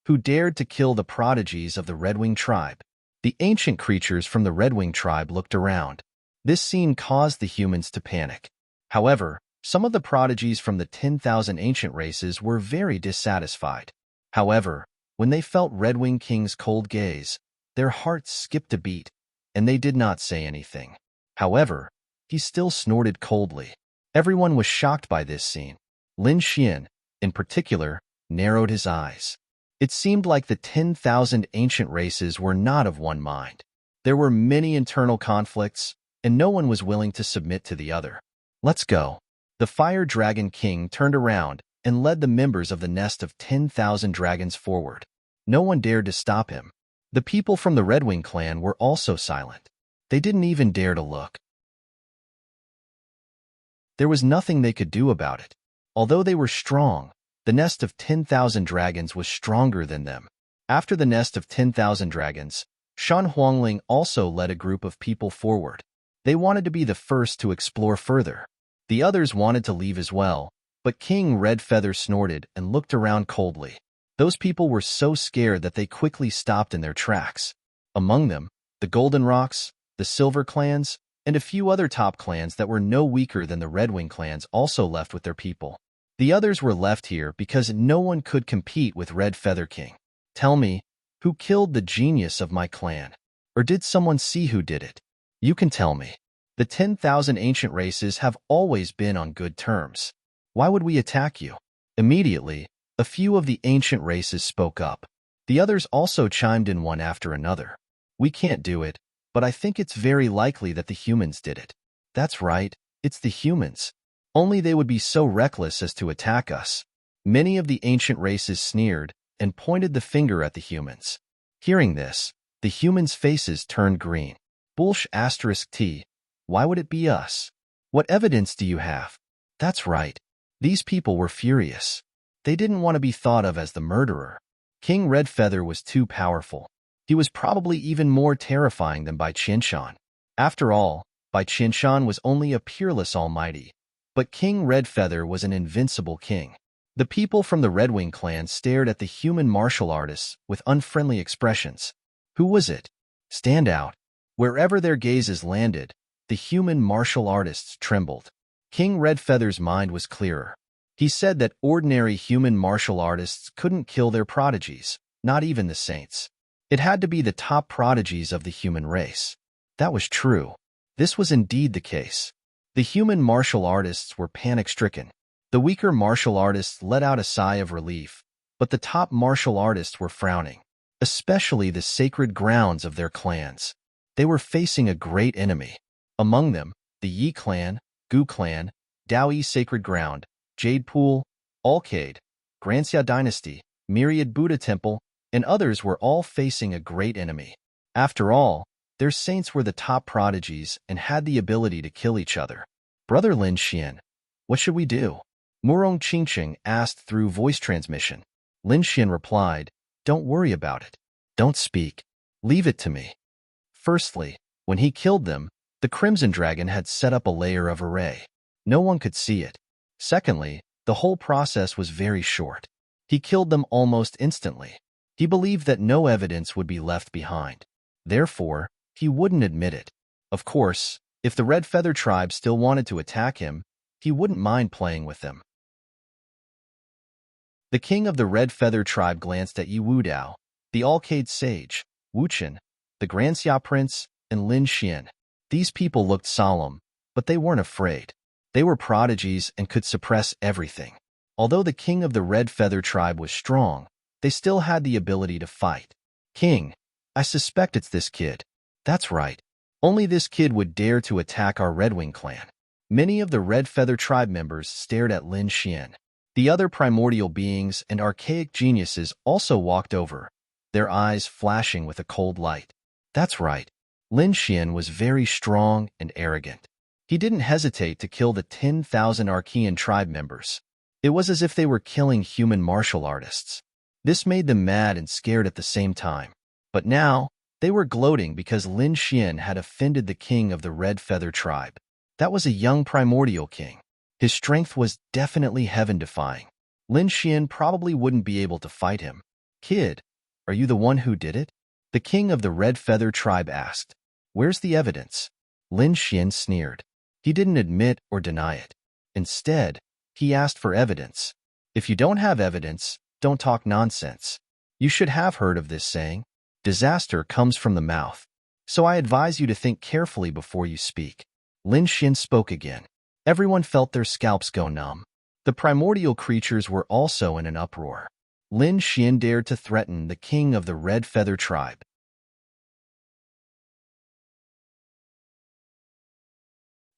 Who dared to kill the prodigies of the Redwing tribe? The ancient creatures from the Redwing tribe looked around. This scene caused the humans to panic. However, some of the prodigies from the 10,000 ancient races were very dissatisfied. However, when they felt Redwing King's cold gaze, their hearts skipped a beat, and they did not say anything. However, he still snorted coldly. Everyone was shocked by this scene. Lin Xian, in particular, narrowed his eyes. It seemed like the 10,000 ancient races were not of one mind. There were many internal conflicts, and no one was willing to submit to the other. Let's go. The Fire Dragon King turned around and led the members of the nest of 10,000 dragons forward. No one dared to stop him. The people from the Redwing clan were also silent. They didn't even dare to look. There was nothing they could do about it. Although they were strong, the nest of 10,000 dragons was stronger than them. After the nest of 10,000 dragons, Shan Huangling also led a group of people forward. They wanted to be the first to explore further. The others wanted to leave as well, but King Red Feather snorted and looked around coldly. Those people were so scared that they quickly stopped in their tracks. Among them, the Golden Rocks, the Silver clans, and a few other top clans that were no weaker than the Redwing clans also left with their people. The others were left here because no one could compete with Red Feather King. Tell me, who killed the genius of my clan? Or did someone see who did it? You can tell me. The 10,000 ancient races have always been on good terms. Why would we attack you? Immediately, a few of the ancient races spoke up. The others also chimed in one after another. We can't do it, but I think it's very likely that the humans did it. That's right, it's the humans. Only they would be so reckless as to attack us. Many of the ancient races sneered and pointed the finger at the humans. Hearing this, the humans' faces turned green. Bullsh *T. Why would it be us? What evidence do you have? That's right. These people were furious. They didn't want to be thought of as the murderer. King Red Feather was too powerful. He was probably even more terrifying than Bai Qianshan. After all, Bai Qianshan was only a peerless almighty, but King Red Feather was an invincible king. The people from the Redwing clan stared at the human martial artists with unfriendly expressions. Who was it? Stand out. Wherever their gazes landed, the human martial artists trembled. King Red Feather's mind was clearer. He said that ordinary human martial artists couldn't kill their prodigies, not even the saints. It had to be the top prodigies of the human race. That was true. This was indeed the case. The human martial artists were panic-stricken. The weaker martial artists let out a sigh of relief, but the top martial artists were frowning, especially the sacred grounds of their clans. They were facing a great enemy. Among them, the Yi clan, Gu clan, Daoyi Sacred Ground, Jade Pool, Alcade, Granxia Dynasty, Myriad Buddha Temple, and others were all facing a great enemy. After all, their saints were the top prodigies and had the ability to kill each other. Brother Lin Xian, what should we do? Murong Qingqing asked through voice transmission. Lin Xian replied, Don't worry about it. Don't speak. Leave it to me. Firstly, when he killed them, the Crimson Dragon had set up a layer of array. No one could see it. Secondly, the whole process was very short. He killed them almost instantly. He believed that no evidence would be left behind. Therefore, he wouldn't admit it. Of course, if the Red Feather tribe still wanted to attack him, he wouldn't mind playing with them. The king of the Red Feather tribe glanced at Yi Wudao, the Alcade sage, Wu Chen, the Granxia prince, and Lin Xian. These people looked solemn, but they weren't afraid. They were prodigies and could suppress everything. Although the king of the Red Feather tribe was strong, they still had the ability to fight. King, I suspect it's this kid. That's right. Only this kid would dare to attack our Redwing clan. Many of the Red Feather tribe members stared at Lin Xian. The other primordial beings and archaic geniuses also walked over, their eyes flashing with a cold light. That's right. Lin Xian was very strong and arrogant. He didn't hesitate to kill the 10,000 Archean tribe members. It was as if they were killing human martial artists. This made them mad and scared at the same time. But now, they were gloating because Lin Xian had offended the king of the Red Feather tribe. That was a young primordial king. His strength was definitely heaven-defying. Lin Xian probably wouldn't be able to fight him. Kid, are you the one who did it? The king of the Red Feather tribe asked. Where's the evidence? Lin Xian sneered. He didn't admit or deny it. Instead, he asked for evidence. If you don't have evidence, don't talk nonsense. You should have heard of this saying. Disaster comes from the mouth. So I advise you to think carefully before you speak. Lin Xian spoke again. Everyone felt their scalps go numb. The primordial creatures were also in an uproar. Lin Xian dared to threaten the king of the Red Feather tribe.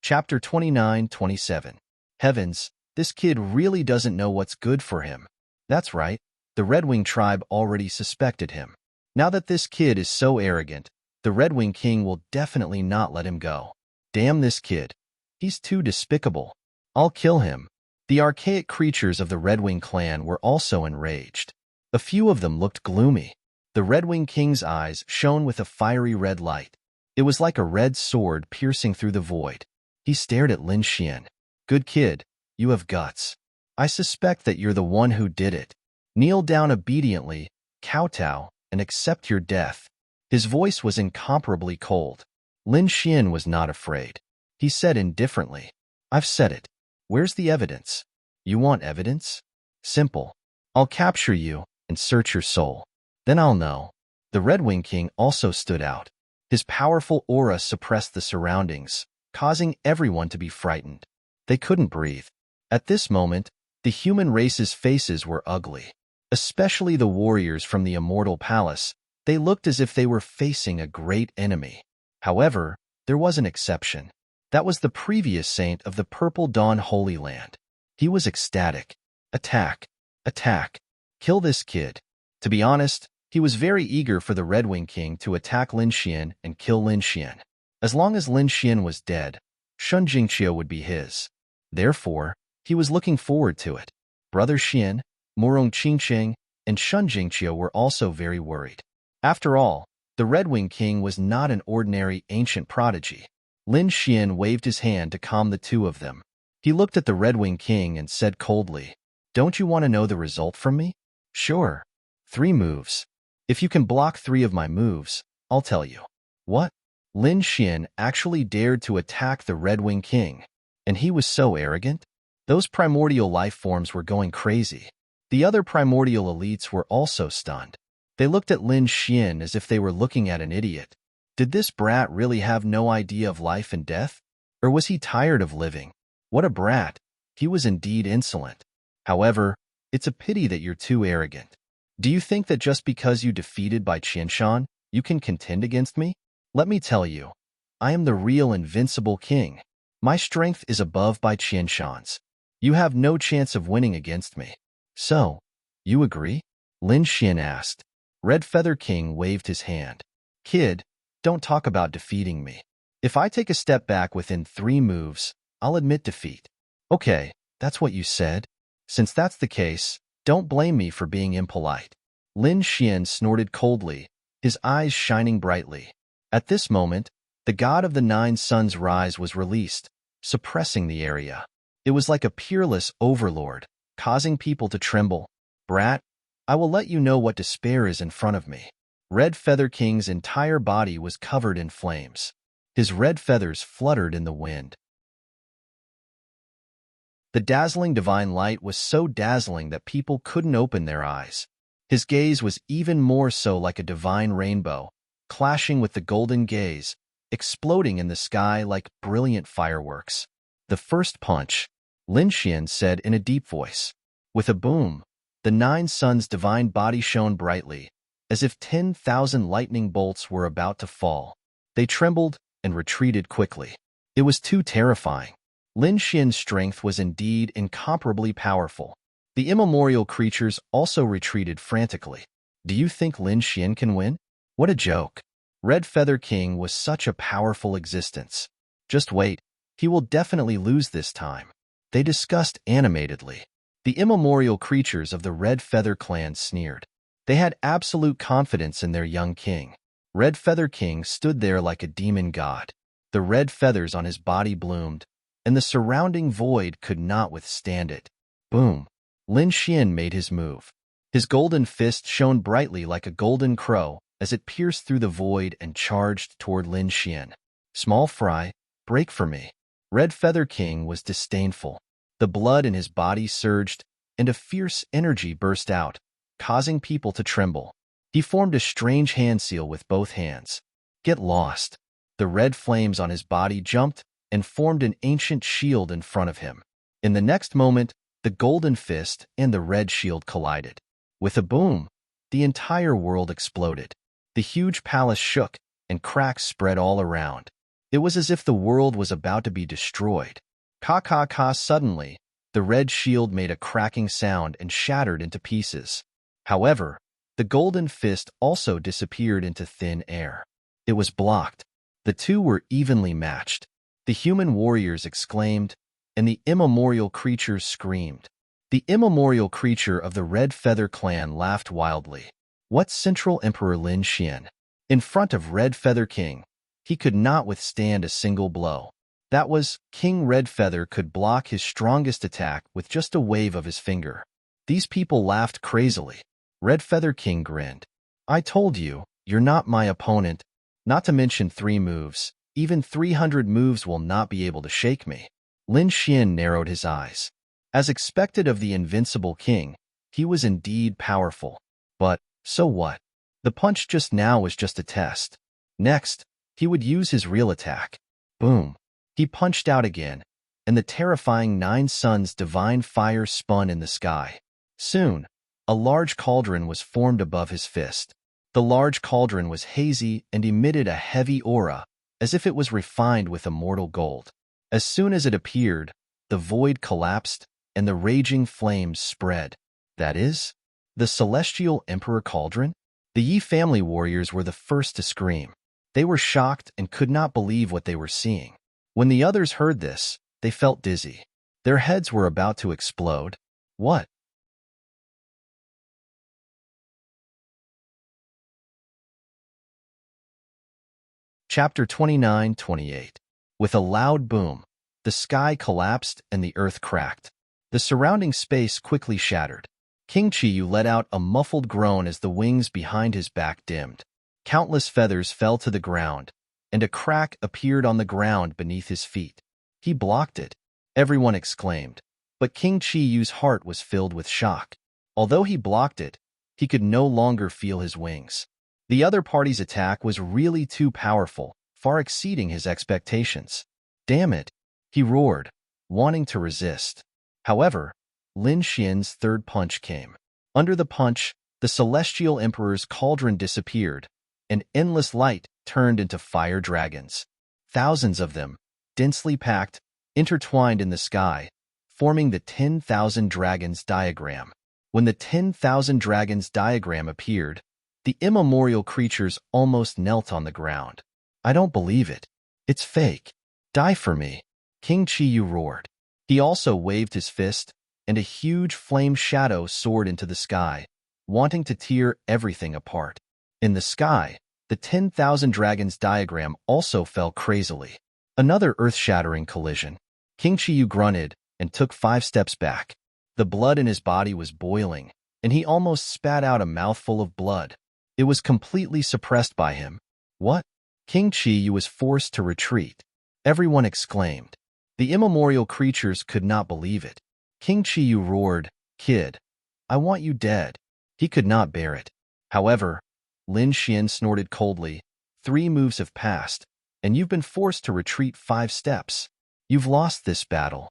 Chapter 29-27. Heavens, this kid really doesn't know what's good for him. That's right, the Redwing tribe already suspected him. Now that this kid is so arrogant, the Redwing king will definitely not let him go. Damn this kid. He's too despicable. I'll kill him. The archaic creatures of the Redwing clan were also enraged. A few of them looked gloomy. The Redwing king's eyes shone with a fiery red light. It was like a red sword piercing through the void. He stared at Lin Xian. Good kid, you have guts. I suspect that you're the one who did it. Kneel down obediently, kowtow, and accept your death. His voice was incomparably cold. Lin Xian was not afraid. He said indifferently, I've said it. Where's the evidence? You want evidence? Simple. I'll capture you and search your soul. Then I'll know. The Redwing King also stood out. His powerful aura suppressed the surroundings, causing everyone to be frightened. They couldn't breathe. At this moment, the human race's faces were ugly. Especially the warriors from the Immortal Palace. They looked as if they were facing a great enemy. However, there was an exception. That was the previous saint of the Purple Dawn Holy Land. He was ecstatic. Attack. Attack. Kill this kid. To be honest, he was very eager for the Redwing King to attack Lin Xian and kill Lin Xian. As long as Lin Xian was dead, Shun Jingqiu would be his. Therefore, he was looking forward to it. Brother Xian, Morong Qingcheng, and Shun Jingqiu were also very worried. After all, the Redwing King was not an ordinary ancient prodigy. Lin Xian waved his hand to calm the two of them. He looked at the Redwing King and said coldly, Don't you want to know the result from me? Sure. 3 moves. If you can block 3 of my moves, I'll tell you. What? Lin Xian actually dared to attack the Redwing King. And he was so arrogant? Those primordial life forms were going crazy. The other primordial elites were also stunned. They looked at Lin Xian as if they were looking at an idiot. Did this brat really have no idea of life and death? Or was he tired of living? What a brat. He was indeed insolent. However, it's a pity that you're too arrogant. Do you think that just because you defeated by Qianshan, you can contend against me? Let me tell you, I am the real invincible king. My strength is above by Qianshan's. You have no chance of winning against me. So, you agree? Lin Xian asked. Red Feather King waved his hand. Kid, don't talk about defeating me. If I take a step back within 3 moves, I'll admit defeat. Okay, that's what you said. Since that's the case, don't blame me for being impolite. Lin Xian snorted coldly, his eyes shining brightly. At this moment, the god of the 9 suns rise was released, suppressing the area. It was like a peerless overlord, causing people to tremble. Brat, I will let you know what despair is in front of me. Red Feather King's entire body was covered in flames. His red feathers fluttered in the wind. The dazzling divine light was so dazzling that people couldn't open their eyes. His gaze was even more so like a divine rainbow, clashing with the golden gaze, exploding in the sky like brilliant fireworks. The first punch, Lin Xian said in a deep voice. With a boom, the 9 suns' divine body shone brightly, as if 10,000 lightning bolts were about to fall. They trembled and retreated quickly. It was too terrifying. Lin Xian's strength was indeed incomparably powerful. The immemorial creatures also retreated frantically. Do you think Lin Xian can win? What a joke. Red Feather King was such a powerful existence. Just wait, he will definitely lose this time. They discussed animatedly. The immemorial creatures of the Red Feather clan sneered. They had absolute confidence in their young king. Red Feather King stood there like a demon god. The red feathers on his body bloomed, and the surrounding void could not withstand it. Boom! Lin Xian made his move. His golden fist shone brightly like a golden crow as it pierced through the void and charged toward Lin Xian. Small fry, break for me. Red Feather King was disdainful. The blood in his body surged, and a fierce energy burst out, causing people to tremble. He formed a strange hand seal with both hands. Get lost. The red flames on his body jumped and formed an ancient shield in front of him. In the next moment, the golden fist and the red shield collided. With a boom, the entire world exploded. The huge palace shook, and cracks spread all around. It was as if the world was about to be destroyed. Ka. Suddenly, the red shield made a cracking sound and shattered into pieces. However, the golden fist also disappeared into thin air. It was blocked. The two were evenly matched. The human warriors exclaimed, and the immemorial creatures screamed. The immemorial creature of the Red Feather clan laughed wildly. What Central Emperor Lin Xian? In front of Red Feather King, he could not withstand a single blow. That was, King Red Feather could block his strongest attack with just a wave of his finger. These people laughed crazily. Red Feather King grinned. I told you, you're not my opponent. Not to mention 3 moves. Even 300 moves will not be able to shake me. Lin Xian narrowed his eyes. As expected of the invincible king, he was indeed powerful. But, so what? The punch just now was just a test. Next, he would use his real attack. Boom. He punched out again, and the terrifying 9 suns divine fire spun in the sky. Soon, a large cauldron was formed above his fist. The large cauldron was hazy and emitted a heavy aura, as if it was refined with immortal gold. As soon as it appeared, the void collapsed, and the raging flames spread. That is, the Celestial Emperor Cauldron? The Yi family warriors were the first to scream. They were shocked and could not believe what they were seeing. When the others heard this, they felt dizzy. Their heads were about to explode. What? Chapter 29-28. With a loud boom, the sky collapsed and the earth cracked. The surrounding space quickly shattered. King Qiyu let out a muffled groan as the wings behind his back dimmed. Countless feathers fell to the ground, and a crack appeared on the ground beneath his feet. He blocked it. Everyone exclaimed, but King Qiyu's heart was filled with shock. Although he blocked it, he could no longer feel his wings. The other party's attack was really too powerful, far exceeding his expectations. Damn it, he roared, wanting to resist. However, Lin Xian's third punch came. Under the punch, the Celestial Emperor's cauldron disappeared, and endless light turned into fire dragons. Thousands of them, densely packed, intertwined in the sky, forming the 10,000 dragons diagram. When the 10,000 dragons diagram appeared, the immemorial creatures almost knelt on the ground. I don't believe it. It's fake. Die for me. King Qiyu roared. He also waved his fist, and a huge flame shadow soared into the sky, wanting to tear everything apart. In the sky, the 10,000 dragons diagram also fell crazily. Another earth-shattering collision. King Qiyu grunted and took 5 steps back. The blood in his body was boiling, and he almost spat out a mouthful of blood. It was completely suppressed by him. What? King Qiyu was forced to retreat. Everyone exclaimed. The immemorial creatures could not believe it. King Qiyu roared, Kid, I want you dead. He could not bear it. However, Lin Xian snorted coldly. 3 moves have passed, and you've been forced to retreat 5 steps. You've lost this battle.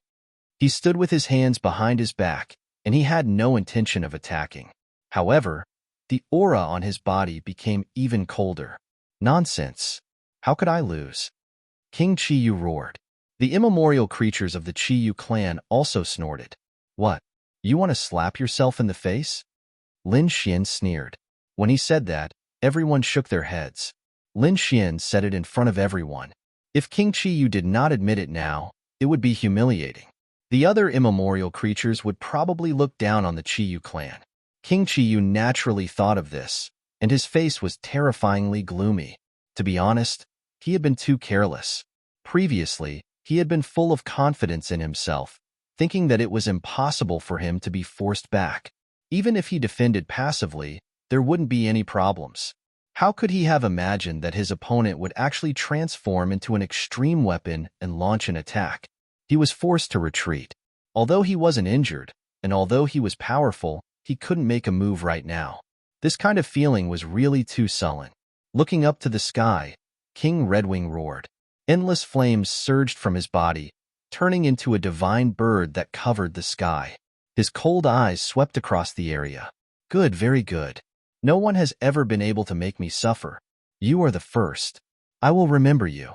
He stood with his hands behind his back, and he had no intention of attacking. However, the aura on his body became even colder. Nonsense. How could I lose? King Qiyu roared. The immemorial creatures of the Qiyu clan also snorted. What? You want to slap yourself in the face? Lin Xian sneered. When he said that, everyone shook their heads. Lin Xian said it in front of everyone. If King Qiyu did not admit it now, it would be humiliating. The other immemorial creatures would probably look down on the Qiyu clan. King Qiyu naturally thought of this, and his face was terrifyingly gloomy. To be honest, he had been too careless. Previously, he had been full of confidence in himself, thinking that it was impossible for him to be forced back. Even if he defended passively, there wouldn't be any problems. How could he have imagined that his opponent would actually transform into an extreme weapon and launch an attack? He was forced to retreat. Although he wasn't injured, and although he was powerful, he couldn't make a move right now. This kind of feeling was really too sullen. Looking up to the sky, King Redwing roared. Endless flames surged from his body, turning into a divine bird that covered the sky. His cold eyes swept across the area. Good, very good. No one has ever been able to make me suffer. You are the first. I will remember you.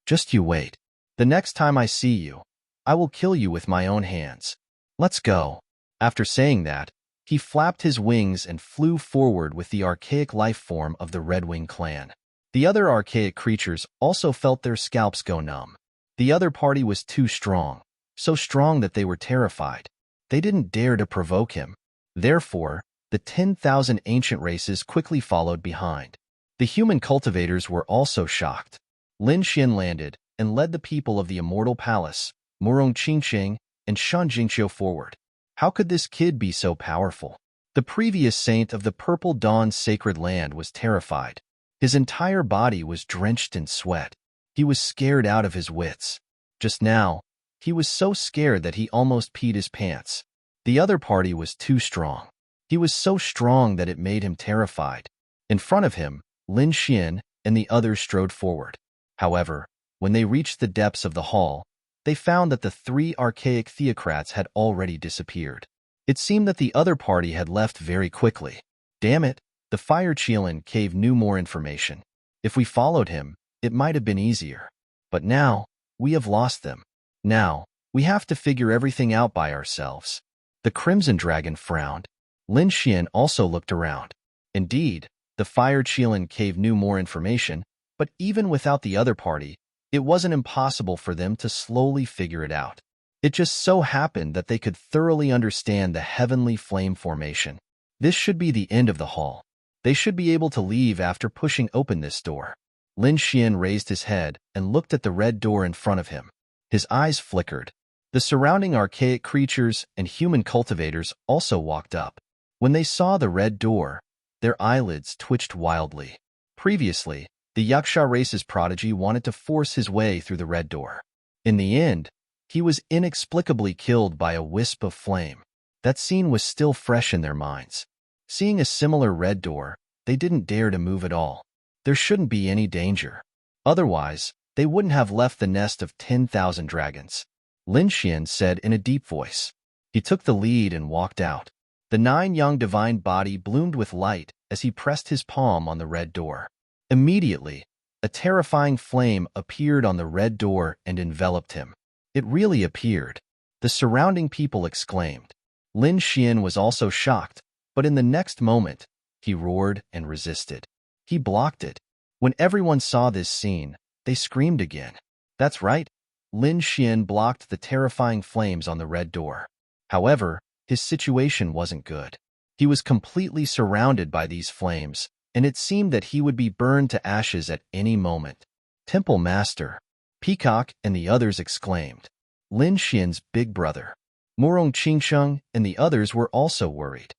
Just you wait. The next time I see you, I will kill you with my own hands. Let's go. After saying that, he flapped his wings and flew forward with the archaic life form of the Redwing clan. The other archaic creatures also felt their scalps go numb. The other party was too strong, so strong that they were terrified. They didn't dare to provoke him. Therefore, the 10,000 ancient races quickly followed behind. The human cultivators were also shocked. Lin Xian landed and led the people of the Immortal Palace, Murong Qingqing, and Shan Jingqiu forward. How could this kid be so powerful? The previous saint of the Purple Dawn's sacred land was terrified. His entire body was drenched in sweat. He was scared out of his wits. Just now, he was so scared that he almost peed his pants. The other party was too strong. He was so strong that it made him terrified. In front of him, Lin Xian and the others strode forward. However, when they reached the depths of the hall, they found that the three archaic theocrats had already disappeared. It seemed that the other party had left very quickly. Damn it, the Fire Qilin cave knew more information. If we followed him, it might have been easier. But now, we have lost them. Now, we have to figure everything out by ourselves. The Crimson Dragon frowned. Lin Xian also looked around. Indeed, the Fire Qilin cave knew more information, but even without the other party, it wasn't impossible for them to slowly figure it out. It just so happened that they could thoroughly understand the heavenly flame formation. This should be the end of the hall. They should be able to leave after pushing open this door. Lin Xian raised his head and looked at the red door in front of him. His eyes flickered. The surrounding archaic creatures and human cultivators also walked up. When they saw the red door, their eyelids twitched wildly. Previously, the Yaksha race's prodigy wanted to force his way through the red door. In the end, he was inexplicably killed by a wisp of flame. That scene was still fresh in their minds. Seeing a similar red door, they didn't dare to move at all. There shouldn't be any danger. Otherwise, they wouldn't have left the nest of 10,000 dragons. Lin Xian said in a deep voice. He took the lead and walked out. The 9-young divine body bloomed with light as he pressed his palm on the red door. Immediately, a terrifying flame appeared on the red door and enveloped him. It really appeared. The surrounding people exclaimed. Lin Xian was also shocked, but in the next moment, he roared and resisted. He blocked it. When everyone saw this scene, they screamed again. That's right, Lin Xian blocked the terrifying flames on the red door. However, his situation wasn't good. He was completely surrounded by these flames, and it seemed that he would be burned to ashes at any moment. Temple Master, Peacock and the others exclaimed. Lin Xian's big brother, Murong Qingsheng and the others were also worried.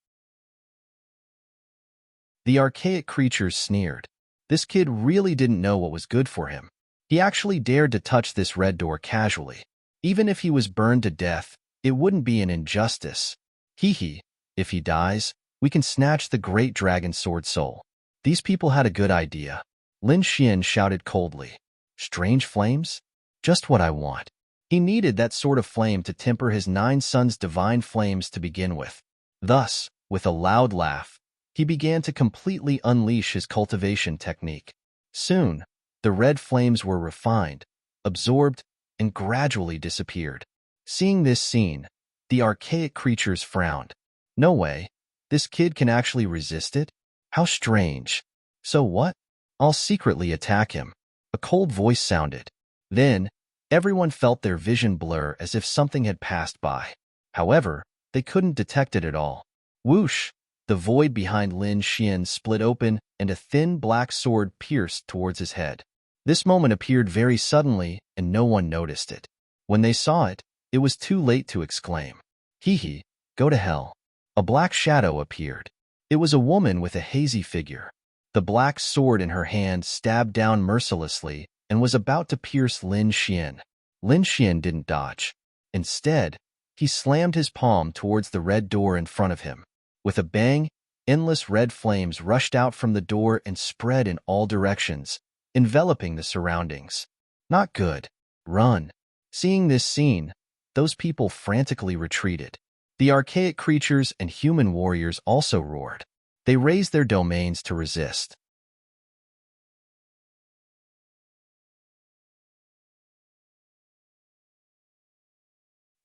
The archaic creatures sneered. This kid really didn't know what was good for him. He actually dared to touch this red door casually. Even if he was burned to death, it wouldn't be an injustice. Hee, if he dies, we can snatch the great dragon sword soul. These people had a good idea. Lin Xian shouted coldly. Strange flames? Just what I want. He needed that sort of flame to temper his 9 sons' divine flames to begin with. Thus, with a loud laugh, he began to completely unleash his cultivation technique. Soon, the red flames were refined, absorbed, and gradually disappeared. Seeing this scene, the archaic creatures frowned. No way. This kid can actually resist it? How strange. So what? I'll secretly attack him. A cold voice sounded. Then, everyone felt their vision blur as if something had passed by. However, they couldn't detect it at all. Whoosh! The void behind Lin Xian split open and a thin black sword pierced towards his head. This moment appeared very suddenly and no one noticed it. When they saw it, it was too late to exclaim. Hee hee, go to hell. A black shadow appeared. It was a woman with a hazy figure. The black sword in her hand stabbed down mercilessly and was about to pierce Lin Xian. Lin Xian didn't dodge. Instead, he slammed his palm towards the red door in front of him. With a bang, endless red flames rushed out from the door and spread in all directions, enveloping the surroundings. Not good. Run. Seeing this scene, those people frantically retreated. The archaic creatures and human warriors also roared. They raised their domains to resist.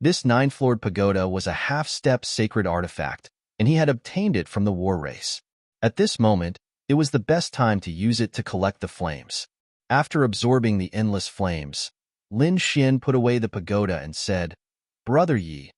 This 9-floored pagoda was a half-step sacred artifact, and he had obtained it from the war race. At this moment, it was the best time to use it to collect the flames. After absorbing the endless flames, Lin Xian put away the pagoda and said, "Brother Yi,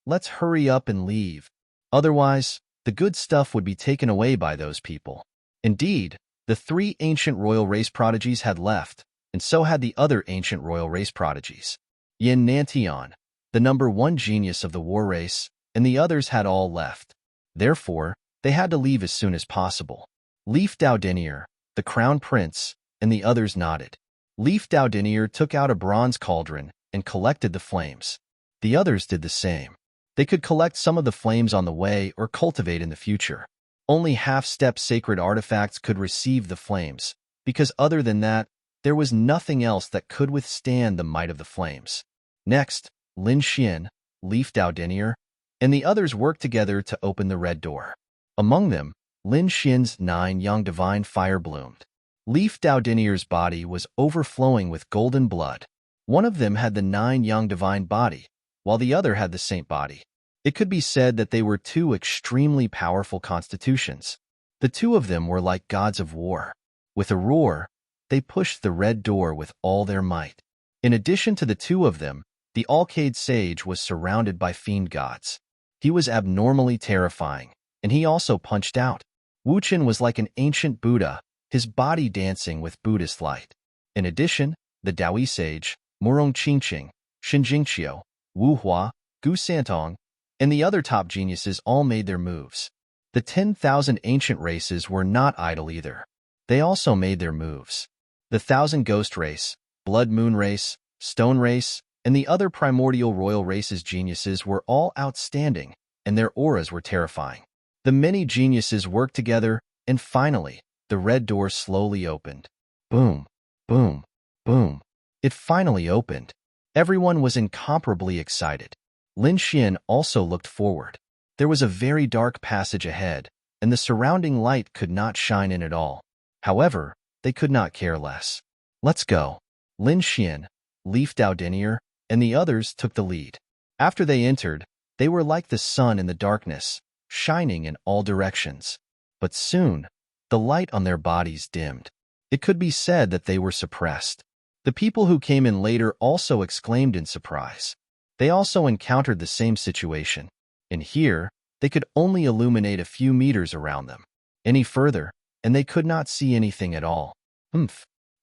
let's hurry up and leave. Otherwise, the good stuff would be taken away by those people." Indeed, the 3 ancient royal race prodigies had left, and so had the other ancient royal race prodigies. Yin Nantian, the number 1 genius of the war race, and the others had all left. Therefore, they had to leave as soon as possible. Leaf Daudinier, the crown prince, and the others nodded. Leaf Daudinier took out a bronze cauldron and collected the flames. The others did the same. They could collect some of the flames on the way or cultivate in the future. Only half-step sacred artifacts could receive the flames, because other than that, there was nothing else that could withstand the might of the flames. Next, Lin Xian, Leaf Daudinier, and the others worked together to open the red door. Among them, Lin Xian's 9 young divine fire bloomed. Leaf Daudinier's body was overflowing with golden blood. One of them had the 9 young divine body, while the other had the saint body. It could be said that they were 2 extremely powerful constitutions. The 2 of them were like gods of war. With a roar, they pushed the red door with all their might. In addition to the 2 of them, the Alcade Sage was surrounded by fiend gods. He was abnormally terrifying, and he also punched out. Wuchen was like an ancient Buddha, his body dancing with Buddhist light. In addition, the Daoi Sage, Murong Qingqing, Shinjingqiu, Wu Hua, Gu Santong, and the other top geniuses all made their moves. The 10,000 ancient races were not idle either. They also made their moves. The 1,000 Ghost Race, Blood Moon Race, Stone Race, and the other primordial royal races geniuses were all outstanding, and their auras were terrifying. The many geniuses worked together, and finally, the red door slowly opened. Boom, boom, boom. It finally opened. Everyone was incomparably excited. Lin Xian also looked forward. There was a very dark passage ahead, and the surrounding light could not shine in at all. However, they could not care less. Let's go. Lin Xian, Leaf Daudinier, and the others took the lead. After they entered, they were like the sun in the darkness, shining in all directions. But soon, the light on their bodies dimmed. It could be said that they were suppressed. The people who came in later also exclaimed in surprise. They also encountered the same situation. In here, they could only illuminate a few meters around them. Any further, and they could not see anything at all.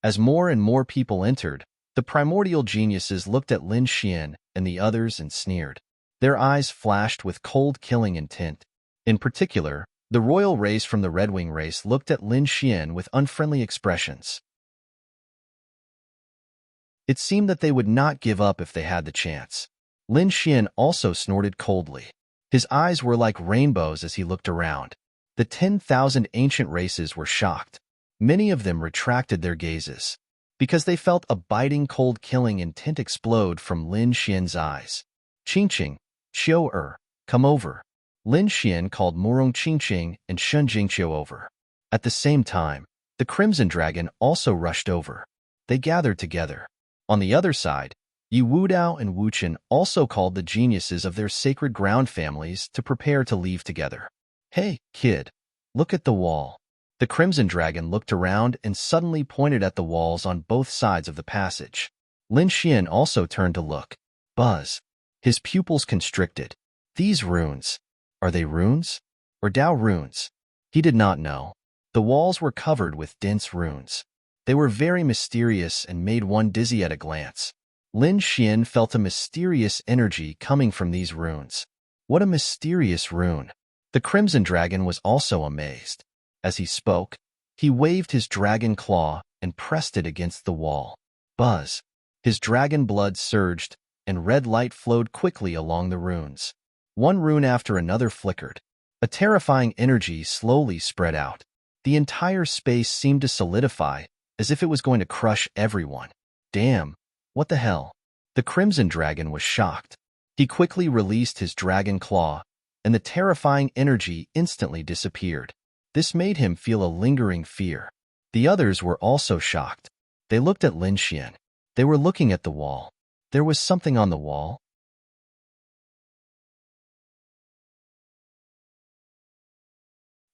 As more and more people entered, the primordial geniuses looked at Lin Xian and the others and sneered. Their eyes flashed with cold killing intent. In particular, the royal race from the Red Wing race looked at Lin Xian with unfriendly expressions. It seemed that they would not give up if they had the chance. Lin Xian also snorted coldly. His eyes were like rainbows as he looked around. The 10,000 ancient races were shocked. Many of them retracted their gazes, because they felt a biting cold killing intent explode from Lin Xian's eyes. Qingqing, Qiu come over. Lin Xian called Murong Qingqing and Shun Jingqiu over. At the same time, the Crimson Dragon also rushed over. They gathered together. On the other side, Yu Wudao and Wuchen also called the geniuses of their sacred ground families to prepare to leave together. Hey, kid, look at the wall. The Crimson Dragon looked around and suddenly pointed at the walls on both sides of the passage. Lin Xian also turned to look. Buzz. His pupils constricted. These runes. Are they runes? Or Dao runes? He did not know. The walls were covered with dense runes. They were very mysterious and made one dizzy at a glance. Lin Xian felt a mysterious energy coming from these runes. What a mysterious rune! The Crimson Dragon was also amazed. As he spoke, he waved his dragon claw and pressed it against the wall. Buzz! His dragon blood surged, and red light flowed quickly along the runes. One rune after another flickered. A terrifying energy slowly spread out. The entire space seemed to solidify, as if it was going to crush everyone. Damn, what the hell? The Crimson Dragon was shocked. He quickly released his dragon claw, and the terrifying energy instantly disappeared. This made him feel a lingering fear. The others were also shocked. They looked at Lin Xian. They were looking at the wall. There was something on the wall.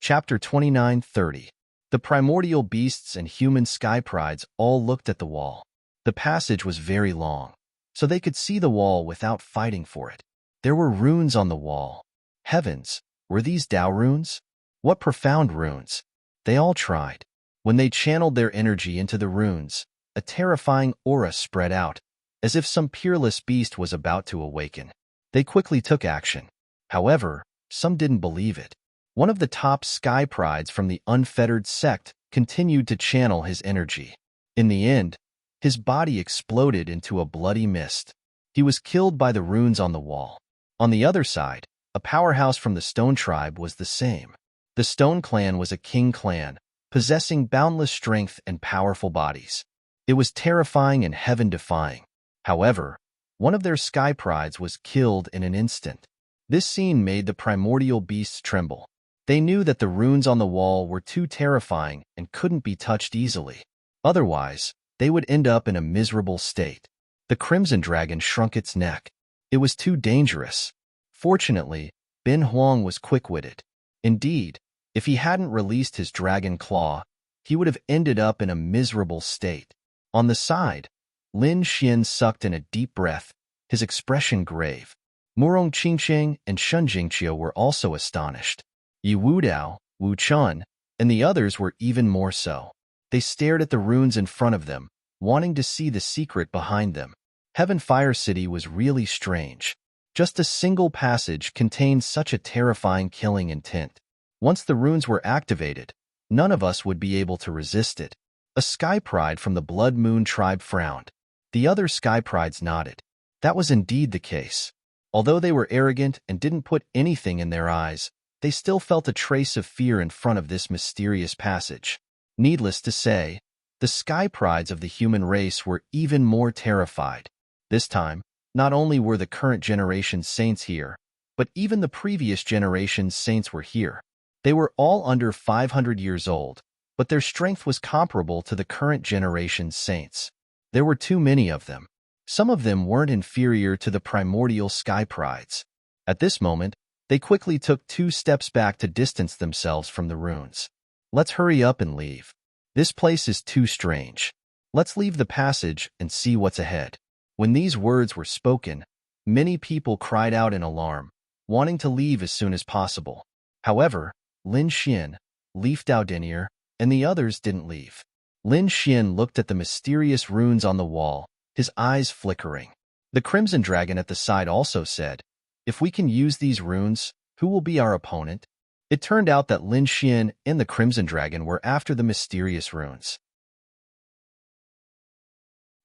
Chapter 29:30. The primordial beasts and human sky prides all looked at the wall. The passage was very long, so they could see the wall without fighting for it. There were runes on the wall. Heavens, were these Dao runes? What profound runes! They all tried. When they channeled their energy into the runes, a terrifying aura spread out, as if some peerless beast was about to awaken. They quickly took action. However, some didn't believe it. One of the top sky prides from the unfettered sect continued to channel his energy. In the end, his body exploded into a bloody mist. He was killed by the runes on the wall. On the other side, a powerhouse from the Stone Tribe was the same. The Stone Clan was a king clan, possessing boundless strength and powerful bodies. It was terrifying and heaven-defying. However, one of their sky prides was killed in an instant. This scene made the primordial beasts tremble. They knew that the runes on the wall were too terrifying and couldn't be touched easily. Otherwise, they would end up in a miserable state. The Crimson Dragon shrunk its neck. It was too dangerous. Fortunately, Ben Huang was quick-witted. Indeed, if he hadn't released his dragon claw, he would have ended up in a miserable state. On the side, Lin Xian sucked in a deep breath, his expression grave. Murong Qingqing and Shun Jingqiu were also astonished. Yu Wudao, Wu Chun, and the others were even more so. They stared at the runes in front of them, wanting to see the secret behind them. Heaven Fire City was really strange. Just a single passage contained such a terrifying killing intent. Once the runes were activated, none of us would be able to resist it. A Sky Pride from the Blood Moon tribe frowned. The other Sky Prides nodded. That was indeed the case. Although they were arrogant and didn't put anything in their eyes, they still felt a trace of fear in front of this mysterious passage. Needless to say, the Sky Prides of the human race were even more terrified. This time, not only were the current generation's saints here, but even the previous generation's saints were here. They were all under 500 years old, but their strength was comparable to the current generation's saints. There were too many of them. Some of them weren't inferior to the primordial Sky Prides. At this moment, they quickly took 2 steps back to distance themselves from the runes. Let's hurry up and leave. This place is too strange. Let's leave the passage and see what's ahead. When these words were spoken, many people cried out in alarm, wanting to leave as soon as possible. However, Lin Xian, Leaf Dao Denier, and the others didn't leave. Lin Xian looked at the mysterious runes on the wall, his eyes flickering. The Crimson Dragon at the side also said, "If we can use these runes, who will be our opponent?" It turned out that Lin Xian and the Crimson Dragon were after the mysterious runes.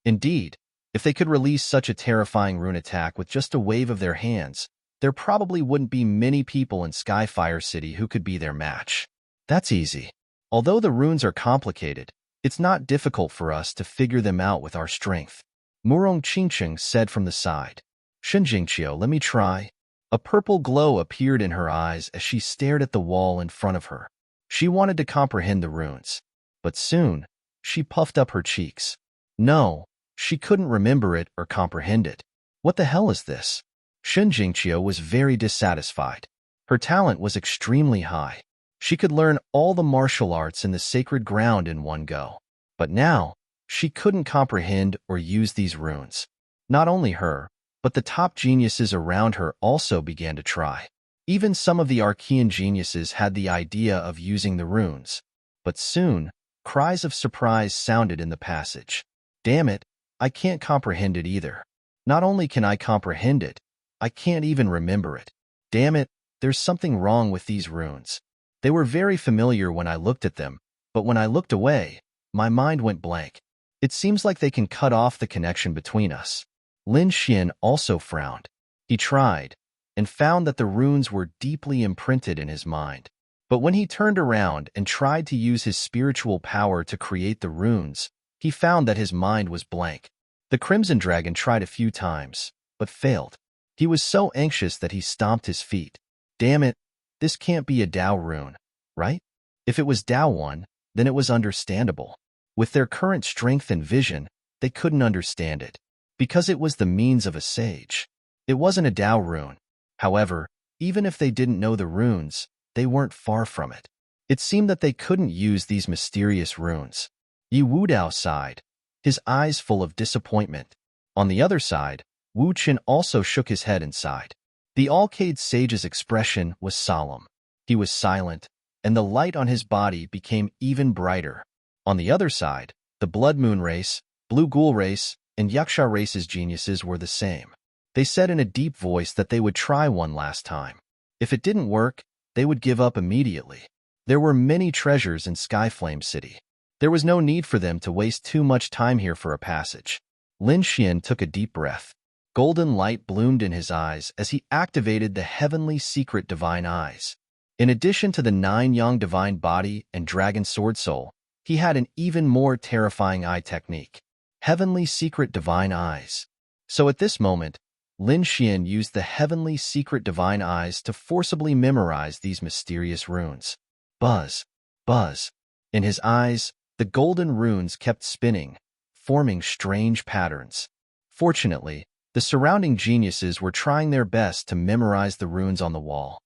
Indeed, if they could release such a terrifying rune attack with just a wave of their hands, there probably wouldn't be many people in Skyfire City who could be their match. That's easy. Although the runes are complicated, it's not difficult for us to figure them out with our strength. Murong Qingqing said from the side. Shun Jingqiu, let me try. A purple glow appeared in her eyes as she stared at the wall in front of her. She wanted to comprehend the runes. But soon, she puffed up her cheeks. No, She couldn't remember it or comprehend it. What the hell is this? Shun Jingqiu was very dissatisfied. Her talent was extremely high. She could learn all the martial arts in the sacred ground in one go. But now, she couldn't comprehend or use these runes. Not only her, but the top geniuses around her also began to try. Even some of the Archean geniuses had the idea of using the runes. But soon, cries of surprise sounded in the passage. Damn it, I can't comprehend it either. Not only can I comprehend it, I can't even remember it. Damn it, there's something wrong with these runes. They were very familiar when I looked at them, but when I looked away, my mind went blank. It seems like they can cut off the connection between us. Lin Xian also frowned. He tried, and found that the runes were deeply imprinted in his mind. But when he turned around and tried to use his spiritual power to create the runes, he found that his mind was blank. The Crimson Dragon tried a few times, but failed. He was so anxious that he stomped his feet. Damn it, this can't be a Dao rune, right? If it was Dao one, then it was understandable. With their current strength and vision, they couldn't understand it, because it was the means of a sage. It wasn't a Dao rune. However, even if they didn't know the runes, they weren't far from it. It seemed that they couldn't use these mysterious runes. Yi Wudao sighed, his eyes full of disappointment. On the other side, Wu Qin also shook his head and sighed. The Alcade sage's expression was solemn. He was silent, and the light on his body became even brighter. On the other side, the Blood Moon race, Blue Ghoul race, and Yaksha race's geniuses were the same. They said in a deep voice that they would try one last time. If it didn't work, they would give up immediately. There were many treasures in Skyflame City. There was no need for them to waste too much time here for a passage. Lin Xian took a deep breath. Golden light bloomed in his eyes as he activated the heavenly secret divine eyes. In addition to the 9 Yang divine body and dragon sword soul, he had an even more terrifying eye technique. Heavenly secret divine eyes. So at this moment, Lin Xian used the heavenly secret divine eyes to forcibly memorize these mysterious runes. Buzz, buzz. In his eyes, the golden runes kept spinning, forming strange patterns. Fortunately, the surrounding geniuses were trying their best to memorize the runes on the wall.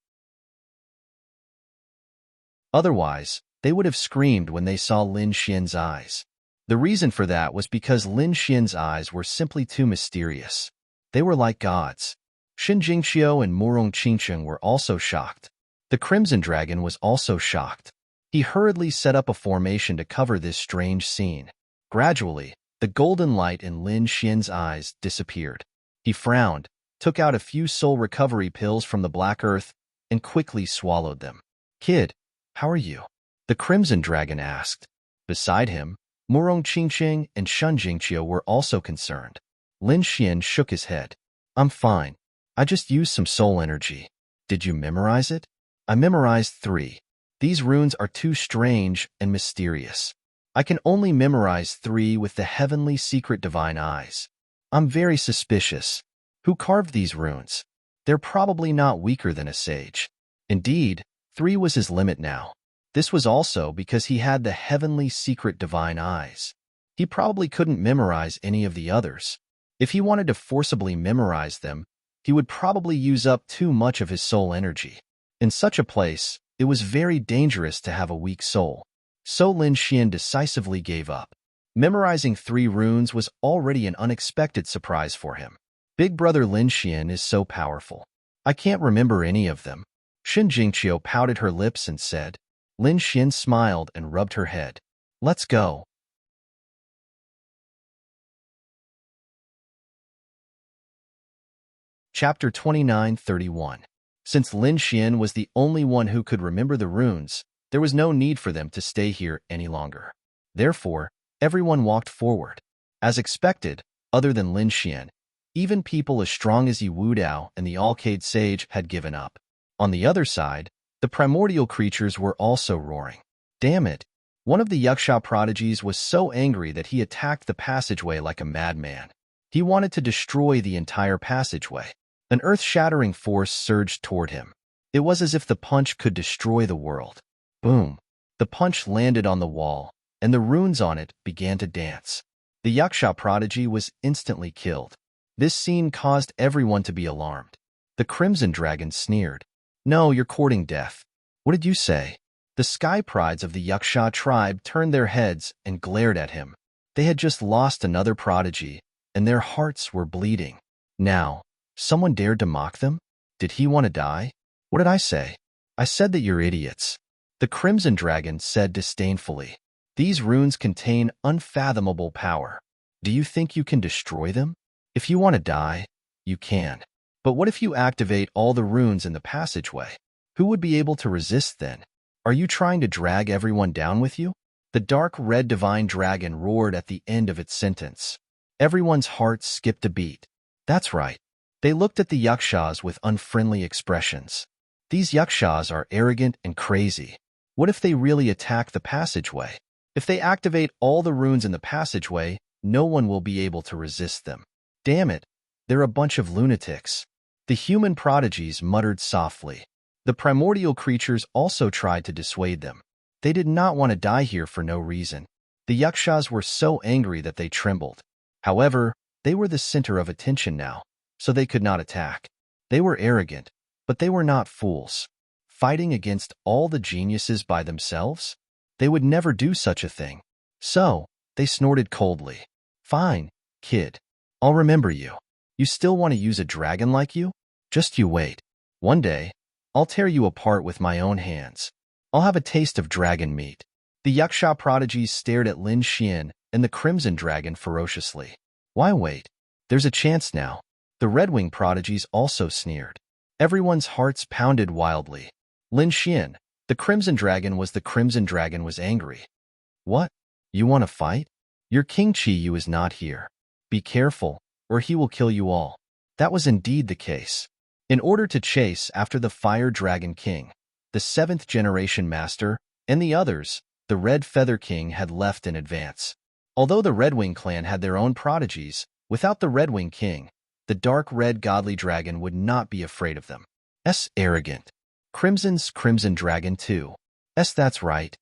Otherwise, they would have screamed when they saw Lin Xian's eyes. The reason for that was because Lin Xian's eyes were simply too mysterious. They were like gods. Shin Jingqiu and Murong Qingcheng were also shocked. The Crimson Dragon was also shocked. He hurriedly set up a formation to cover this strange scene. Gradually, the golden light in Lin Xian's eyes disappeared. He frowned, took out a few soul recovery pills from the black earth, and quickly swallowed them. "Kid, how are you?" the Crimson Dragon asked. Beside him, Murong Qingcheng and Shun Jingqiu were also concerned. Lin Xian shook his head. "I'm fine. I just used some soul energy." "Did you memorize it?" "I memorized 3. These runes are too strange and mysterious. I can only memorize 3 with the heavenly secret divine eyes. I'm very suspicious. Who carved these runes? They're probably not weaker than a sage." Indeed, 3 was his limit now. This was also because he had the heavenly secret divine eyes. He probably couldn't memorize any of the others. If he wanted to forcibly memorize them, he would probably use up too much of his soul energy. In such a place, it was very dangerous to have a weak soul. So Lin Xian decisively gave up. Memorizing 3 runes was already an unexpected surprise for him. Big brother Lin Xian is so powerful. I can't remember any of them. Shin Jingqiu pouted her lips and said. Lin Xian smiled and rubbed her head. "Let's go." Chapter 29:31. Since Lin Xian was the only one who could remember the runes, there was no need for them to stay here any longer. Therefore, everyone walked forward. As expected, other than Lin Xian, even people as strong as Yi Wudao and the Alcade Sage had given up. On the other side, the primordial creatures were also roaring. Damn it! One of the Yaksha prodigies was so angry that he attacked the passageway like a madman. He wanted to destroy the entire passageway. An earth-shattering force surged toward him. It was as if the punch could destroy the world. Boom! The punch landed on the wall, and the runes on it began to dance. The Yaksha prodigy was instantly killed. This scene caused everyone to be alarmed. The Crimson Dragon sneered. "No, you're courting death." "What did you say?" The sky prides of the Yaksha tribe turned their heads and glared at him. They had just lost another prodigy, and their hearts were bleeding. Now, someone dared to mock them? Did he want to die? "What did I say?" "I said that you're idiots." The Crimson Dragon said disdainfully. "These runes contain unfathomable power. Do you think you can destroy them? If you want to die, you can. But what if you activate all the runes in the passageway? Who would be able to resist then? Are you trying to drag everyone down with you?" The dark red divine dragon roared at the end of its sentence. Everyone's hearts skipped a beat. That's right. They looked at the Yakshas with unfriendly expressions. These Yakshas are arrogant and crazy. What if they really attack the passageway? If they activate all the runes in the passageway, no one will be able to resist them. Damn it, they're a bunch of lunatics. The human prodigies muttered softly. The primordial creatures also tried to dissuade them. They did not want to die here for no reason. The Yakshas were so angry that they trembled. However, they were the center of attention now, so they could not attack. They were arrogant, but they were not fools. Fighting against all the geniuses by themselves? They would never do such a thing. So, they snorted coldly. "Fine, kid. I'll remember you. You still want to use a dragon like you? Just you wait. One day, I'll tear you apart with my own hands. I'll have a taste of dragon meat." The Yaksha prodigies stared at Lin Xian and the Crimson Dragon ferociously. "Why wait? There's a chance now." The Redwing prodigies also sneered. Everyone's hearts pounded wildly. Lin Xian, the Crimson Dragon was angry. "What? You want to fight? Your King Qiyu is not here. Be careful, or he will kill you all." That was indeed the case. In order to chase after the Fire Dragon King, the 7th generation master, and the others, the Red Feather King had left in advance. Although the Redwing clan had their own prodigies, without the Redwing King, the dark red godly dragon would not be afraid of them. Arrogant. Crimson's Crimson Dragon too. That's right.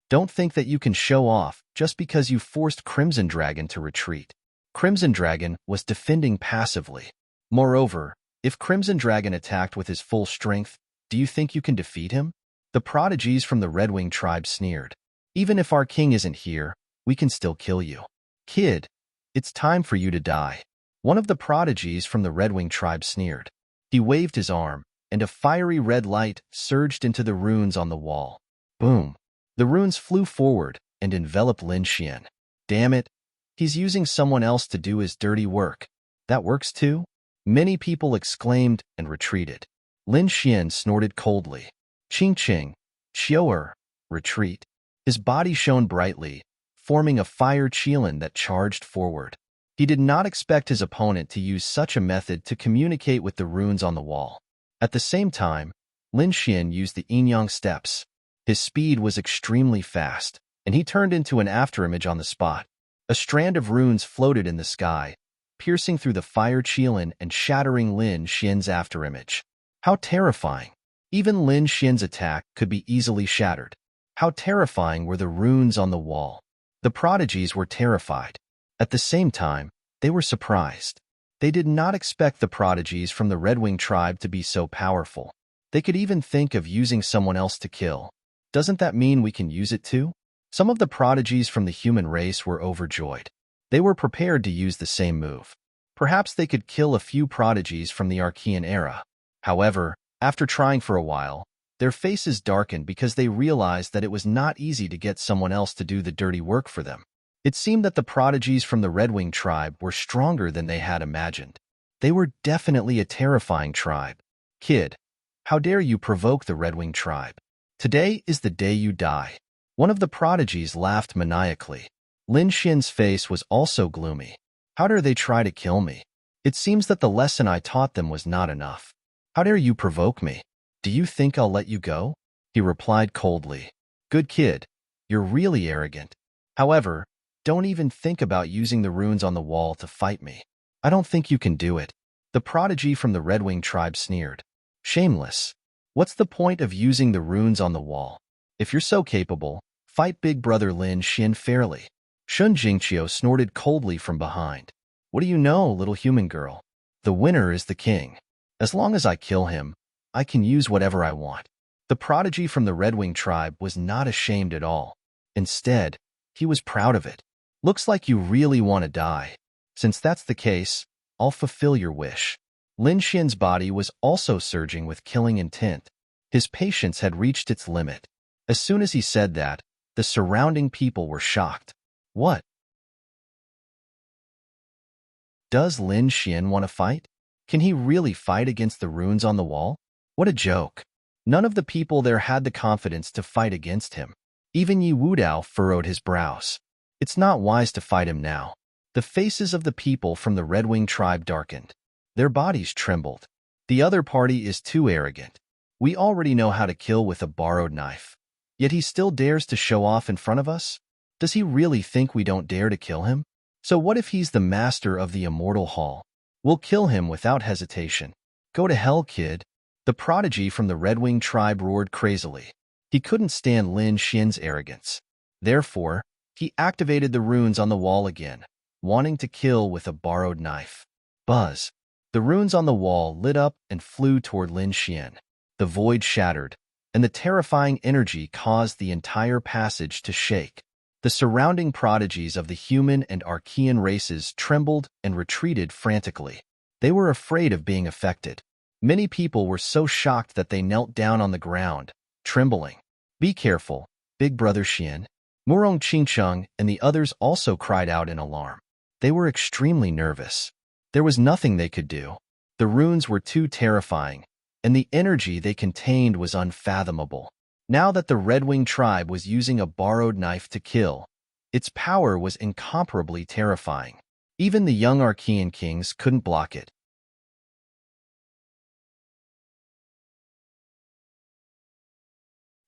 Don't think that you can show off just because you forced Crimson Dragon to retreat. Crimson Dragon was defending passively. Moreover, if Crimson Dragon attacked with his full strength, do you think you can defeat him? The prodigies from the Redwing tribe sneered. "Even if our king isn't here, we can still kill you. Kid, it's time for you to die." One of the prodigies from the Redwing tribe sneered. He waved his arm, and a fiery red light surged into the runes on the wall. Boom! The runes flew forward and enveloped Lin Xian. Damn it! He's using someone else to do his dirty work. That works too? Many people exclaimed and retreated. Lin Xian snorted coldly. "Ching ching, Xiu'er, retreat." His body shone brightly, forming a fire qilin that charged forward. He did not expect his opponent to use such a method to communicate with the runes on the wall. At the same time, Lin Xian used the yin-yang steps. His speed was extremely fast, and he turned into an afterimage on the spot. A strand of runes floated in the sky, piercing through the fire qilin and shattering Lin Xian's afterimage. How terrifying! Even Lin Xian's attack could be easily shattered. How terrifying were the runes on the wall! The prodigies were terrified. At the same time, they were surprised. They did not expect the prodigies from the Redwing tribe to be so powerful. They could even think of using someone else to kill. Doesn't that mean we can use it too? Some of the prodigies from the human race were overjoyed. They were prepared to use the same move. Perhaps they could kill a few prodigies from the Archean era. However, after trying for a while, their faces darkened because they realized that it was not easy to get someone else to do the dirty work for them. It seemed that the prodigies from the Redwing tribe were stronger than they had imagined. They were definitely a terrifying tribe. Kid, how dare you provoke the Redwing tribe? Today is the day you die. One of the prodigies laughed maniacally. Lin Xian's face was also gloomy. How dare they try to kill me? It seems that the lesson I taught them was not enough. How dare you provoke me? Do you think I'll let you go? He replied coldly. Good kid, you're really arrogant. However, don't even think about using the runes on the wall to fight me. I don't think you can do it. The prodigy from the Redwing tribe sneered. Shameless. What's the point of using the runes on the wall? If you're so capable, Fight Big Brother Lin Xian fairly. Shun Jingqiu snorted coldly from behind. What do you know, little human girl? The winner is the king. As long as I kill him, I can use whatever I want. The prodigy from the Red Wing tribe was not ashamed at all. Instead, he was proud of it. Looks like you really want to die. Since that's the case, I'll fulfill your wish. Lin Xian's body was also surging with killing intent. His patience had reached its limit. As soon as he said that, the surrounding people were shocked. What? Does Lin Xian want to fight? Can he really fight against the runes on the wall? What a joke. None of the people there had the confidence to fight against him. Even Yi Wudao furrowed his brows. It's not wise to fight him now. The faces of the people from the Red Wing tribe darkened. Their bodies trembled. The other party is too arrogant. We already know how to kill with a borrowed knife. Yet he still dares to show off in front of us? Does he really think we don't dare to kill him? So what if he's the master of the immortal hall? We'll kill him without hesitation. Go to hell, kid. The prodigy from the Red Wing tribe roared crazily. He couldn't stand Lin Xian's arrogance. Therefore, he activated the runes on the wall again, wanting to kill with a borrowed knife. Buzz. The runes on the wall lit up and flew toward Lin Xian. The void shattered, and the terrifying energy caused the entire passage to shake. The surrounding prodigies of the human and Archean races trembled and retreated frantically. They were afraid of being affected. Many people were so shocked that they knelt down on the ground, trembling. Be careful, Big Brother Xian. Murong Qingcheng and the others also cried out in alarm. They were extremely nervous. There was nothing they could do. The runes were too terrifying, and the energy they contained was unfathomable. Now that the Red Wing tribe was using a borrowed knife to kill, its power was incomparably terrifying. Even the young Archean kings couldn't block it.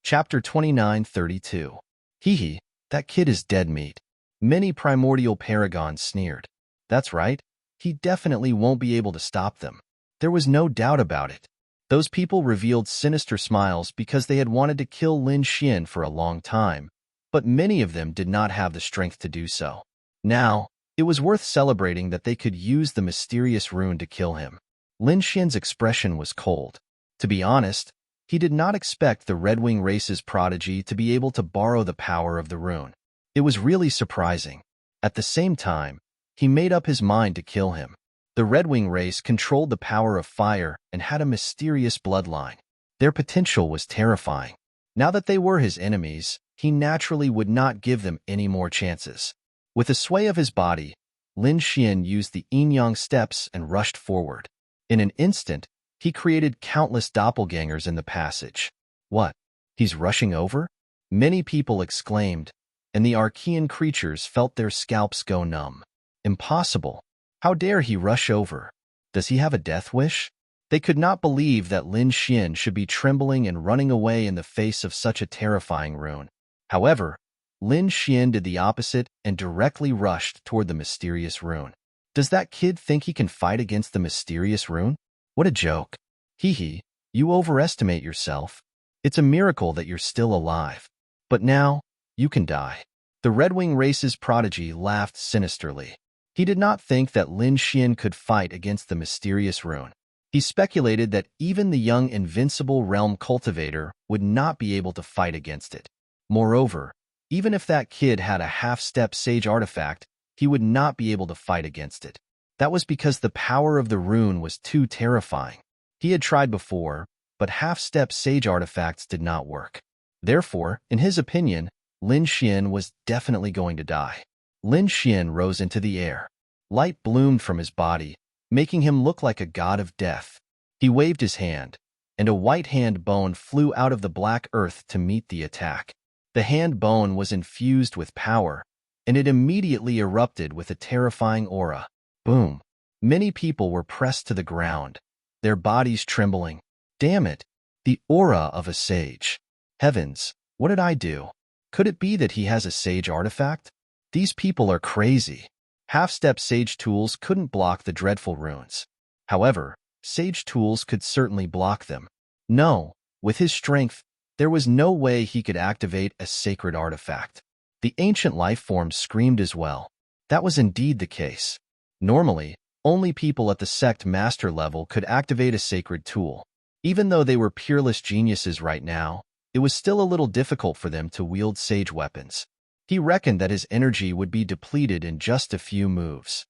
Chapter 29:32. Hee, that kid is dead meat. Many primordial paragons sneered. That's right, he definitely won't be able to stop them. There was no doubt about it. Those people revealed sinister smiles because they had wanted to kill Lin Xian for a long time, but many of them did not have the strength to do so. Now, it was worth celebrating that they could use the mysterious rune to kill him. Lin Xian's expression was cold. To be honest, he did not expect the Red Wing race's prodigy to be able to borrow the power of the rune. It was really surprising. At the same time, he made up his mind to kill him. The Red Wing race controlled the power of fire and had a mysterious bloodline. Their potential was terrifying. Now that they were his enemies, he naturally would not give them any more chances. With a sway of his body, Lin Xian used the yin-yang steps and rushed forward. In an instant, he created countless doppelgangers in the passage. What? He's rushing over? Many people exclaimed, and the Archean creatures felt their scalps go numb. Impossible. How dare he rush over? Does he have a death wish? They could not believe that Lin Xian should be trembling and running away in the face of such a terrifying rune. However, Lin Xian did the opposite and directly rushed toward the mysterious rune. Does that kid think he can fight against the mysterious rune? What a joke. Hee, you overestimate yourself. It's a miracle that you're still alive. But now, you can die. The Red Wing race's prodigy laughed sinisterly. He did not think that Lin Xian could fight against the mysterious rune. He speculated that even the young invincible realm cultivator would not be able to fight against it. Moreover, even if that kid had a half-step sage artifact, he would not be able to fight against it. That was because the power of the rune was too terrifying. He had tried before, but half-step sage artifacts did not work. Therefore, in his opinion, Lin Xian was definitely going to die. Lin Xian rose into the air. Light bloomed from his body, making him look like a god of death. He waved his hand, and a white hand bone flew out of the black earth to meet the attack. The hand bone was infused with power, and it immediately erupted with a terrifying aura. Boom! Many people were pressed to the ground, their bodies trembling. Damn it! The aura of a sage. Heavens, what did I do? Could it be that he has a sage artifact? These people are crazy. Half-step sage tools couldn't block the dreadful runes. However, sage tools could certainly block them. No, with his strength, There was no way he could activate a sacred artifact. The ancient life forms screamed as well. That was indeed the case. Normally, only people at the sect master level could activate a sacred tool. Even though they were peerless geniuses right now, it was still a little difficult for them to wield sage weapons. He reckoned that his energy would be depleted in just a few moves.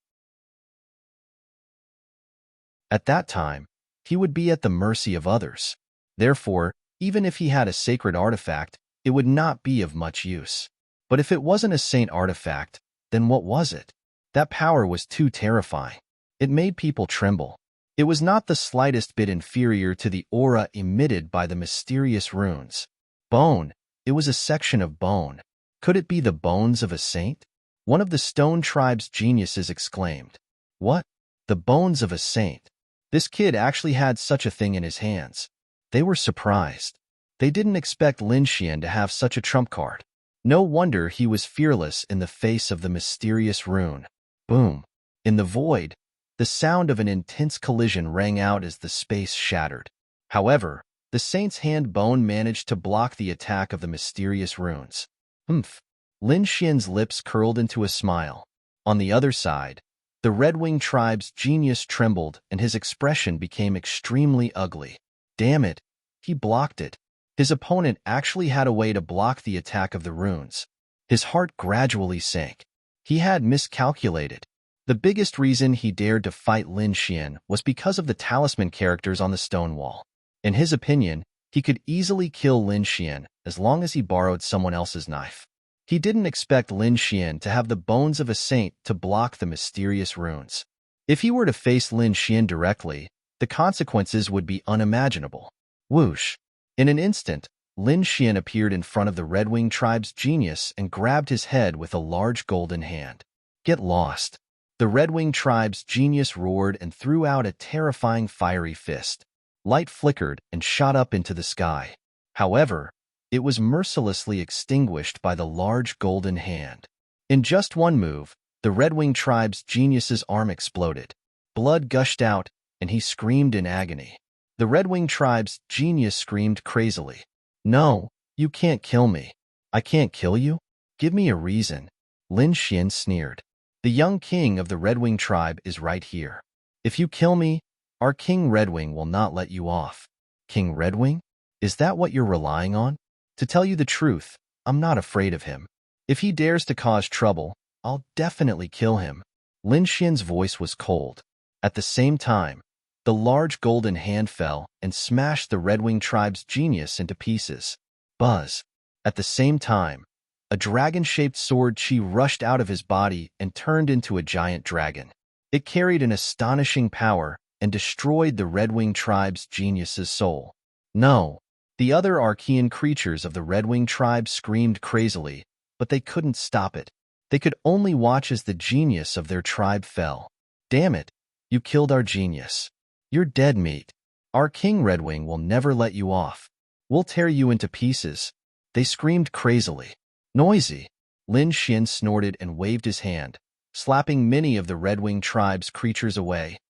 At that time, he would be at the mercy of others. Therefore, even if he had a sacred artifact, it would not be of much use. But if it wasn't a saint artifact, then what was it? That power was too terrifying. It made people tremble. It was not the slightest bit inferior to the aura emitted by the mysterious runes. Bone. It was a section of bone. Could it be the bones of a saint? One of the Stone Tribe's geniuses exclaimed. What? The bones of a saint? This kid actually had such a thing in his hands. They were surprised. They didn't expect Lin Xian to have such a trump card. No wonder he was fearless in the face of the mysterious rune. Boom. In the void, the sound of an intense collision rang out as the space shattered. However, the saint's hand bone managed to block the attack of the mysterious runes. Humph. Lin Xian's lips curled into a smile. On the other side, the Red Wing Tribe's genius trembled and his expression became extremely ugly. Damn it, he blocked it. His opponent actually had a way to block the attack of the runes. His heart gradually sank. He had miscalculated. The biggest reason he dared to fight Lin Xian was because of the talisman characters on the stone wall. In his opinion, he could easily kill Lin Xian as long as he borrowed someone else's knife. He didn't expect Lin Xian to have the bones of a saint to block the mysterious runes. If he were to face Lin Xian directly, the consequences would be unimaginable. Whoosh! In an instant, Lin Xian appeared in front of the Red Wing Tribe's genius and grabbed his head with a large golden hand. Get lost! The Red Wing Tribe's genius roared and threw out a terrifying fiery fist. Light flickered and shot up into the sky. However, it was mercilessly extinguished by the large golden hand. In just one move, the Red Wing Tribe's genius's arm exploded. Blood gushed out, and he screamed in agony. The Red Wing Tribe's genius screamed crazily. No, you can't kill me. I can't kill you? Give me a reason. Lin Xian sneered. The young king of the Red Wing Tribe is right here. If you kill me, our King Redwing will not let you off. King Redwing? Is that what you're relying on? To tell you the truth, I'm not afraid of him. If he dares to cause trouble, I'll definitely kill him. Lin Xian's voice was cold. At the same time, the large golden hand fell and smashed the Red Wing Tribe's genius into pieces. Buzz. At the same time, a dragon-shaped sword chi rushed out of his body and turned into a giant dragon. It carried an astonishing power and destroyed the Red Wing Tribe's genius's soul. No. The other Archean creatures of the Red Wing Tribe screamed crazily, but they couldn't stop it. They could only watch as the genius of their tribe fell. Damn it, you killed our genius. You're dead meat. Our King Redwing will never let you off. We'll tear you into pieces. They screamed crazily. Noisy. Lin Xian snorted and waved his hand, slapping many of the Red Wing Tribe's creatures away.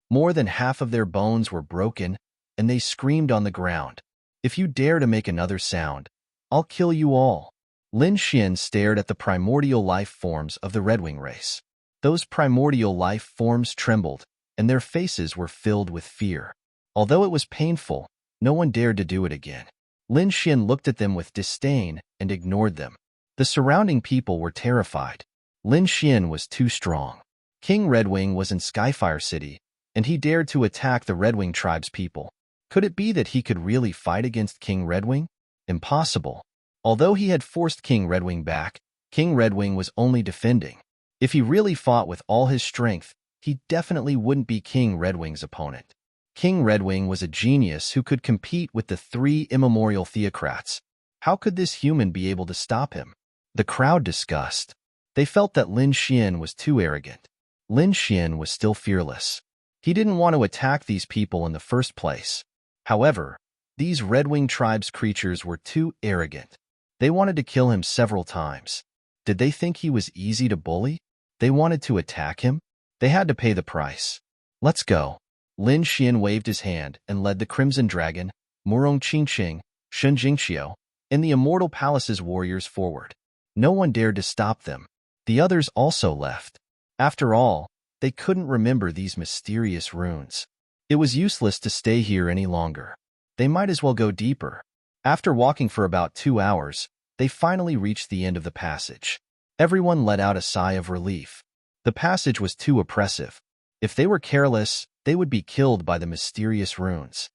More than half of their bones were broken, and they screamed on the ground. If you dare to make another sound, I'll kill you all. Lin Xian stared at the primordial life forms of the Redwing race. Those primordial life forms trembled, and their faces were filled with fear. Although it was painful, no one dared to do it again. Lin Xian looked at them with disdain and ignored them. The surrounding people were terrified. Lin Xian was too strong. King Redwing was in Skyfire City, and he dared to attack the Redwing Tribe's people. Could it be that he could really fight against King Redwing? Impossible. Although he had forced King Redwing back, King Redwing was only defending. If he really fought with all his strength, he definitely wouldn't be King Redwing's opponent. King Redwing was a genius who could compete with the three immemorial theocrats. How could this human be able to stop him? The crowd discussed. They felt that Lin Xian was too arrogant. Lin Xian was still fearless. He didn't want to attack these people in the first place. However, these Red Wing Tribe's creatures were too arrogant. They wanted to kill him several times. Did they think he was easy to bully? They wanted to attack him? They had to pay the price. Let's go. Lin Xian waved his hand and led the Crimson Dragon, Murong Qingqing, Shen Jingqiu, and the Immortal Palace's warriors forward. No one dared to stop them. The others also left. After all, they couldn't remember these mysterious runes. It was useless to stay here any longer. They might as well go deeper. After walking for about 2 hours, they finally reached the end of the passage. Everyone let out a sigh of relief. The passage was too oppressive. If they were careless, they would be killed by the mysterious runes.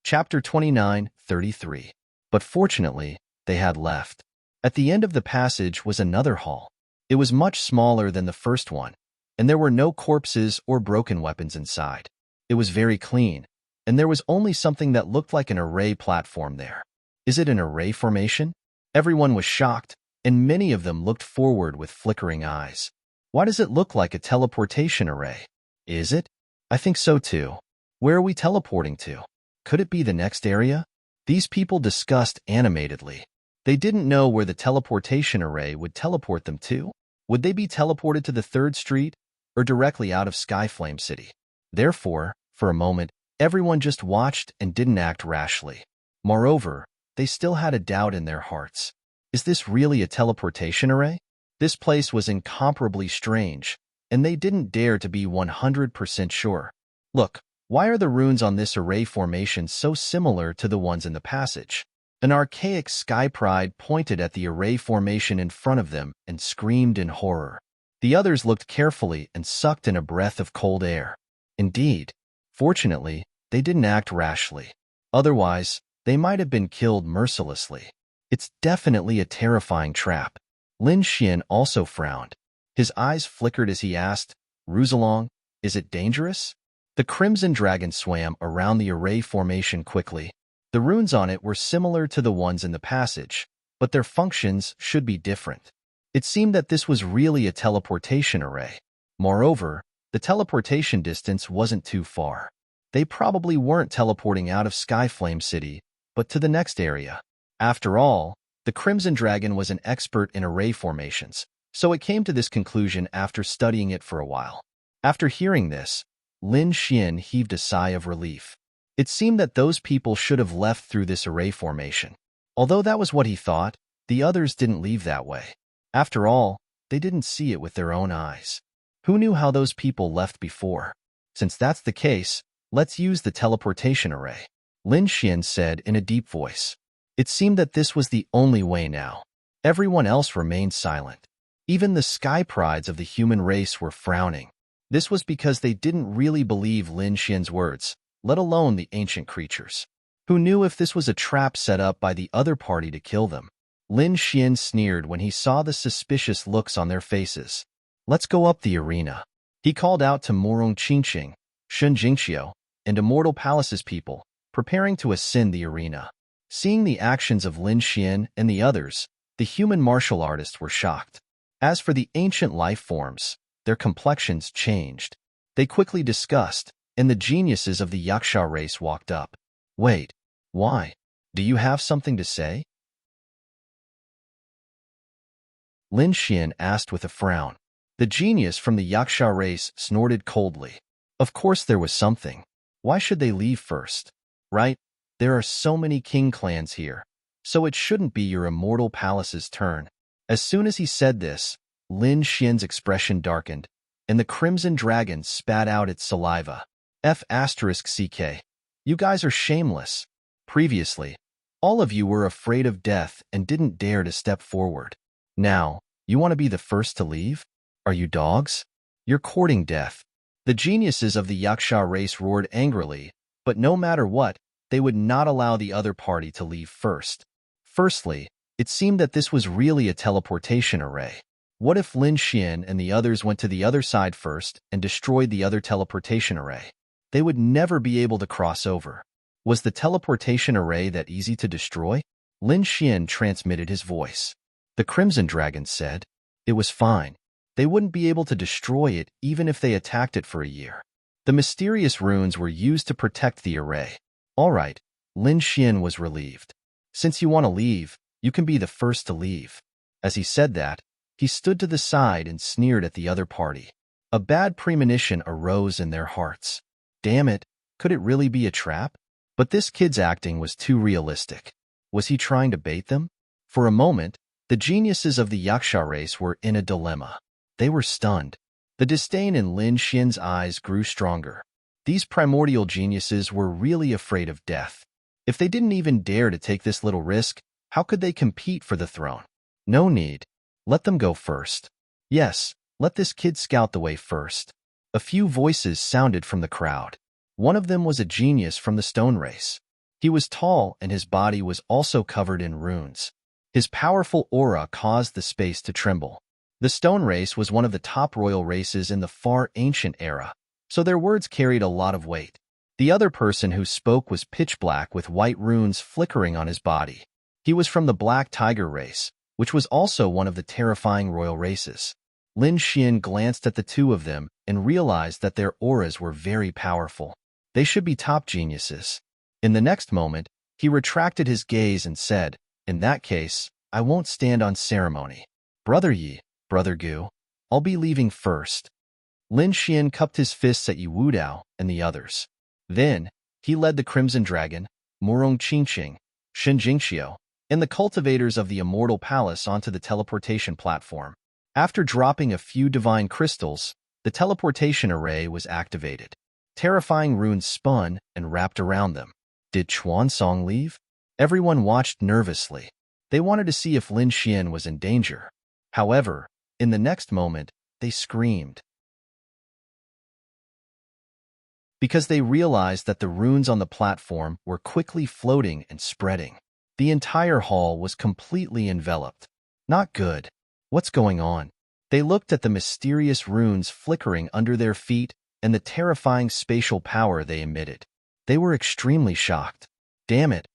Chapter 29:33. But fortunately, they had left. At the end of the passage was another hall. It was much smaller than the first one, and there were no corpses or broken weapons inside. It was very clean, and there was only something that looked like an array platform there. Is it an array formation? Everyone was shocked, and many of them looked forward with flickering eyes. Why does it look like a teleportation array? Is it? I think so too. Where are we teleporting to? Could it be the next area? These people discussed animatedly. They didn't know where the teleportation array would teleport them to. Would they be teleported to the 3rd Street or directly out of Skyflame City? Therefore, for a moment, everyone just watched and didn't act rashly. Moreover, they still had a doubt in their hearts. Is this really a teleportation array? This place was incomparably strange, and they didn't dare to be 100% sure. Look, why are the runes on this array formation so similar to the ones in the passage? An archaic sky pride pointed at the array formation in front of them and screamed in horror. The others looked carefully and sucked in a breath of cold air. Indeed, fortunately, they didn't act rashly. Otherwise, they might have been killed mercilessly. It's definitely a terrifying trap. Lin Xian also frowned. His eyes flickered as he asked, Ruzelong, is it dangerous? The Crimson Dragon swam around the array formation quickly. The runes on it were similar to the ones in the passage, but their functions should be different. It seemed that this was really a teleportation array. Moreover, the teleportation distance wasn't too far. They probably weren't teleporting out of Skyflame City, but to the next area. After all, the Crimson Dragon was an expert in array formations, so it came to this conclusion after studying it for a while. After hearing this, Lin Xian heaved a sigh of relief. It seemed that those people should have left through this array formation. Although that was what he thought, the others didn't leave that way. After all, they didn't see it with their own eyes. Who knew how those people left before? Since that's the case, let's use the teleportation array, Lin Xian said in a deep voice. It seemed that this was the only way now. Everyone else remained silent. Even the sky prides of the human race were frowning. This was because they didn't really believe Lin Xian's words, let alone the ancient creatures. Who knew if this was a trap set up by the other party to kill them? Lin Xian sneered when he saw the suspicious looks on their faces. Let's go up the arena. He called out to Murong Qingqing, Shen Jingqiu, and Immortal Palace's people, preparing to ascend the arena. Seeing the actions of Lin Xian and the others, the human martial artists were shocked. As for the ancient life forms, their complexions changed. They quickly discussed, and the geniuses of the Yaksha race walked up. Wait, why? Do you have something to say? Lin Xian asked with a frown. The genius from the Yaksha race snorted coldly. Of course there was something. Why should they leave first? Right? There are so many king clans here, so it shouldn't be your Immortal Palace's turn. As soon as he said this, Lin Xian's expression darkened, and the Crimson Dragon spat out its saliva. F***CK. You guys are shameless. Previously, all of you were afraid of death and didn't dare to step forward. Now, you want to be the first to leave? Are you dogs? You're courting death. The geniuses of the Yaksha race roared angrily, but no matter what, they would not allow the other party to leave first. Firstly, it seemed that this was really a teleportation array. What if Lin Xian and the others went to the other side first and destroyed the other teleportation array? They would never be able to cross over. Was the teleportation array that easy to destroy? Lin Xian transmitted his voice. The Crimson Dragon said, it was fine. They wouldn't be able to destroy it even if they attacked it for a year. The mysterious runes were used to protect the array. All right, Lin Xian was relieved. Since you want to leave, you can be the first to leave. As he said that, He stood to the side and sneered at the other party. A bad premonition arose in their hearts. Damn it, could it really be a trap? But this kid's acting was too realistic. Was he trying to bait them? For a moment, the geniuses of the Yaksha race were in a dilemma. They were stunned. The disdain in Lin Xian's eyes grew stronger. These primordial geniuses were really afraid of death. If they didn't even dare to take this little risk, how could they compete for the throne? No need. Let them go first. Yes, let this kid scout the way first. A few voices sounded from the crowd. One of them was a genius from the stone race. He was tall and his body was also covered in runes. His powerful aura caused the space to tremble. The stone race was one of the top royal races in the far ancient era, so their words carried a lot of weight. The other person who spoke was pitch black with white runes flickering on his body. He was from the Black Tiger race, which was also one of the terrifying royal races. Lin Xian glanced at the two of them and realized that their auras were very powerful. They should be top geniuses. In the next moment, he retracted his gaze and said, "In that case, I won't stand on ceremony. Brother Yi, Brother Gu, I'll be leaving first." Lin Xian cupped his fists at Yi Wudao and the others. Then, he led the Crimson Dragon, Murong Qingqing, Shen Jingxiu, and the cultivators of the Immortal Palace onto the teleportation platform. After dropping a few divine crystals, the teleportation array was activated. Terrifying runes spun and wrapped around them. Did Chuansong leave? Everyone watched nervously. They wanted to see if Lin Xian was in danger. However, in the next moment, they screamed. Because they realized that the runes on the platform were quickly floating and spreading. The entire hall was completely enveloped. Not good. What's going on? They looked at the mysterious runes flickering under their feet and the terrifying spatial power they emitted. They were extremely shocked. Damn it,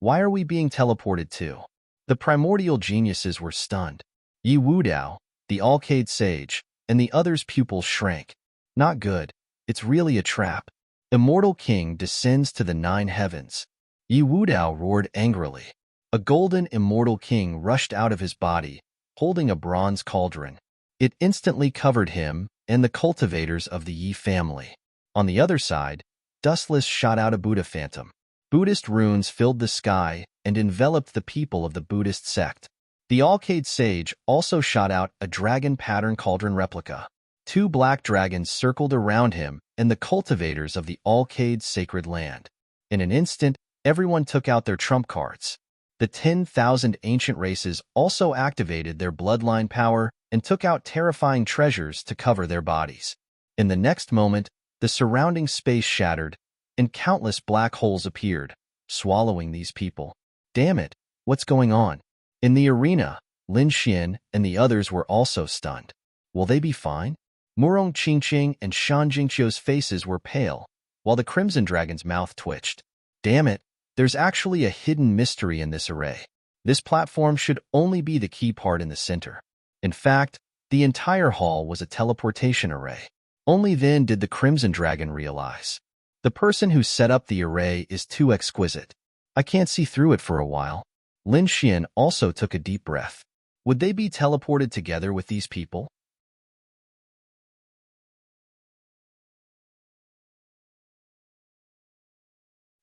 why are we being teleported to? The primordial geniuses were stunned. Yi Wudao, the Alcade Sage, and the others' pupils shrank. Not good, it's really a trap. Immortal King descends to the 9 heavens. Yi Wudao roared angrily. A golden immortal king rushed out of his body, holding a bronze cauldron. It instantly covered him and the cultivators of the Yi family. On the other side, Dustless shot out a Buddha phantom. Buddhist runes filled the sky and enveloped the people of the Buddhist sect. The Alcade Sage also shot out a dragon pattern cauldron replica. 2 black dragons circled around him and the cultivators of the Alcade sacred land. In an instant, everyone took out their trump cards. The 10,000 ancient races also activated their bloodline power and took out terrifying treasures to cover their bodies. In the next moment, the surrounding space shattered, and countless black holes appeared, swallowing these people. Damn it, what's going on? In the arena, Lin Xian and the others were also stunned. Will they be fine? Murong Qingqing and Shan Jingqiu's faces were pale, while the Crimson Dragon's mouth twitched. Damn it, there's actually a hidden mystery in this array. This platform should only be the key part in the center. In fact, the entire hall was a teleportation array. Only then did the Crimson Dragon realize. The person who set up the array is too exquisite. I can't see through it for a while. Lin Xian also took a deep breath. Would they be teleported together with these people?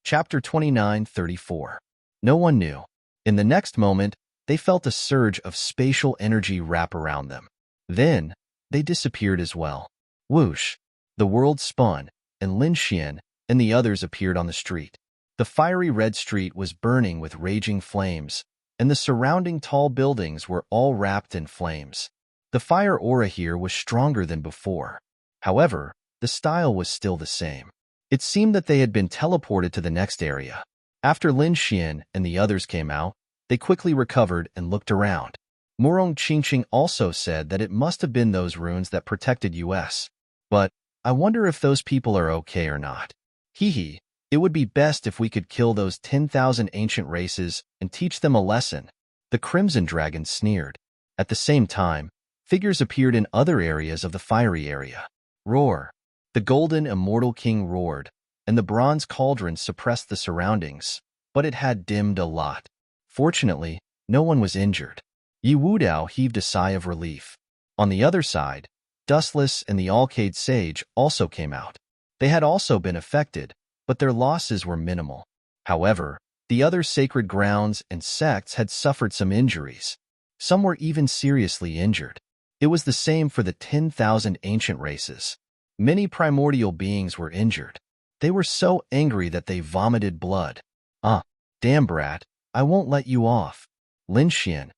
Chapter 29:34. No one knew. In the next moment, they felt a surge of spatial energy wrap around them. Then, they disappeared as well. Whoosh! The world spun, and Lin Xian and the others appeared on the street. The fiery red street was burning with raging flames, and the surrounding tall buildings were all wrapped in flames. The fire aura here was stronger than before. However, the style was still the same. It seemed that they had been teleported to the next area. After Lin Xian and the others came out, they quickly recovered and looked around. Murong Qingqing also said that it must have been those runes that protected us. But I wonder if those people are okay or not. Hee, it would be best if we could kill those 10,000 ancient races and teach them a lesson. The Crimson Dragon sneered. At the same time, figures appeared in other areas of the fiery area. Roar! The golden immortal king roared, and the bronze cauldron suppressed the surroundings, but it had dimmed a lot. Fortunately, no one was injured. Yi Wudao heaved a sigh of relief. On the other side, Dustless and the Alcade Sage also came out. They had also been affected, but their losses were minimal. However, the other sacred grounds and sects had suffered some injuries. Some were even seriously injured. It was the same for the 10,000 ancient races. Many primordial beings were injured. They were so angry that they vomited blood. Ah, damn brat, I won't let you off. Lin Xian,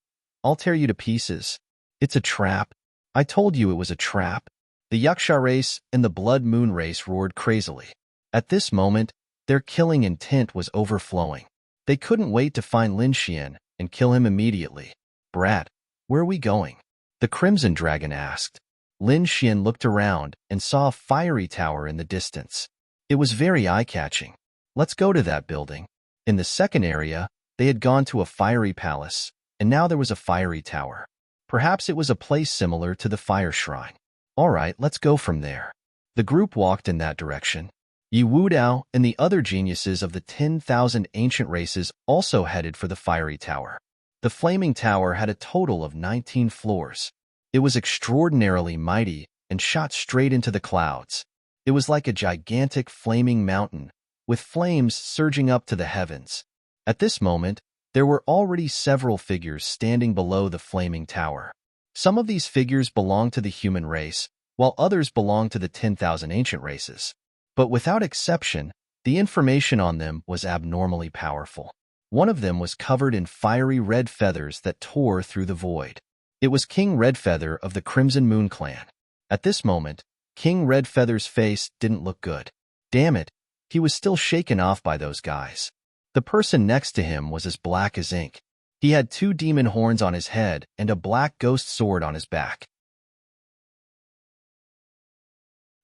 I'll tear you to pieces. It's a trap. I told you it was a trap. The Yaksha race and the Blood Moon race roared crazily. At this moment, their killing intent was overflowing. They couldn't wait to find Lin Xian and kill him immediately. Brat, where are we going? The Crimson Dragon asked. Lin Xian looked around and saw a fiery tower in the distance. It was very eye-catching. Let's go to that building. In the second area, they had gone to a fiery palace, and now there was a fiery tower. Perhaps it was a place similar to the fire shrine. All right, let's go from there. The group walked in that direction. Yi Wudao and the other geniuses of the 10,000 ancient races also headed for the fiery tower. The flaming tower had a total of 19 floors. It was extraordinarily mighty and shot straight into the clouds. It was like a gigantic flaming mountain, with flames surging up to the heavens. At this moment, there were already several figures standing below the flaming tower. Some of these figures belonged to the human race, while others belonged to the 10,000 ancient races. But without exception, the information on them was abnormally powerful. One of them was covered in fiery red feathers that tore through the void. It was King Redfeather of the Crimson Moon clan. At this moment, King Redfeather's face didn't look good. Damn it, he was still shaken off by those guys. The person next to him was as black as ink. He had 2 demon horns on his head and a black ghost sword on his back.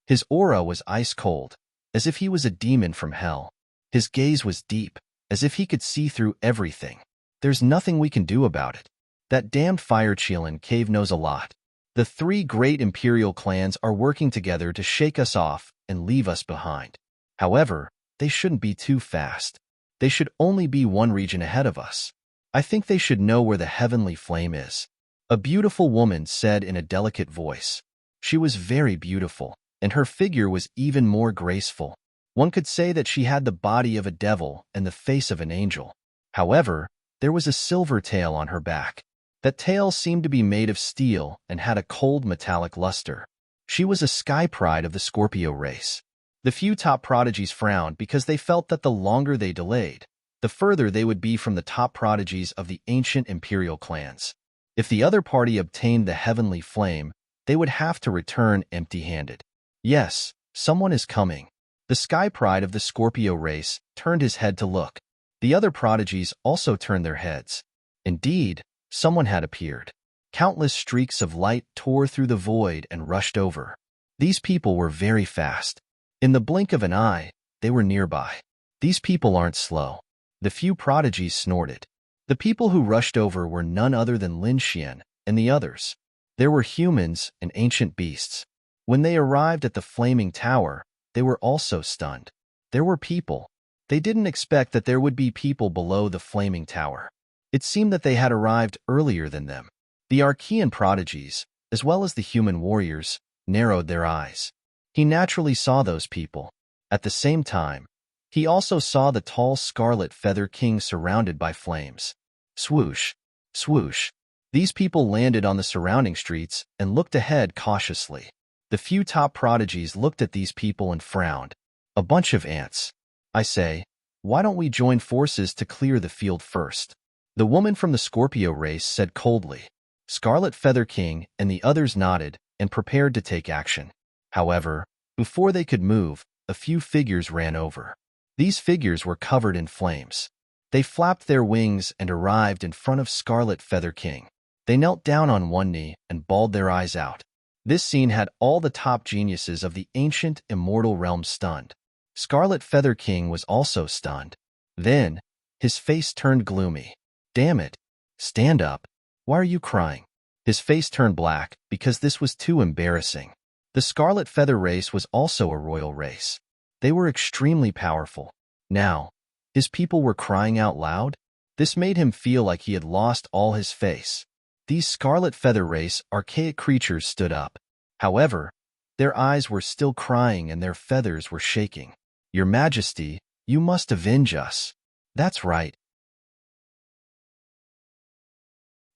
His aura was ice cold, as if he was a demon from hell. His gaze was deep, as if he could see through everything. There's nothing we can do about it. That damned Fire Chilin cave knows a lot. The 3 great imperial clans are working together to shake us off and leave us behind. However, they shouldn't be too fast. They should only be 1 region ahead of us. I think they should know where the heavenly flame is. A beautiful woman said in a delicate voice. She was very beautiful, and her figure was even more graceful. One could say that she had the body of a devil and the face of an angel. However, there was a silver tail on her back. That tail seemed to be made of steel and had a cold metallic luster. She was a sky pride of the Scorpio race. The few top prodigies frowned because they felt that the longer they delayed, the further they would be from the top prodigies of the ancient imperial clans. If the other party obtained the heavenly flame, they would have to return empty-handed. Yes, someone is coming. The sky pride of the Scorpio race turned his head to look. The other prodigies also turned their heads. Indeed, someone had appeared. Countless streaks of light tore through the void and rushed over. These people were very fast. In the blink of an eye, they were nearby. These people aren't slow. The few prodigies snorted. The people who rushed over were none other than Lin Xian and the others. There were humans and ancient beasts. When they arrived at the flaming tower, they were also stunned. There were people. They didn't expect that there would be people below the flaming tower. It seemed that they had arrived earlier than them. The Archean prodigies, as well as the human warriors, narrowed their eyes. He naturally saw those people. At the same time, he also saw the tall Scarlet Feather King surrounded by flames. Swoosh, swoosh. These people landed on the surrounding streets and looked ahead cautiously. The few top prodigies looked at these people and frowned. A bunch of ants. I say, why don't we join forces to clear the field first? The woman from the Scorpio race said coldly. Scarlet Feather King and the others nodded and prepared to take action. However, before they could move, a few figures ran over. These figures were covered in flames. They flapped their wings and arrived in front of Scarlet Feather King. They knelt down on one knee and bawled their eyes out. This scene had all the top geniuses of the ancient, immortal realm stunned. Scarlet Feather King was also stunned. Then, his face turned gloomy. Damn it! Stand up. Why are you crying? His face turned black because this was too embarrassing. The Scarlet Feather race was also a royal race. They were extremely powerful. Now, his people were crying out loud? This made him feel like he had lost all his face. These Scarlet Feather Race archaic creatures stood up. However, their eyes were still crying and their feathers were shaking. Your Majesty, you must avenge us. That's right.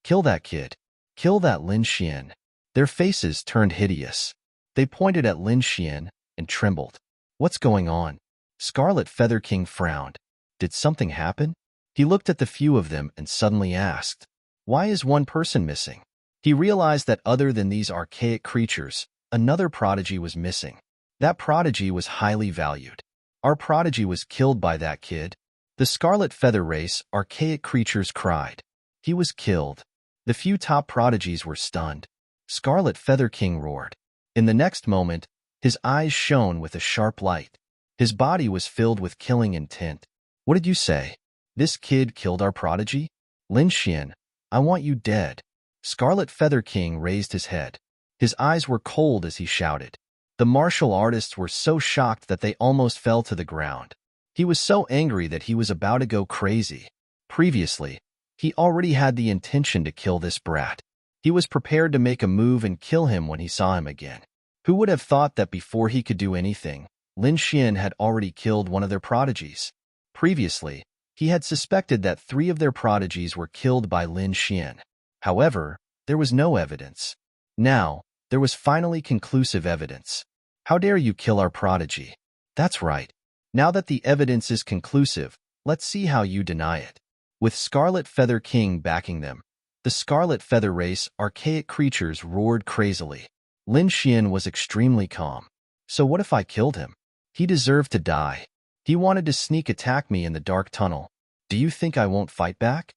Kill that kid. Kill that Lin Xian. Their faces turned hideous. They pointed at Lin Xian and trembled. What's going on? Scarlet Feather King frowned. Did something happen? He looked at the few of them and suddenly asked, why is one person missing? He realized that other than these archaic creatures, another prodigy was missing. That prodigy was highly valued. Our prodigy was killed by that kid. The Scarlet Feather Race archaic creatures cried. He was killed. The few top prodigies were stunned. Scarlet Feather King roared. In the next moment, his eyes shone with a sharp light. His body was filled with killing intent. What did you say? This kid killed our prodigy? Lin Xian, I want you dead. Scarlet Feather King raised his head. His eyes were cold as he shouted. The martial artists were so shocked that they almost fell to the ground. He was so angry that he was about to go crazy. Previously, he already had the intention to kill this brat. He was prepared to make a move and kill him when he saw him again. Who would have thought that before he could do anything, Lin Xian had already killed one of their prodigies? Previously, he had suspected that 3 of their prodigies were killed by Lin Xian. However, there was no evidence. Now, there was finally conclusive evidence. How dare you kill our prodigy? That's right. Now that the evidence is conclusive, let's see how you deny it. With Scarlet Feather King backing them, the Scarlet Feather Race archaic creatures roared crazily. Lin Xian was extremely calm. So what if I killed him? He deserved to die. He wanted to sneak attack me in the dark tunnel. Do you think I won't fight back?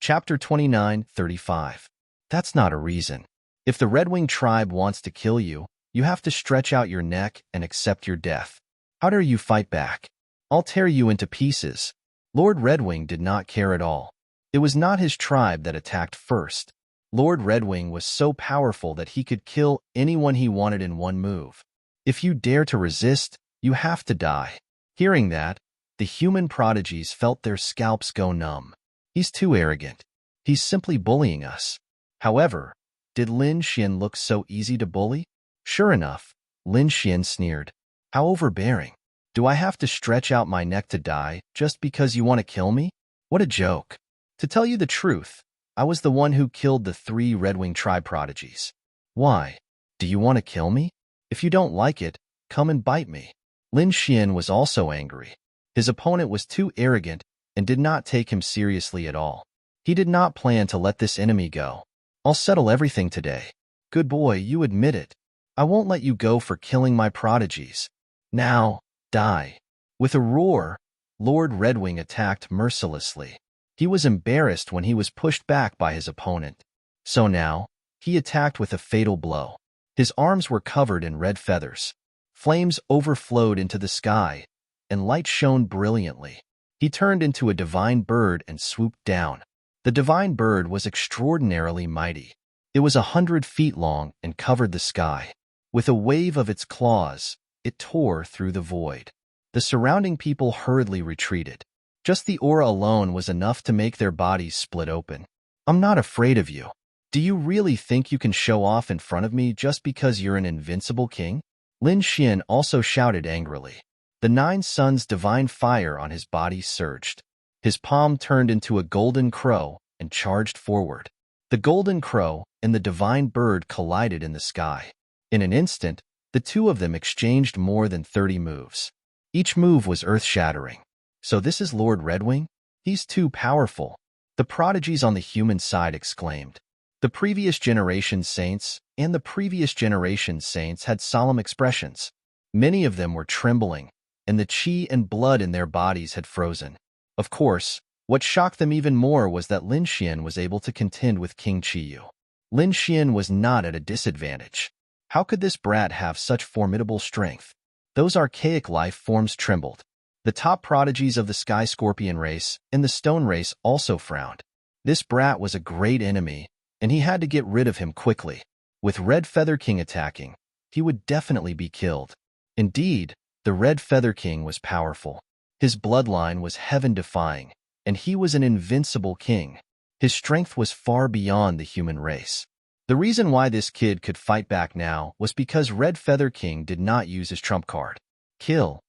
Chapter 29:35. That's not a reason. If the Red-Wing tribe wants to kill you, you have to stretch out your neck and accept your death. How dare you fight back? I'll tear you into pieces. Lord Red-Wing did not care at all. It was not his tribe that attacked first. Lord Red-Wing was so powerful that he could kill anyone he wanted in one move. If you dare to resist, you have to die. Hearing that, the human prodigies felt their scalps go numb. He's too arrogant. He's simply bullying us. However, did Lin Xian look so easy to bully? Sure enough, Lin Xian sneered. How overbearing. Do I have to stretch out my neck to die just because you want to kill me? What a joke. To tell you the truth, I was the one who killed the 3 Red-Wing tribe prodigies. Why? Do you want to kill me? If you don't like it, come and bite me. Lin Xian was also angry. His opponent was too arrogant and did not take him seriously at all. He did not plan to let this enemy go. I'll settle everything today. Good boy, you admit it. I won't let you go for killing my prodigies. Now, die. With a roar, Lord Red-Wing attacked mercilessly. He was embarrassed when he was pushed back by his opponent. So now, he attacked with a fatal blow. His arms were covered in red feathers. Flames overflowed into the sky, and light shone brilliantly. He turned into a divine bird and swooped down. The divine bird was extraordinarily mighty. It was 100 feet long and covered the sky. With a wave of its claws, it tore through the void. The surrounding people hurriedly retreated. Just the aura alone was enough to make their bodies split open. I'm not afraid of you. Do you really think you can show off in front of me just because you're an invincible king? Lin Xian also shouted angrily. The 9 suns' divine fire on his body surged. His palm turned into a golden crow and charged forward. The golden crow and the divine bird collided in the sky. In an instant, the 2 of them exchanged more than 30 moves. Each move was earth-shattering. So this is Lord Red-Wing? He's too powerful. The prodigies on the human side exclaimed. The previous generation saints and the previous generation saints had solemn expressions. Many of them were trembling, and the chi and blood in their bodies had frozen. Of course, what shocked them even more was that Lin Xian was able to contend with King Qiyu. Lin Xian was not at a disadvantage. How could this brat have such formidable strength? Those archaic life forms trembled. The top prodigies of the Sky Scorpion race and the Stone race also frowned. This brat was a great enemy, and he had to get rid of him quickly. With Red Feather King attacking, he would definitely be killed. Indeed, the Red Feather King was powerful. His bloodline was heaven-defying, and he was an invincible king. His strength was far beyond the human race. The reason why this kid could fight back now was because Red Feather King did not use his trump card. Kill.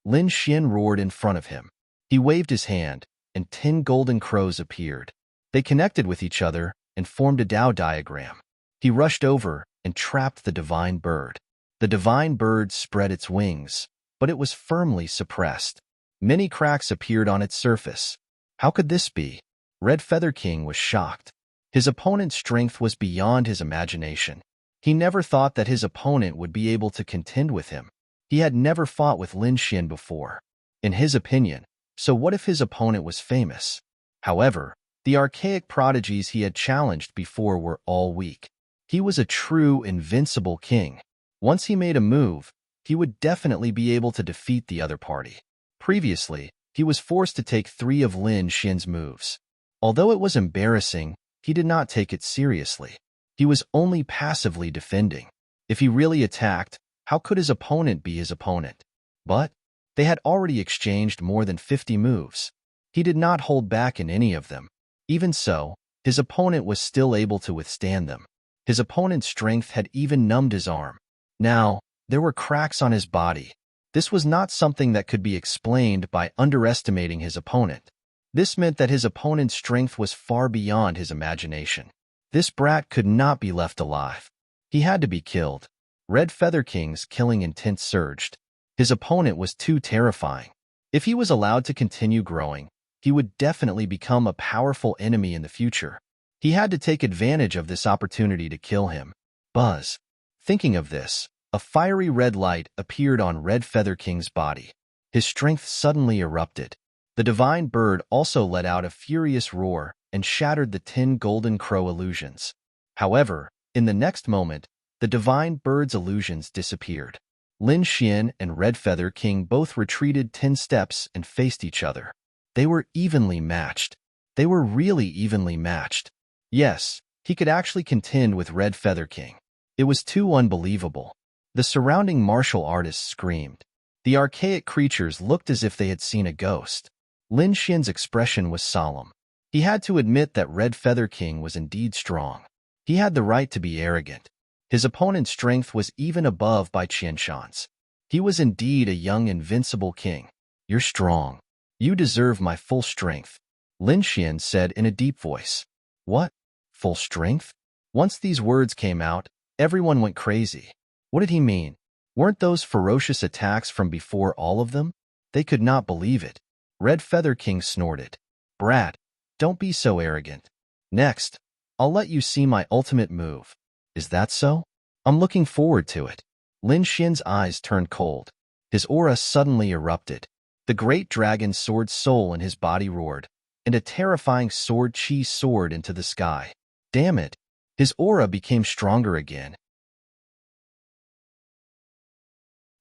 Lin Xian roared in front of him. He waved his hand, and 10 golden crows appeared. They connected with each other and formed a Tao diagram. He rushed over and trapped the divine bird. The divine bird spread its wings, but it was firmly suppressed. Many cracks appeared on its surface. How could this be? Red Feather King was shocked. His opponent's strength was beyond his imagination. He never thought that his opponent would be able to contend with him. He had never fought with Lin Xian before. In his opinion, so what if his opponent was famous? However, the archaic prodigies he had challenged before were all weak. He was a true, invincible king. Once he made a move, he would definitely be able to defeat the other party. Previously, he was forced to take 3 of Lin Xian's moves. Although it was embarrassing, he did not take it seriously. He was only passively defending. If he really attacked, how could his opponent be his opponent? But they had already exchanged more than 50 moves. He did not hold back in any of them. Even so, his opponent was still able to withstand them. His opponent's strength had even numbed his arm. Now, there were cracks on his body. This was not something that could be explained by underestimating his opponent. This meant that his opponent's strength was far beyond his imagination. This brat could not be left alive. He had to be killed. Red Feather King's killing intent surged. His opponent was too terrifying. If he was allowed to continue growing, he would definitely become a powerful enemy in the future. He had to take advantage of this opportunity to kill him. Buzz. Thinking of this, a fiery red light appeared on Red Feather King's body. His strength suddenly erupted. The divine bird also let out a furious roar and shattered the 10 golden crow illusions. However, in the next moment, the divine bird's illusions disappeared. Lin Xian and Red Feather King both retreated 10 steps and faced each other. They were evenly matched. They were really evenly matched. Yes, he could actually contend with Red Feather King. It was too unbelievable. The surrounding martial artists screamed. The archaic creatures looked as if they had seen a ghost. Lin Xian's expression was solemn. He had to admit that Red Feather King was indeed strong. He had the right to be arrogant. His opponent's strength was even above Bai Qianshan's. He was indeed a young invincible king. You're strong. You deserve my full strength, Lin Xian said in a deep voice. What? Full strength? Once these words came out, everyone went crazy. What did he mean? Weren't those ferocious attacks from before all of them? They could not believe it. Red Feather King snorted. Brat, don't be so arrogant. Next, I'll let you see my ultimate move. Is that so? I'm looking forward to it. Lin Xian's eyes turned cold. His aura suddenly erupted. The great dragon sword soul in his body roared, and a terrifying sword chi soared into the sky. Damn it! His aura became stronger again.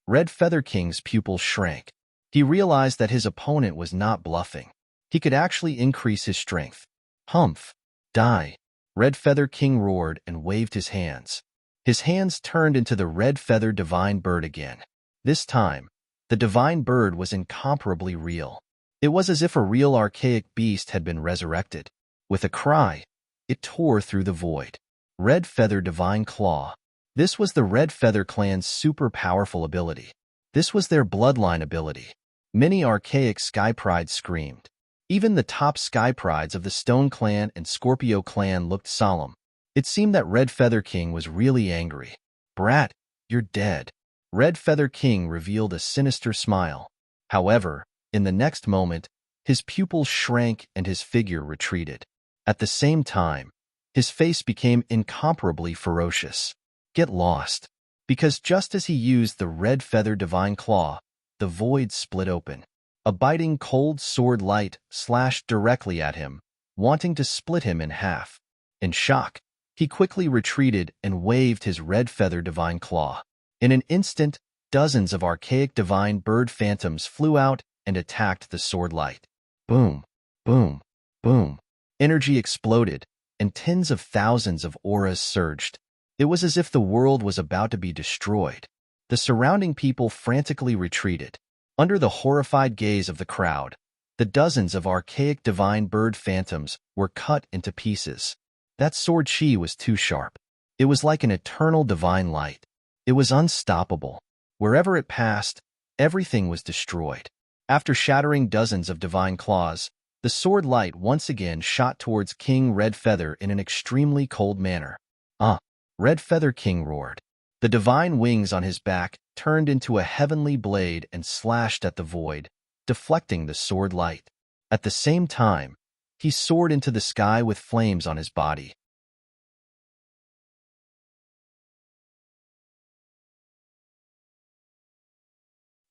Red Feather King's pupils shrank. He realized that his opponent was not bluffing. He could actually increase his strength. Humph! Die! Red Feather King roared and waved his hands. His hands turned into the Red Feather Divine Bird again. This time, the Divine Bird was incomparably real. It was as if a real archaic beast had been resurrected. With a cry, it tore through the void. Red Feather Divine Claw. This was the Red Feather Clan's super powerful ability. This was their bloodline ability. Many archaic Sky Prides screamed. Even the top Sky Prides of the Stone Clan and Scorpio Clan looked solemn. It seemed that Red Feather King was really angry. Brat, you're dead. Red Feather King revealed a sinister smile. However, in the next moment, his pupils shrank and his figure retreated. At the same time, his face became incomparably ferocious. Get lost. Because just as he used the Red Feather Divine Claw, the void split open. A biting cold sword light slashed directly at him, wanting to split him in half. In shock, he quickly retreated and waved his Red Feather Divine Claw. In an instant, dozens of archaic divine bird phantoms flew out and attacked the sword light. Boom, boom, boom. Energy exploded, and tens of thousands of auras surged. It was as if the world was about to be destroyed. The surrounding people frantically retreated. Under the horrified gaze of the crowd, the dozens of archaic divine bird phantoms were cut into pieces. That sword chi was too sharp. It was like an eternal divine light. It was unstoppable. Wherever it passed, everything was destroyed. After shattering dozens of divine claws, the sword light once again shot towards King Red Feather in an extremely cold manner. Red Feather King roared. The divine wings on his back turned into a heavenly blade and slashed at the void, deflecting the sword light. At the same time, he soared into the sky with flames on his body.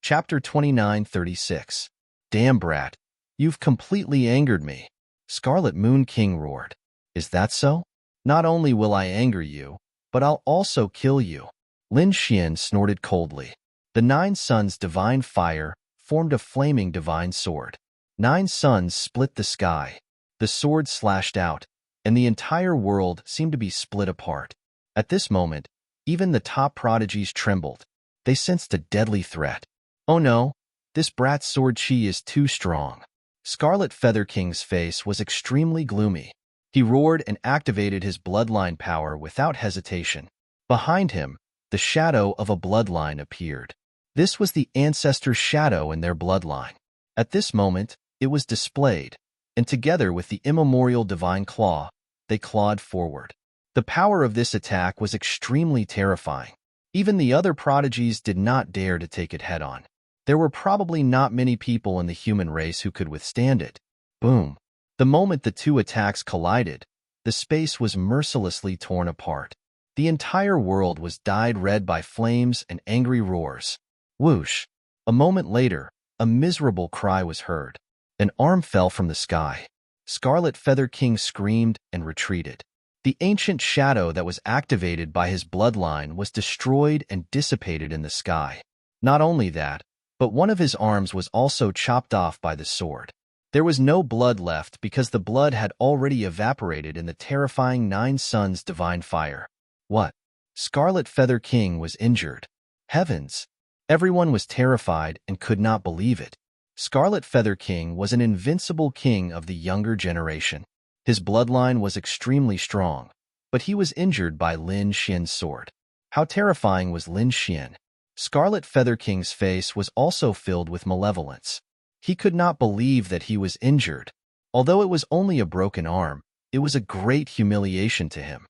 Chapter 29:36. Damn brat, you've completely angered me. Scarlet Moon King roared. Is that so? Not only will I anger you, but I'll also kill you. Lin Xian snorted coldly. The 9 suns' divine fire formed a flaming divine sword. 9 suns split the sky. The sword slashed out, and the entire world seemed to be split apart. At this moment, even the top prodigies trembled. They sensed a deadly threat. Oh no, this brat's sword chi is too strong. Scarlet Feather King's face was extremely gloomy. He roared and activated his bloodline power without hesitation. Behind him, the shadow of a bloodline appeared. This was the ancestor's shadow in their bloodline. At this moment, it was displayed, and together with the immemorial divine claw, they clawed forward. The power of this attack was extremely terrifying. Even the other prodigies did not dare to take it head-on. There were probably not many people in the human race who could withstand it. Boom. The moment the two attacks collided, the space was mercilessly torn apart. The entire world was dyed red by flames and angry roars. Whoosh! A moment later, a miserable cry was heard. An arm fell from the sky. Scarlet Feather King screamed and retreated. The ancient shadow that was activated by his bloodline was destroyed and dissipated in the sky. Not only that, but one of his arms was also chopped off by the sword. There was no blood left because the blood had already evaporated in the terrifying 9 suns' divine fire. What? Scarlet Feather King was injured. Heavens! Everyone was terrified and could not believe it. Scarlet Feather King was an invincible king of the younger generation. His bloodline was extremely strong, but he was injured by Lin Xian's sword. How terrifying was Lin Xian? Scarlet Feather King's face was also filled with malevolence. He could not believe that he was injured. Although it was only a broken arm, it was a great humiliation to him.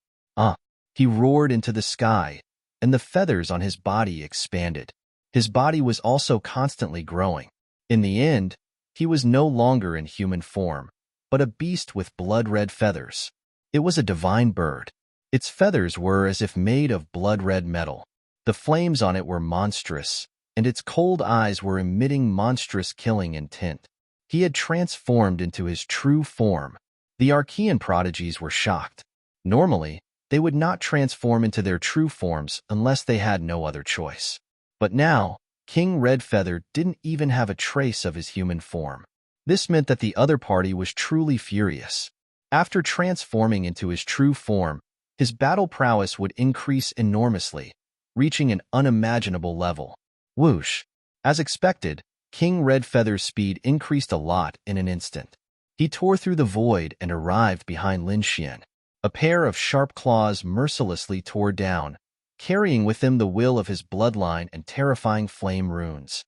He roared into the sky, and the feathers on his body expanded. His body was also constantly growing. In the end, he was no longer in human form, but a beast with blood-red feathers. It was a divine bird. Its feathers were as if made of blood-red metal. The flames on it were monstrous, and its cold eyes were emitting monstrous killing intent. He had transformed into his true form. The Archean prodigies were shocked. Normally, they would not transform into their true forms unless they had no other choice. But now, King Red Feather didn't even have a trace of his human form. This meant that the other party was truly furious. After transforming into his true form, his battle prowess would increase enormously, reaching an unimaginable level. Whoosh! As expected, King Red Feather's speed increased a lot in an instant. He tore through the void and arrived behind Lin Xian. A pair of sharp claws mercilessly tore down, carrying with them the will of his bloodline and terrifying flame runes.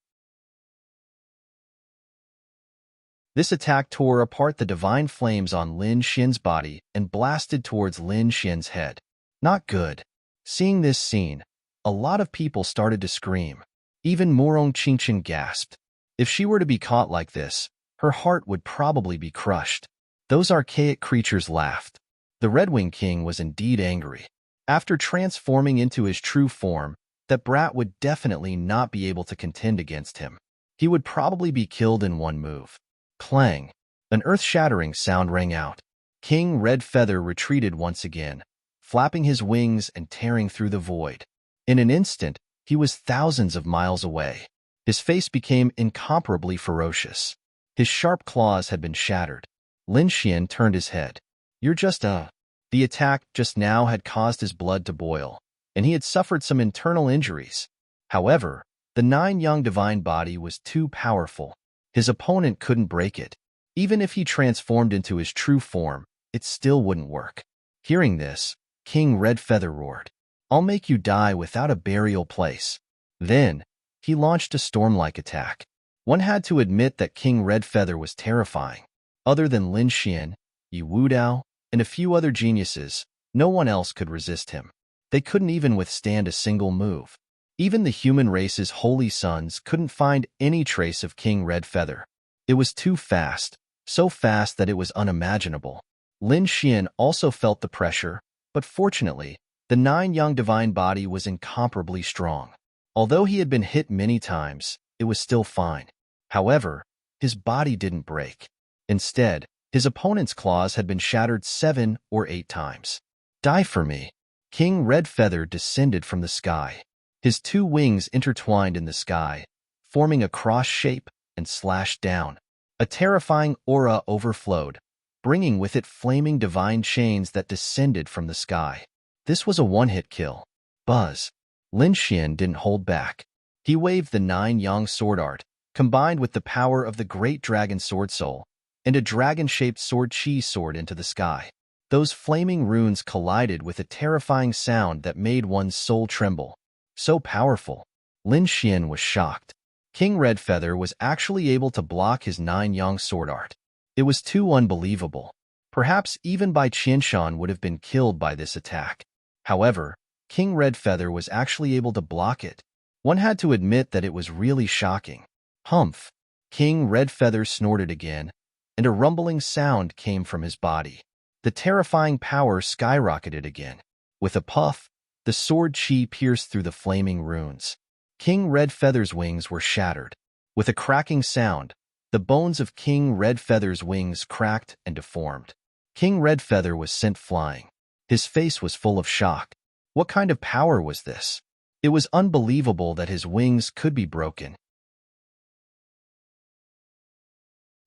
This attack tore apart the divine flames on Lin Xian's body and blasted towards Lin Xian's head. Not good. Seeing this scene, a lot of people started to scream. Even Morong Qingqian gasped. If she were to be caught like this, her heart would probably be crushed. Those archaic creatures laughed. The Redwing King was indeed angry. After transforming into his true form, that brat would definitely not be able to contend against him. He would probably be killed in one move. Clang! An earth-shattering sound rang out. King Red Feather retreated once again, flapping his wings and tearing through the void. In an instant, he was thousands of miles away. His face became incomparably ferocious. His sharp claws had been shattered. Lin Xian turned his head. You're just The attack just now had caused his blood to boil, and he had suffered some internal injuries. However, the nine young divine body was too powerful. His opponent couldn't break it. Even if he transformed into his true form, it still wouldn't work. Hearing this, King Red Feather roared, "I'll make you die without a burial place." Then, he launched a storm-like attack. One had to admit that King Red Feather was terrifying. Other than Lin Xian, Yi Wudao, and a few other geniuses, no one else could resist him. They couldn't even withstand a single move. Even the human race's holy sons couldn't find any trace of King Red Feather. It was too fast, so fast that it was unimaginable. Lin Xian also felt the pressure, but fortunately, the nine young divine body was incomparably strong. Although he had been hit many times, it was still fine. However, his body didn't break. Instead, his opponent's claws had been shattered 7 or 8 times. "Die for me." King Red Feather descended from the sky. His 2 wings intertwined in the sky, forming a cross shape, and slashed down. A terrifying aura overflowed, bringing with it flaming divine chains that descended from the sky. This was a one-hit kill. Buzz. Lin Xian didn't hold back. He waved the 9 yang sword art, combined with the power of the great dragon sword soul, and a dragon-shaped sword chi sword into the sky. Those flaming runes collided with a terrifying sound that made one's soul tremble. So powerful. Lin Xian was shocked. King Red Feather was actually able to block his 9 yang sword art. It was too unbelievable. Perhaps even Bai Qianshan would have been killed by this attack. However, King Red Feather was actually able to block it. One had to admit that it was really shocking. Humph! King Red Feather snorted again, and a rumbling sound came from his body. The terrifying power skyrocketed again. With a puff, the sword chi pierced through the flaming runes. King Red Feather's wings were shattered. With a cracking sound, the bones of King Red Feather's wings cracked and deformed. King Red Feather was sent flying. His face was full of shock. What kind of power was this? It was unbelievable that his wings could be broken.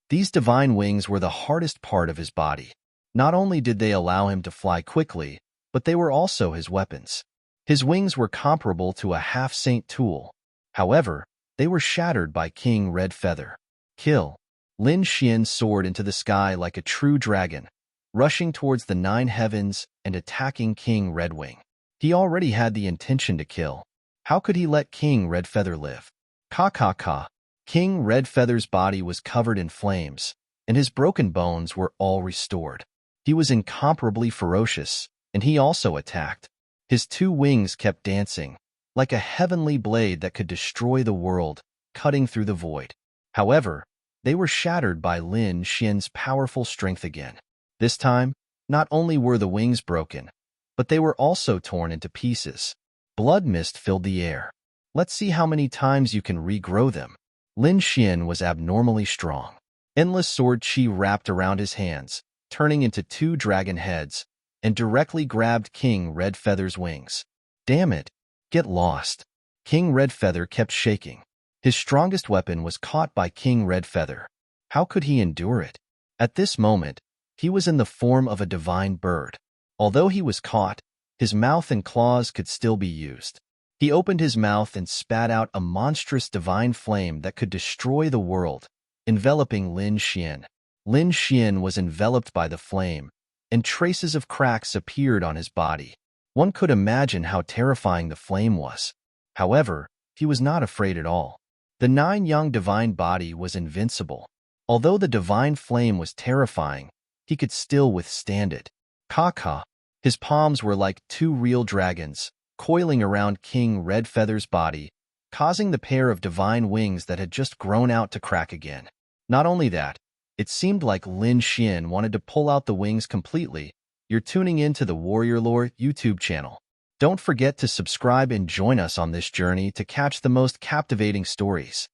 These divine wings were the hardest part of his body. Not only did they allow him to fly quickly, but they were also his weapons. His wings were comparable to a half-saint tool. However, they were shattered by King Red Feather. Kill. Lin Xian soared into the sky like a true dragon, rushing towards the 9 heavens and attacking King Redwing. He already had the intention to kill. How could he let King Red Feather live? Ka. King Red Feather's body was covered in flames, and his broken bones were all restored. He was incomparably ferocious, and he also attacked. His 2 wings kept dancing, like a heavenly blade that could destroy the world, cutting through the void. However, they were shattered by Lin Xian's powerful strength again. This time, not only were the wings broken, but they were also torn into pieces. Blood mist filled the air. Let's see how many times you can regrow them. Lin Xian was abnormally strong. Endless sword chi wrapped around his hands, turning into 2 dragon heads, and directly grabbed King Red Feather's wings. Damn it! Get lost. King Red Feather kept shaking. His strongest weapon was caught by King Red Feather. How could he endure it? At this moment, he was in the form of a divine bird. Although he was caught, his mouth and claws could still be used. He opened his mouth and spat out a monstrous divine flame that could destroy the world, enveloping Lin Xian. Lin Xian was enveloped by the flame, and traces of cracks appeared on his body. One could imagine how terrifying the flame was. However, he was not afraid at all. The 9 young divine body was invincible. Although the divine flame was terrifying, he could still withstand it. Ka. His palms were like 2 real dragons, coiling around King Red Feather's body, causing the pair of divine wings that had just grown out to crack again. Not only that, it seemed like Lin Xian wanted to pull out the wings completely. You're tuning in to the Warrior Lore YouTube channel. Don't forget to subscribe and join us on this journey to catch the most captivating stories.